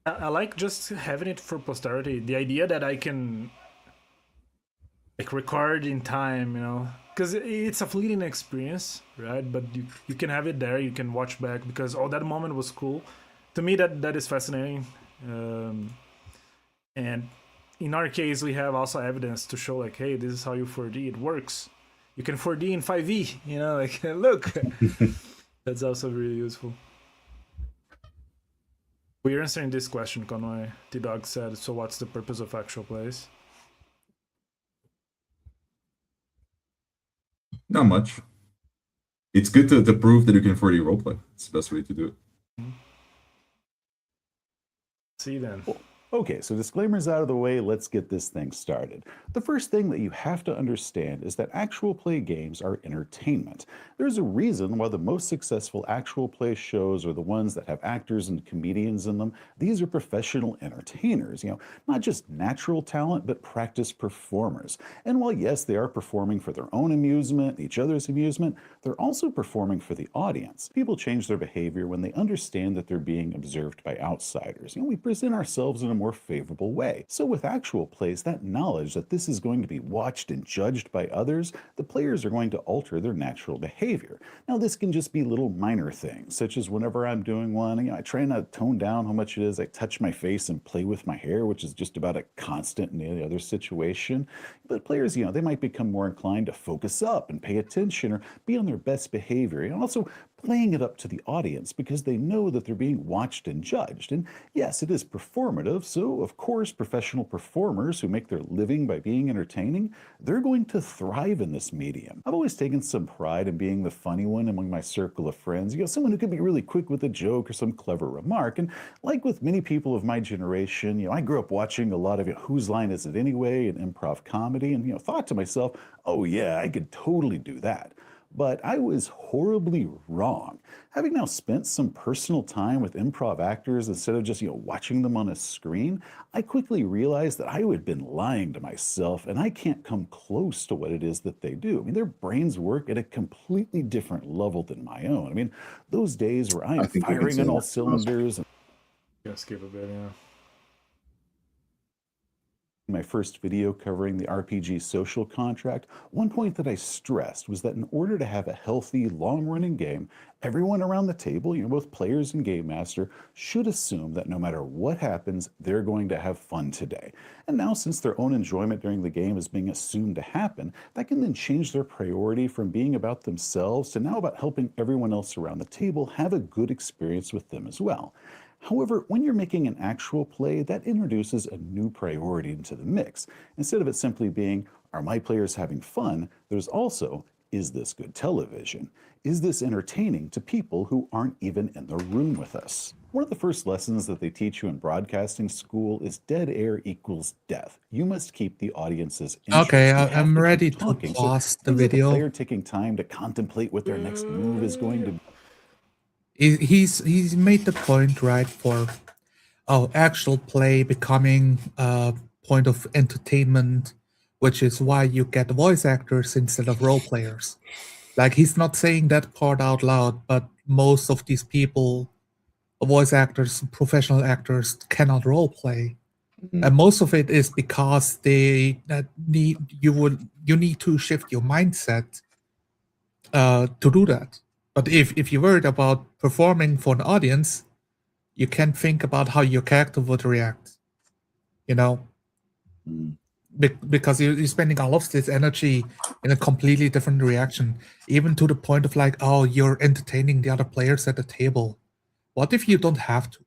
like just having it for posterity. The idea that I can like record in time, you know, because it's a fleeting experience, right? But you can have it there, you can watch back because that moment was cool. To me, that is fascinating. And in our case, we have also evidence to show like, hey, this is how you 4D. It works. You can 4D in 5e, you know, like look. That's also really useful. We're answering this question, Conway. T-Dog said, so what's the purpose of actual plays? Not much. It's good to prove that you can 4D roleplay. It's the best way to do it. See then. Okay, so disclaimers out of the way, let's get this thing started. The first thing that you have to understand is that actual play games are entertainment. There's a reason why the most successful actual play shows are the ones that have actors and comedians in them. These are professional entertainers, you know, not just natural talent, but practiced performers. And while yes, they are performing for their own amusement, each other's amusement, they're also performing for the audience. People change their behavior when they understand that they're being observed by outsiders. You know, we present ourselves in a more favorable way. So with actual plays, that knowledge that this is going to be watched and judged by others, the players are going to alter their natural behavior. Now this can just be little minor things, such as whenever I'm doing one, you know, I try not to tone down how much it is I touch my face and play with my hair, which is just about a constant in any other situation. But players, you know, they might become more inclined to focus up and pay attention or be on their best behavior, and also playing it up to the audience because they know that they're being watched and judged. And yes, it is performative, so of course professional performers who make their living by being entertaining, they're going to thrive in this medium. I've always taken some pride in being the funny one among my circle of friends, you know, someone who could be really quick with a joke or some clever remark. And like with many people of my generation, you know, I grew up watching a lot of, you know, Whose Line Is It Anyway and improv comedy, and, you know, thought to myself, oh yeah, I could totally do that. But I was horribly wrong. Having now spent some personal time with improv actors instead of just, you know, watching them on a screen, I quickly realized that I had been lying to myself, and I can't come close to what it is that they do. I mean, their brains work at a completely different level than my own. I mean, those days where I'm firing on all cylinders. Yeah, skip a bit, yeah. My first video covering the RPG social contract, one point that I stressed was that in order to have a healthy, long-running game, everyone around the table, you know, both players and game master, should assume that no matter what happens, they're going to have fun today. And now, since their own enjoyment during the game is being assumed to happen, that can then change their priority from being about themselves to now about helping everyone else around the table have a good experience with them as well. However, when you're making an actual play, that introduces a new priority into the mix. Instead of it simply being, are my players having fun, there's also, is this good television? Is this entertaining to people who aren't even in the room with us? One of the first lessons that they teach you in broadcasting school is dead air equals death. You must keep the audience's interest. Okay, I'm ready to pause the video. The player taking time to contemplate what their next move is going to be. He's made the point, right, for actual play becoming a point of entertainment which is why you get voice actors instead of role players. Like, he's not saying that part out loud, but most of these people, voice actors, professional actors, cannot role play. And most of it is because you need to shift your mindset to do that. But if you're worried about performing for an audience, you can think about how your character would react. You know, because you're spending all of this energy in a completely different reaction, even to the point of like, oh, you're entertaining the other players at the table. What if you don't have to?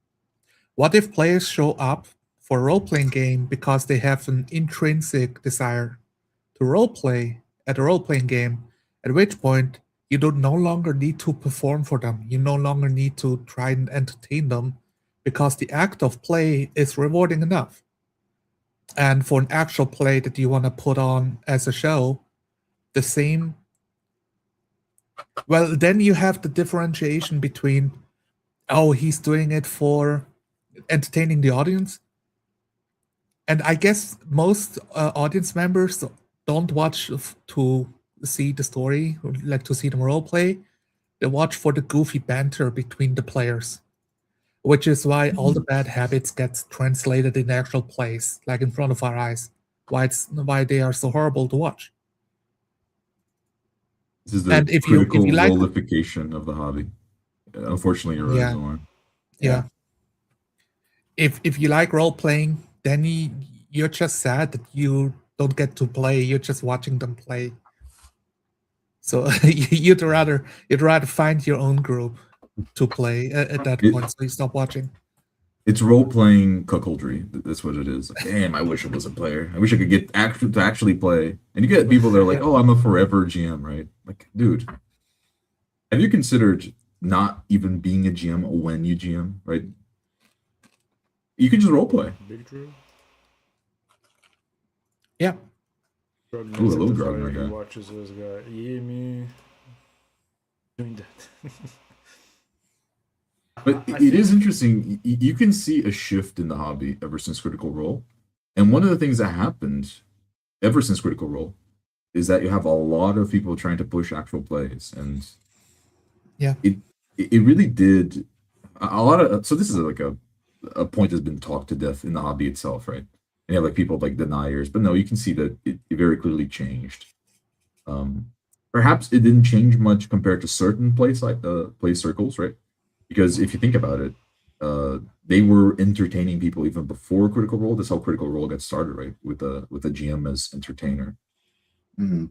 What if players show up for a role-playing game because they have an intrinsic desire to role-play at a role-playing game, at which point you no longer need to perform for them. You no longer need to try and entertain them because the act of play is rewarding enough. And for an actual play that you want to put on as a show, the same. Well, then you have the differentiation between, oh, he's doing it for entertaining the audience. And I guess most audience members don't watch to see the story, like to see them role play. They watch for the goofy banter between the players, which is why all the bad habits get translated in actual plays, like in front of our eyes. Why they are so horrible to watch. This is the And if critical you like, rolification of the hobby. Unfortunately, you're right, Zoran. Yeah. If you like role playing, then you're just sad that you don't get to play. You're just watching them play. So you'd rather find your own group to play at that point, so you stop watching. It's role playing cuckoldry. That's what it is. Like, damn, I wish I was a player. I wish I could get to actually play. And you get people that are like, "Oh, I'm a forever GM," right? Like, dude, have you considered not even being a GM when you GM, right? You can just role play. Big Drew. Yeah. Ooh, I love Grog, my He guy. watches this guy. Yeah, me doing that. But it is interesting. You can see a shift in the hobby ever since Critical Role. And one of the things that happened ever since Critical Role is that you have a lot of people trying to push actual plays. And yeah, it really did a lot of. So this is like a point that's been talked to death in the hobby itself, right? And you have like people like deniers, but no, you can see that it very clearly changed. Perhaps it didn't change much compared to certain play circles, right? Because if you think about it, they were entertaining people even before Critical Role. That's how Critical Role got started, right? With a GM as entertainer. Mm-hmm.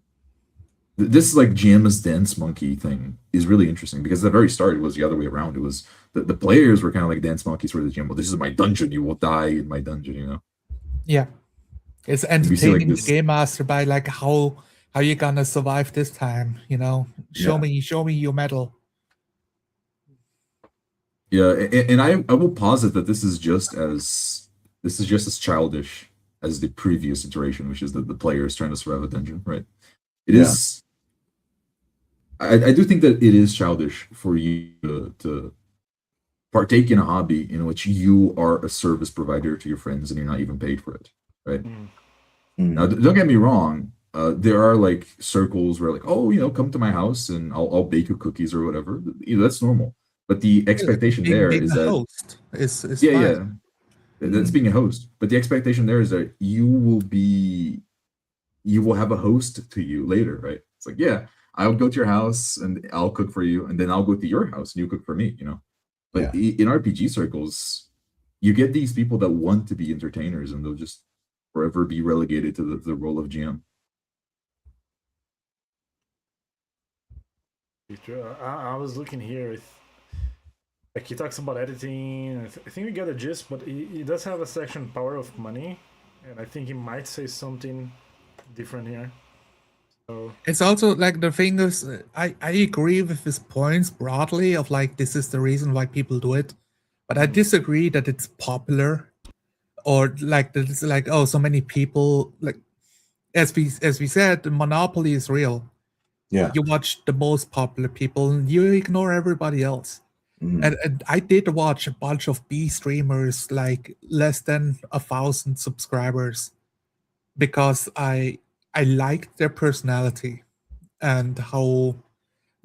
This like GM as dance monkey thing is really interesting because at the very start it was the other way around. It was the players were kind of like dance monkeys for the GM. Well, this is my dungeon. You will die in my dungeon. You know. Yeah, it's entertaining the game master by like how you gonna survive this time. You know, show me your medal. Yeah, and I will posit that this is just as childish as the previous iteration, which is the players trying to survive a dungeon, right? It is. I do think that it is childish for you to partake in a hobby in which you are a service provider to your friends and you're not even paid for it, right? Now, don't get me wrong. There are like circles where like, oh, come to my house and I'll bake you cookies or whatever. That's normal. But the expectation there is that host is fine. That's being a host. But the expectation there is that you will have a host to you later, right? It's like, yeah, I'll go to your house and I'll cook for you, and then I'll go to your house and you cook for me, But in RPG circles, you get these people that want to be entertainers, and they'll just forever be relegated to the role of GM. I was looking here. Like he talks about editing. I think we got a gist, but he does have a section power of money, and I think he might say something different here. So it's also like the thing is, I agree with his points broadly of like this is the reason why people do it, but I disagree that it's popular, or like that it's like, oh, so many people, like as we said, the monopoly is real. Yeah, you watch the most popular people and you ignore everybody else. And I did watch a bunch of B streamers, like less than 1,000 subscribers, because I I liked their personality and how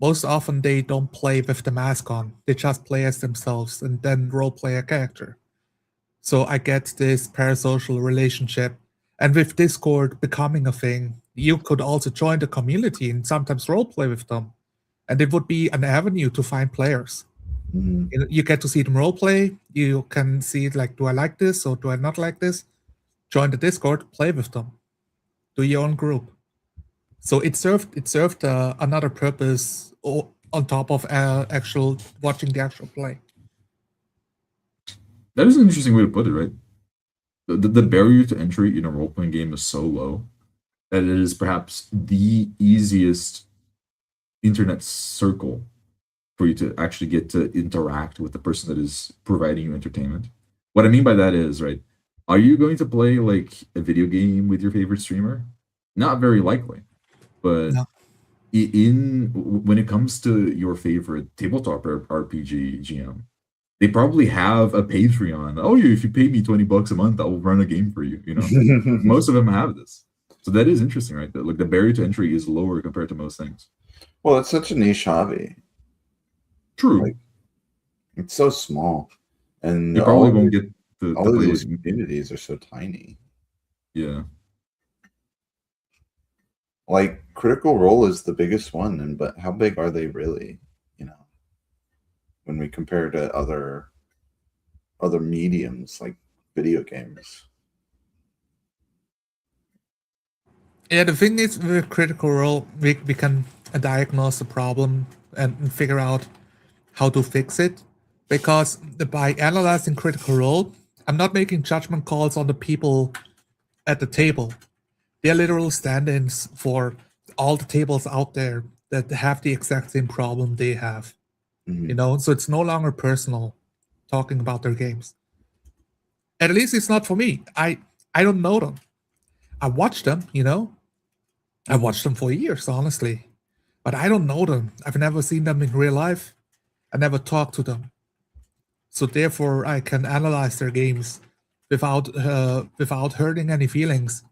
most often they don't play with the mask on. They just play as themselves and then role play a character. So I get this parasocial relationship. And with Discord becoming a thing, you could also join the community and sometimes role play with them. And it would be an avenue to find players. Mm. You get to see them role play. You can see like, do I like this or do I not like this? Join the Discord, play with them, do your own group. So it served another purpose on top of actual watching the actual play. That is an interesting way to put it, right? The barrier to entry in a role playing game is so low that it is perhaps the easiest internet circle for you to actually get to interact with the person that is providing you entertainment. What I mean by that is, right, are you going to play like a video game with your favorite streamer? Not very likely. But No. when it comes to your favorite tabletop RPG GM, they probably have a Patreon. Oh, if you pay me $20 a month, I will run a game for you. You know, most of them have this, so that is interesting, right? Like the barrier to entry is lower compared to most things. Well, it's such a niche hobby. True. Like, it's so small, and You probably won't get to all of play these like, communities are so tiny. yeah. Like Critical Role is the biggest one, but how big are they really? You know, when we compare to other mediums like video games. Yeah, the thing is with Critical Role, we can diagnose the problem and figure out how to fix it. Because by analyzing Critical Role, I'm not making judgment calls on the people at the table. They're literal stand-ins for all the tables out there that have the exact same problem they have. Mhm. You know, so it's no longer personal talking about their games. At least it's not for me. I don't know them. I watch them, you know. I watched them for years, honestly. But I don't know them. I've never seen them in real life. I never talked to them. So therefore I can analyze their games without hurting any feelings.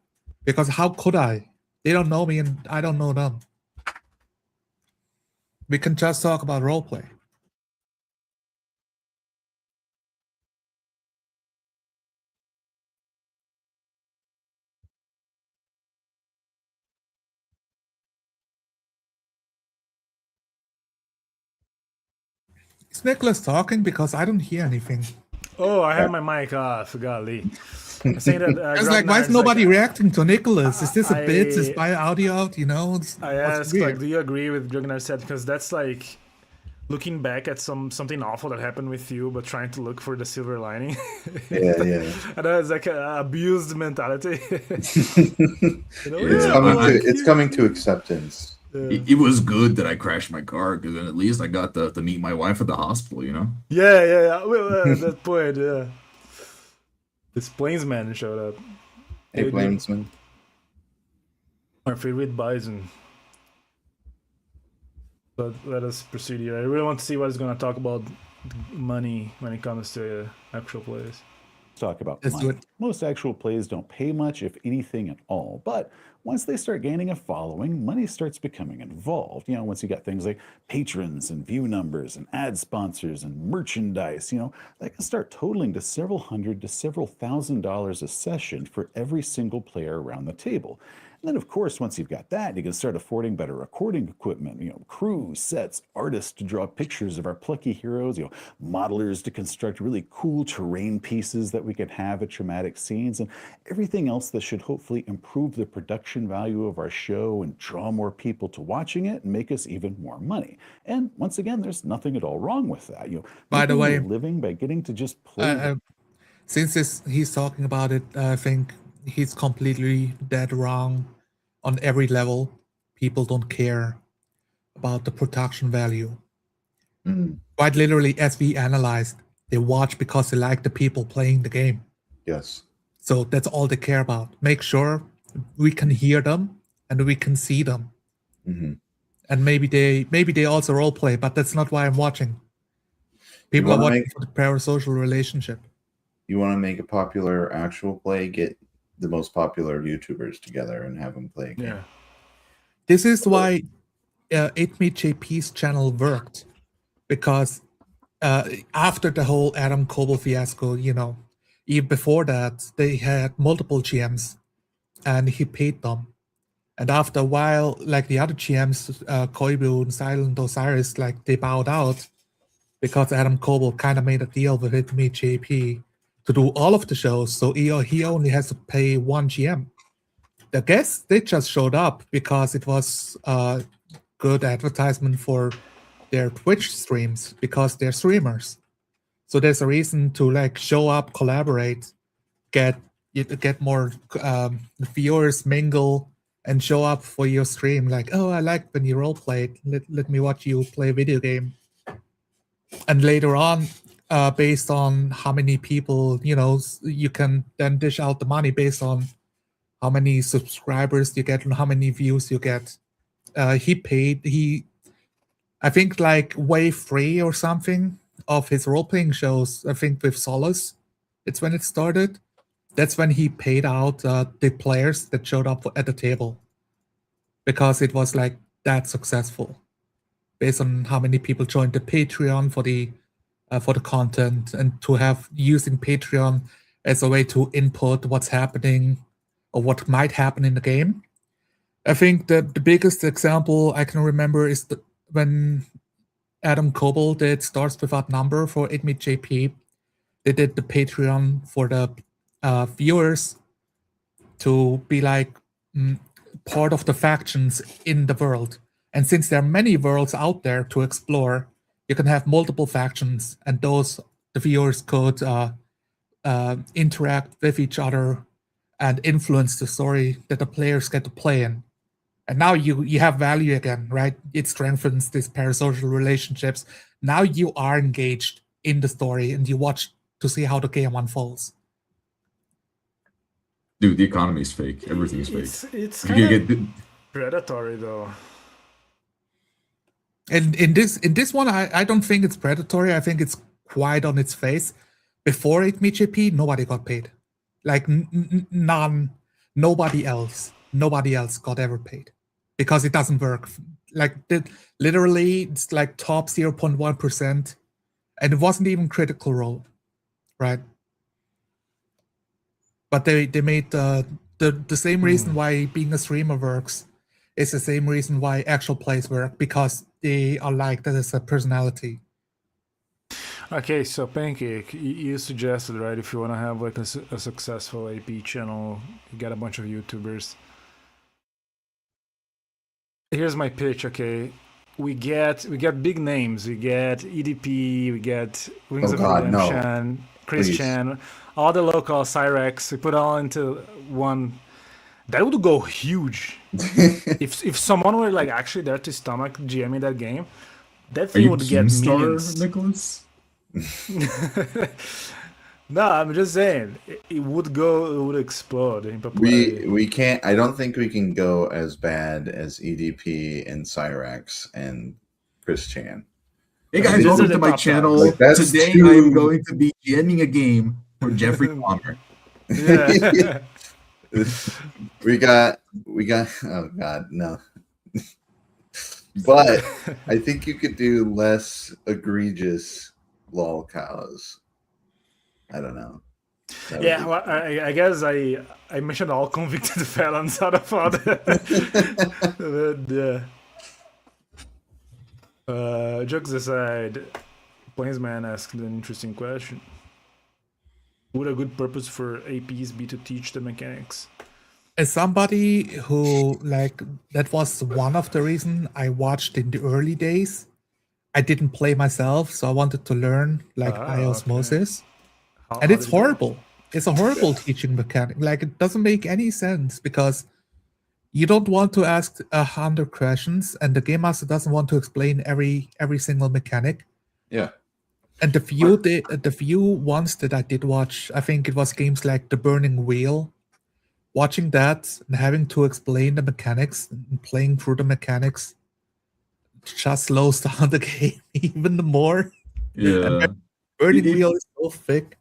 Because how could I? They don't know me and I don't know them. We can just talk about roleplay. Is Nicholas talking? Because I don't hear anything. Oh, I have my mic off. Golly. I'm saying that. It's like, why is nobody reacting to Nicholas? Is this a bit? Is I- my audio out? You know? I asked, like, do you agree with Grugnar said? Because that's like looking back at something awful that happened with you, but trying to look for the silver lining. Yeah. And that was like an abused mentality. It's coming to acceptance. It was good that I crashed my car because then at least I got to meet my wife at the hospital, you know? Yeah. Well, at that point, yeah. This Plainsman showed up. Hey, Plainsman. Our favorite bison. But let us proceed here. I really want to see what he's going to talk about money when it comes to actual plays. Talk about Let's do money. it. Most actual plays don't pay much, if anything at all. But once they start gaining a following, money starts becoming involved. You know, once you got things like patrons and view numbers and ad sponsors and merchandise, you know, that can start totaling to several hundred to several $1,000s a session for every single player around the table. And then, of course, once you've got that, you can start affording better recording equipment, you know, crews, sets, artists to draw pictures of our plucky heroes, you know, modelers to construct really cool terrain pieces that we can have at traumatic scenes, and everything else that should hopefully improve the production value of our show and draw more people to watching it and make us even more money. And once again, there's nothing at all wrong with that. You know, By the making a way, living by getting to just play. Since he's talking about it, I think he's completely dead wrong on every level. People don't care about the production value. Quite literally, as we analyzed, they watch because they like the people playing the game. Yes. So that's all they care about. Make sure we can hear them and we can see them. Mm-hmm. And maybe they also role play, but that's not why I'm watching. People are watching for the parasocial relationship. You want to make a popular actual play, get the most popular YouTubers together and have them play a game. Yeah. This is why 8MeJP's channel worked, because after the whole Adam Koebel fiasco, even before that, they had multiple GMs, and he paid them. And after a while, like the other GMs, Koibu, Silent Osiris, like they bowed out because Adam Koebel kind of made a deal with 8MeJP to do all of the shows, so he only has to pay one GM. The guests, they just showed up because it was good advertisement for their Twitch streams, because they're streamers. So there's a reason to like show up, collaborate, get more viewers, mingle, and show up for your stream. Like, oh, I like when you roleplay. Let me watch you play a video game. And later on, based on how many people, you can then dish out the money based on how many subscribers you get and how many views you get. I think like wave 3 or something of his role-playing shows, I think with Solace, it's when it started. That's when he paid out the players that showed up at the table, because it was like that successful based on how many people joined the Patreon for the content, and to have using Patreon as a way to input what's happening or what might happen in the game. I think the biggest example I can remember is when Adam Koebel did Stars Without Number for 8MeJP. They did the Patreon for the viewers to be like part of the factions in the world. And since there are many worlds out there to explore, you can have multiple factions, and the viewers could interact with each other and influence the story that the players get to play in. And now you have value again, right? It strengthens these parasocial relationships. Now you are engaged in the story, and you watch to see how the game unfolds. Dude, the economy is fake. Everything's fake. It's You kind of get predatory, though. And in this one, I don't think it's predatory. I think it's quite on its face. Before 8MeJP, nobody got paid. Like none. Nobody else got ever paid, because it doesn't work. Like literally, it's like top 0.1%, and it wasn't even Critical Role, right? But they made the same reason why being a streamer works is the same reason why actual plays work, because they are like that as a personality. Okay, so Pancake, you suggested, right, if you want to have like a successful AP channel, you get a bunch of YouTubers. Here's my pitch, okay? We get big names. We get EDP, we get Wings of Redemption, Christian, all the local Cyrex. We put all into one. That would go huge. if someone were like actually there to stomach GMing that game, that thing would get millions. Nicholas? No, I'm just saying it would explode in popularity. We can't. I don't think we can go as bad as EDP and Cyrax and Chris Chan. Hey guys, welcome to my channel. Like, Today I am going to be GMing a game for Jeffrey Palmer. Yeah. we got. Oh God, no. But I think you could do less egregious lol cows. I don't know. Yeah, well, I guess I mentioned all convicted felons out of all the jokes aside, Plainsman asked an interesting question. Would a good purpose for APs be to teach the mechanics? As somebody who, like, that was one of the reasons I watched in the early days. I didn't play myself, so I wanted to learn, like, by osmosis. And it's horrible. It's a horrible teaching mechanic. Like, it doesn't make any sense, because you don't want to ask 100 questions, and the game master doesn't want to explain every single mechanic. Yeah. And the few ones that I did watch, I think it was games like The Burning Wheel. Watching that and having to explain the mechanics and playing through the mechanics just slows down the game even more. Yeah. Burning Wheel is so thick.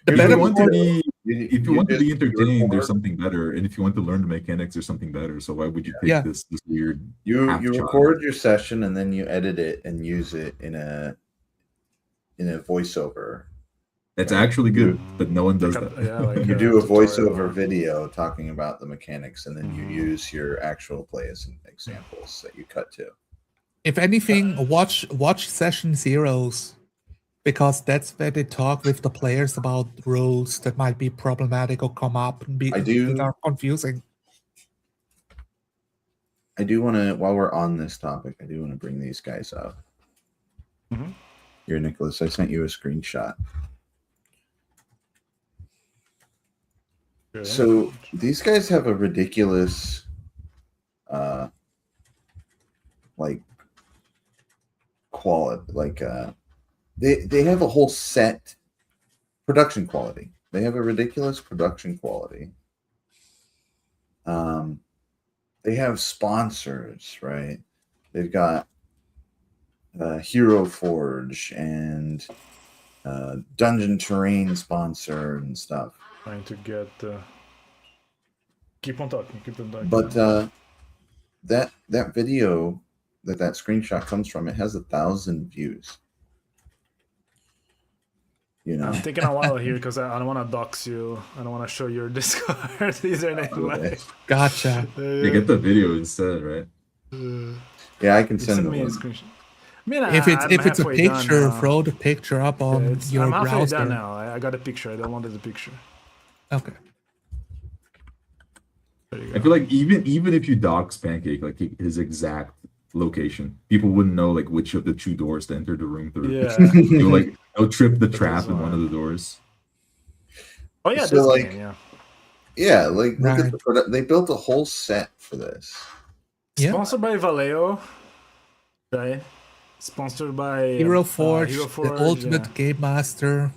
The If better you want to part, be if you want to be just entertained, there's record- something better, and if you want to learn the mechanics, there's something better. So why would you pick Yeah. this weird? You half-child? record your session and then you edit it and use it in a voiceover. It's actually good, but no one does that. Yeah, like You do a tutorial. voiceover video talking about the mechanics, and then you use your actual play as examples that you cut to. If anything, watch session zeros, because that's where they talk with the players about rules that might be problematic or come up and that are confusing. I do want to, while we're on this topic, I do want to bring these guys up. Here, Nicholas, I sent you a screenshot. Yeah. So these guys have a ridiculous, like, quality. Like, they have a whole set production quality. They have a ridiculous production quality. They have sponsors, right? They've got Hero Forge and Dungeon Terrain sponsor and stuff. Trying to get keep on talking. But that video that screenshot comes from, it has 1,000 views. You know, I'm taking a while here because I don't want to dox you. I don't want to show your Discord username. Live. Gotcha. You get the video instead, right? Yeah, I can You send me a them. screenshot. I mean, If it's a halfway picture, done now. throw the picture up on your I'm halfway browser. done now. I got a picture. I downloaded the picture. Okay. There you I go. feel like even if you dox Pancake, like his exact location, people wouldn't know like which of the two doors to enter the room through. Yeah. They'll trip the That trap is in one why. of the doors. Oh yeah, So, this like, game. Yeah. Yeah, like look Right. at they built a whole set for this. Yeah. Sponsored by Vallejo, right? Sponsored by Hero Forge, Hero the Forge, Ultimate yeah. Game Master,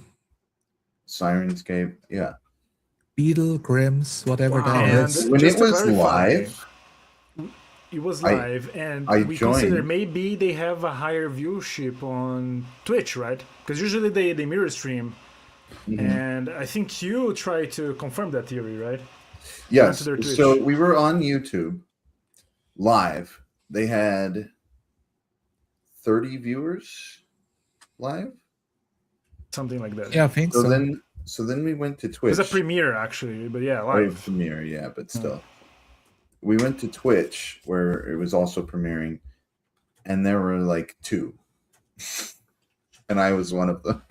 Sirenscape, yeah. Beetle, Grimm's, whatever Wow. that And is. When just it to was clarify, live, it was I- live, and I we consider joined. maybe they have a higher viewership on Twitch, right? Because usually they mirror stream, Mhm. and I think you try to confirm that theory, right? yes. to their Twitch. So we were on YouTube live. They had 30 viewers live. Something like that. Yeah, I think So so. then we went to It Twitch. was a premiere actually, but yeah, Oh, live. premiere, yeah, but still. We went to Twitch where it was also premiering, and there were like 2. And I was one of them.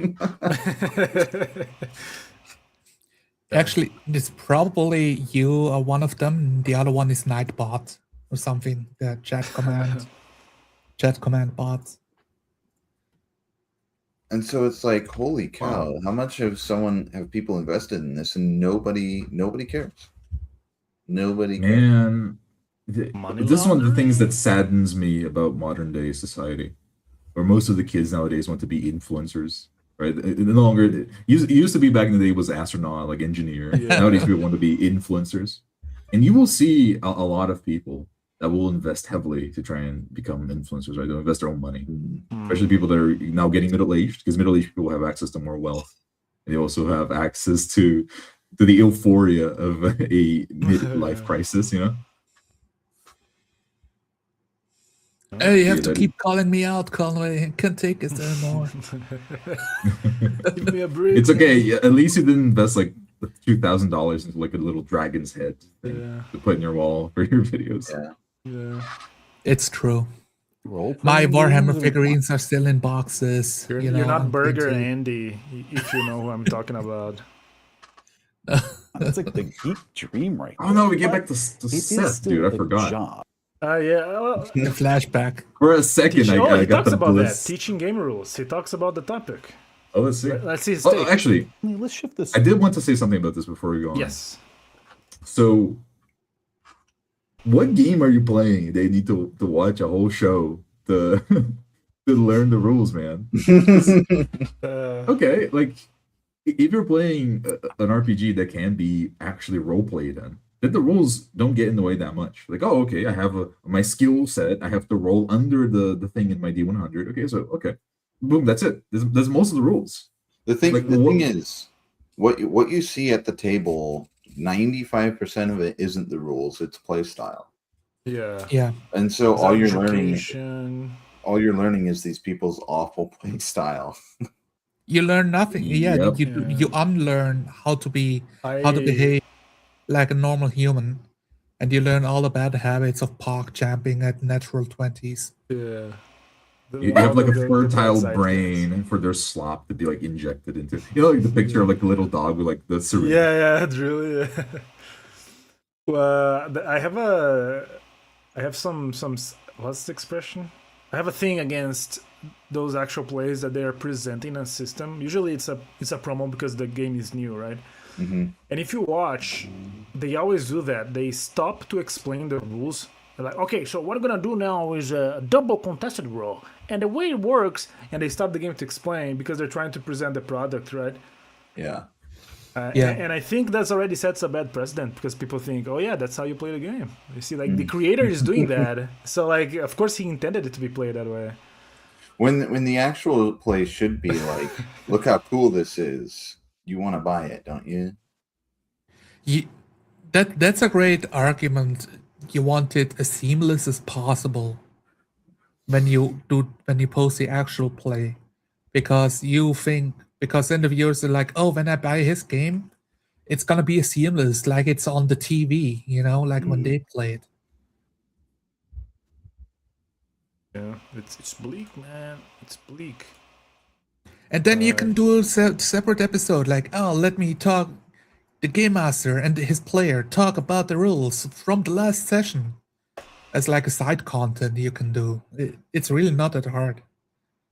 Actually, it's probably you are one of them. And the other one is Nightbot or something. The chat command bot. And so it's like, holy cow, how much have people invested in this, and nobody cares. Nobody cares. Man, Money this is one of the laundering? things that saddens me about modern day society, where most of the kids nowadays want to be influencers, right? It no longer it used to be back in the day was astronaut, like engineer. Yeah. Nowadays people want to be influencers, and you will see a lot of people that will invest heavily to try and become influencers, right? They'll invest their own money, especially people that are now getting middle-aged, because middle-aged people have access to more wealth. They also have access to the euphoria of a midlife crisis, you know? Hey, you have to that- keep calling me out, Conway. I can't take this anymore. Give me a break. It's okay. Yeah, at least you didn't invest like $2,000 into like a little dragon's head thing Yeah. to put in your wall for your videos. Yeah. Yeah. It's true. Role-playing My Warhammer games are- figurines are still in boxes. You're, you know, you're not I'm Burger into- Andy, if you know who I'm talking about. That's like the geek dream right Oh no, we get But back to it is Seth, still dude. I a forgot. job. Yeah. Well, The flashback. For a second, he I got talks the about bliss. that. Teaching game rules. He talks about the topic. Oh, let's see. Let's see his Oh, take. actually, I mean, let's shift this. I did want to say something about this before we go on. Yes. So, what game are you playing? They need to watch a whole show to to learn the rules, man. Okay, like if you're playing an RPG that can be actually role played, then the rules don't get in the way that much. Like, oh, okay, I have my skill set. I have to roll under the thing in my D100. Okay, so okay, boom, that's it. That's most of the rules. The thing Like, the what- thing is, what you see at the table, 95% of it isn't the rules; it's play style. Yeah. Yeah. And so It's all you're learning, education. is these people's awful play style. You learn nothing. Yeah, Yep. you unlearn how to behave like a normal human, and you learn all the bad habits of park jumping at natural 20s. Yeah. You have like a The fertile bad side brain for their slop to be like injected into. You know, like the picture of like a little dog with like the things. syringe. Yeah, it's really. I have some what's the expression? I have a thing against those actual plays that they are presenting a system. Usually it's a promo because the game is new, right? Mm-hmm. And if you watch, they always do that. They stop to explain the rules. They're like, okay, so what we're gonna do now is a double contested roll, and the way it works, and they stop the game to explain because they're trying to present the product, right? Yeah. Yeah. And I think that's already sets a bad precedent because people think, oh yeah, that's how you play the game. You see, like the creator is doing that, so like of course he intended it to be played that way. When the actual play should be like, look how cool this is. You want to buy it, don't you? That's a great argument. You want it as seamless as possible when you post the actual play, because then the viewers are like, oh, when I buy his game, it's gonna be seamless, like it's on the TV, like when they play it. Yeah, it's bleak, man. It's bleak. And then you can do a separate episode, like, oh, let me talk. The game master and his player talk about the rules from the last session as like a side content you can do. It's really not that hard.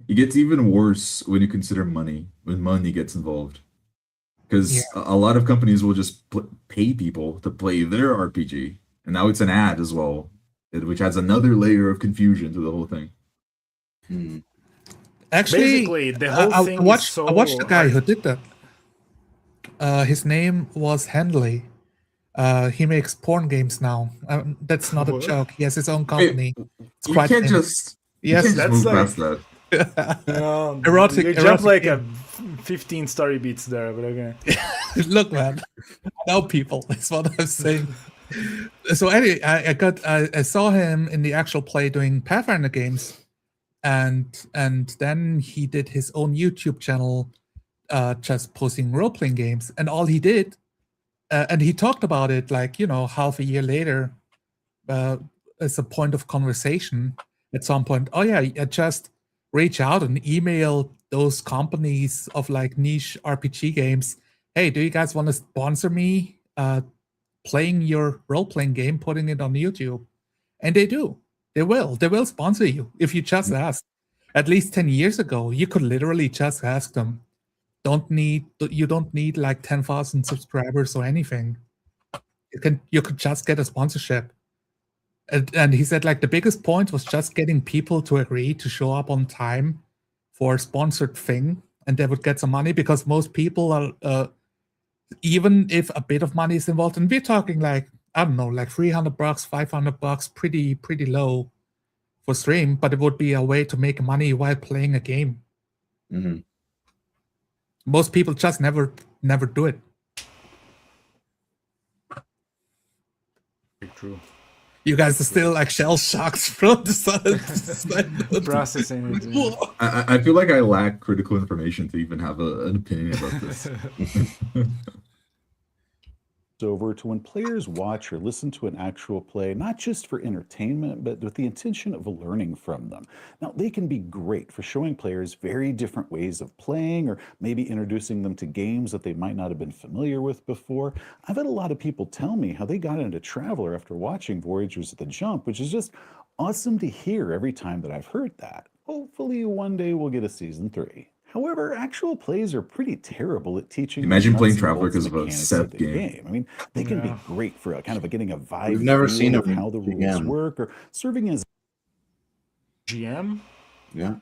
It gets even worse when you consider money, when money gets involved. Because a lot of companies will just pay people to play their RPG. And now it's an ad as well, which adds another layer of confusion to the whole thing. Actually, basically, the whole thing I watched is so the guy who did that. His name was Henley. He makes porn games now. That's not a joke. He has his own company. It's You quite can't famous. just that's move like- past that. Erotic. You jump like game. a 15 story beats there, but okay. Look, man, I know people. That's what I'm saying. So anyway, I saw him in the actual play doing Pathfinder games, and then he did his own YouTube channel, just posting role playing games, and all he did, and he talked about it like half a year later, as a point of conversation at some point. Oh yeah, I just reach out and email those companies of like niche RPG games. Hey, do you guys want to sponsor me playing your role-playing game, putting it on YouTube? And they do. They will sponsor you if you just ask. At least 10 years ago, you could literally just ask them. You don't need like 10,000 subscribers or anything. You could just get a sponsorship. And he said like the biggest point was just getting people to agree to show up on time for a sponsored thing, and they would get some money, because most people are even if a bit of money is involved, and we're talking like, I don't know, like $300, $500, pretty low for stream, but it would be a way to make money while playing a game. Mm-hmm. Most people just never do it. True. You guys are still like shell shocked from the side. Processing it. I feel like I lack critical information to even have an opinion about this. Over to when players watch or listen to an actual play, not just for entertainment, but with the intention of learning from them. Now, they can be great for showing players very different ways of playing, or maybe introducing them to games that they might not have been familiar with before. I've had a lot of people tell me how they got into Traveler after watching Voyagers at the Jump, which is just awesome to hear every time that I've heard that. Hopefully one day we'll get a season 3. However, actual plays are pretty terrible at teaching. Imagine the playing nuts and Traveler bolts because of a mechanics set the game. I mean, they can be great for getting a vibe. We've never feel seen of a how the rules GM. work, or serving as GM? Yeah.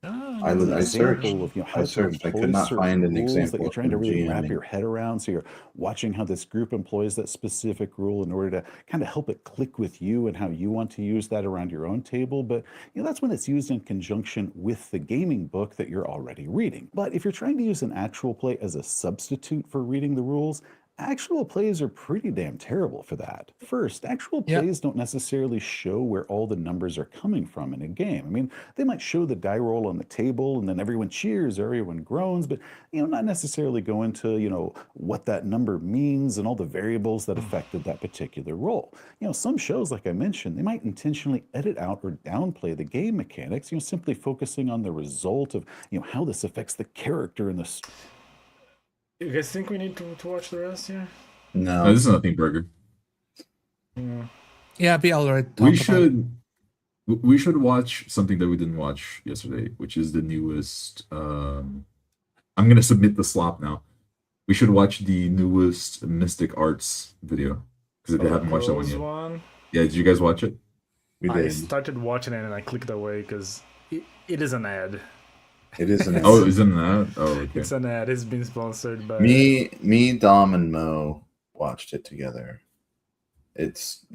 I searched. example of how I to searched. I could employ not certain find an rules that example you're of trying to them really wrap GMing. your head around. So you're watching how this group employs that specific rule in order to kind of help it click with you and how you want to use that around your own table. But that's when it's used in conjunction with the gaming book that you're already reading. But if you're trying to use an actual play as a substitute for reading the rules, actual plays are pretty damn terrible for that. First, actual Yeah. plays don't necessarily show where all the numbers are coming from in a game. I mean, they might show the die roll on the table and then everyone cheers or everyone groans, but not necessarily go into, what that number means and all the variables that affected that particular roll. Some shows, like I mentioned, they might intentionally edit out or downplay the game mechanics, simply focusing on the result of, how this affects the character and the story. You guys think we need to watch the rest here? No, No, this is nothing burger. Yeah, we already talked We about it. should watch something that we didn't watch yesterday, which is the newest. I'm gonna submit the slop now. We should watch the newest Mystic Arts video because I haven't watched that one yet. Yeah, did you guys watch it? we I did. started watching it and I clicked away because it is an ad. It is an Oh, isn't that? Oh, okay. It's an ad. It's been sponsored by me, Dom, and Mo watched it together. It's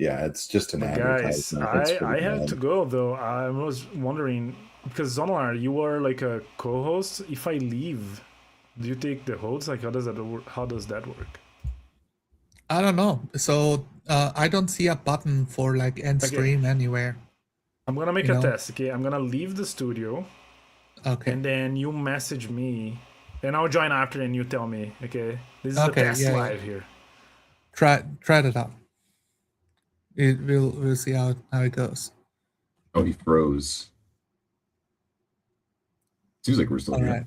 just an But guys, advertisement. It's I pretty had bad. to go though. I was wondering because Zonar, you are like a co-host. If I leave, do you take the host? Like, how does that work? How does that work? I don't know. So I don't see a button for like end Okay. stream anywhere. I'm gonna make You a know? test. Okay, I'm gonna leave the studio Okay. and then you message me, and I'll join after, and you tell me. Okay, this is a Okay, test yeah, yeah. live here. Try it out. We'll see how it goes. Oh, he froze. Seems like we're still All here. right.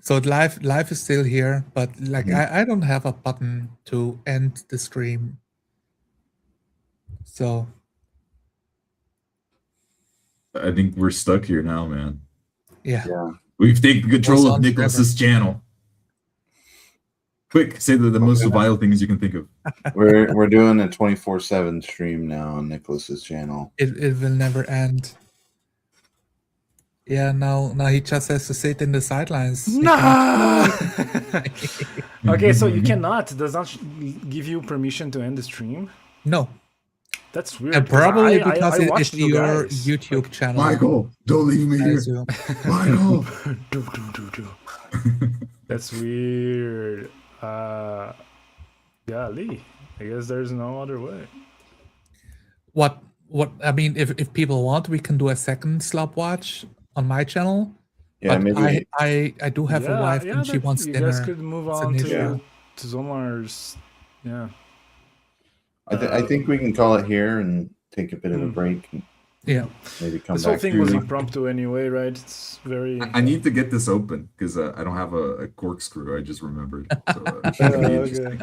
So live is still here, but like I don't have a button to end the stream. So I think we're stuck here now, man. yeah. We've taken control What's of on Nicholas's channel. Quick, say the most vile things you can think of. We're doing a 24/7 stream now on Nicholas's channel. It will never end. Yeah, now he just has to sit in the sidelines. He can't- Okay, so you cannot. Does not give you permission to end the stream. No, That's weird. and probably I because it's watched you your guys. YouTube channel. Michael, don't leave me I here. assume. Michael. That's weird. Golly, I guess there's no other way. What I mean, if people want, we can do a second Slop watch on my channel. Yeah, but maybe. I do have a wife and she that- wants you dinner. guys could move It's on an to issue. Zomar's. Yeah. I think we can call it here and take a bit of a break. And Yeah. maybe come This whole back thing was to. impromptu anyway, right? It's very. I need to get this open because I don't have a corkscrew. I just remembered. So, it's gonna be interesting.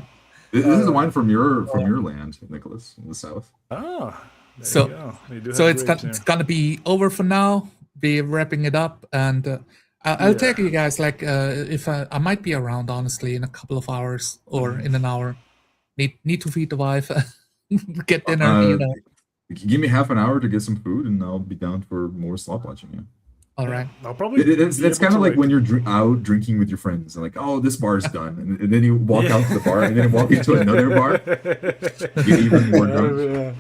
This is the wine from your land, Nicholas, in the south. Oh. There So- you go. You do So have it's grapes it's here. gonna be over for now. Be wrapping it up, and I'll take you guys like if I might be around honestly in a couple of hours or in an hour. Need to feed the wife, get dinner. Give me half an hour to get some food, and I'll be down for more slop watching. Yeah. All right. I'll probably. It's be able kind to, of like when you're out drinking with your friends, and like, oh, this bar's done, and then you walk out to the bar, and then walk into another bar, get even more drunk.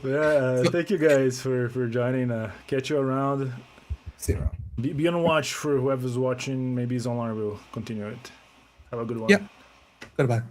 Yeah, thank you guys for joining. Catch you around. Zero. Be on watch for whoever's watching. Maybe Zonar will continue it. Have a good one. Yep. Goodbye.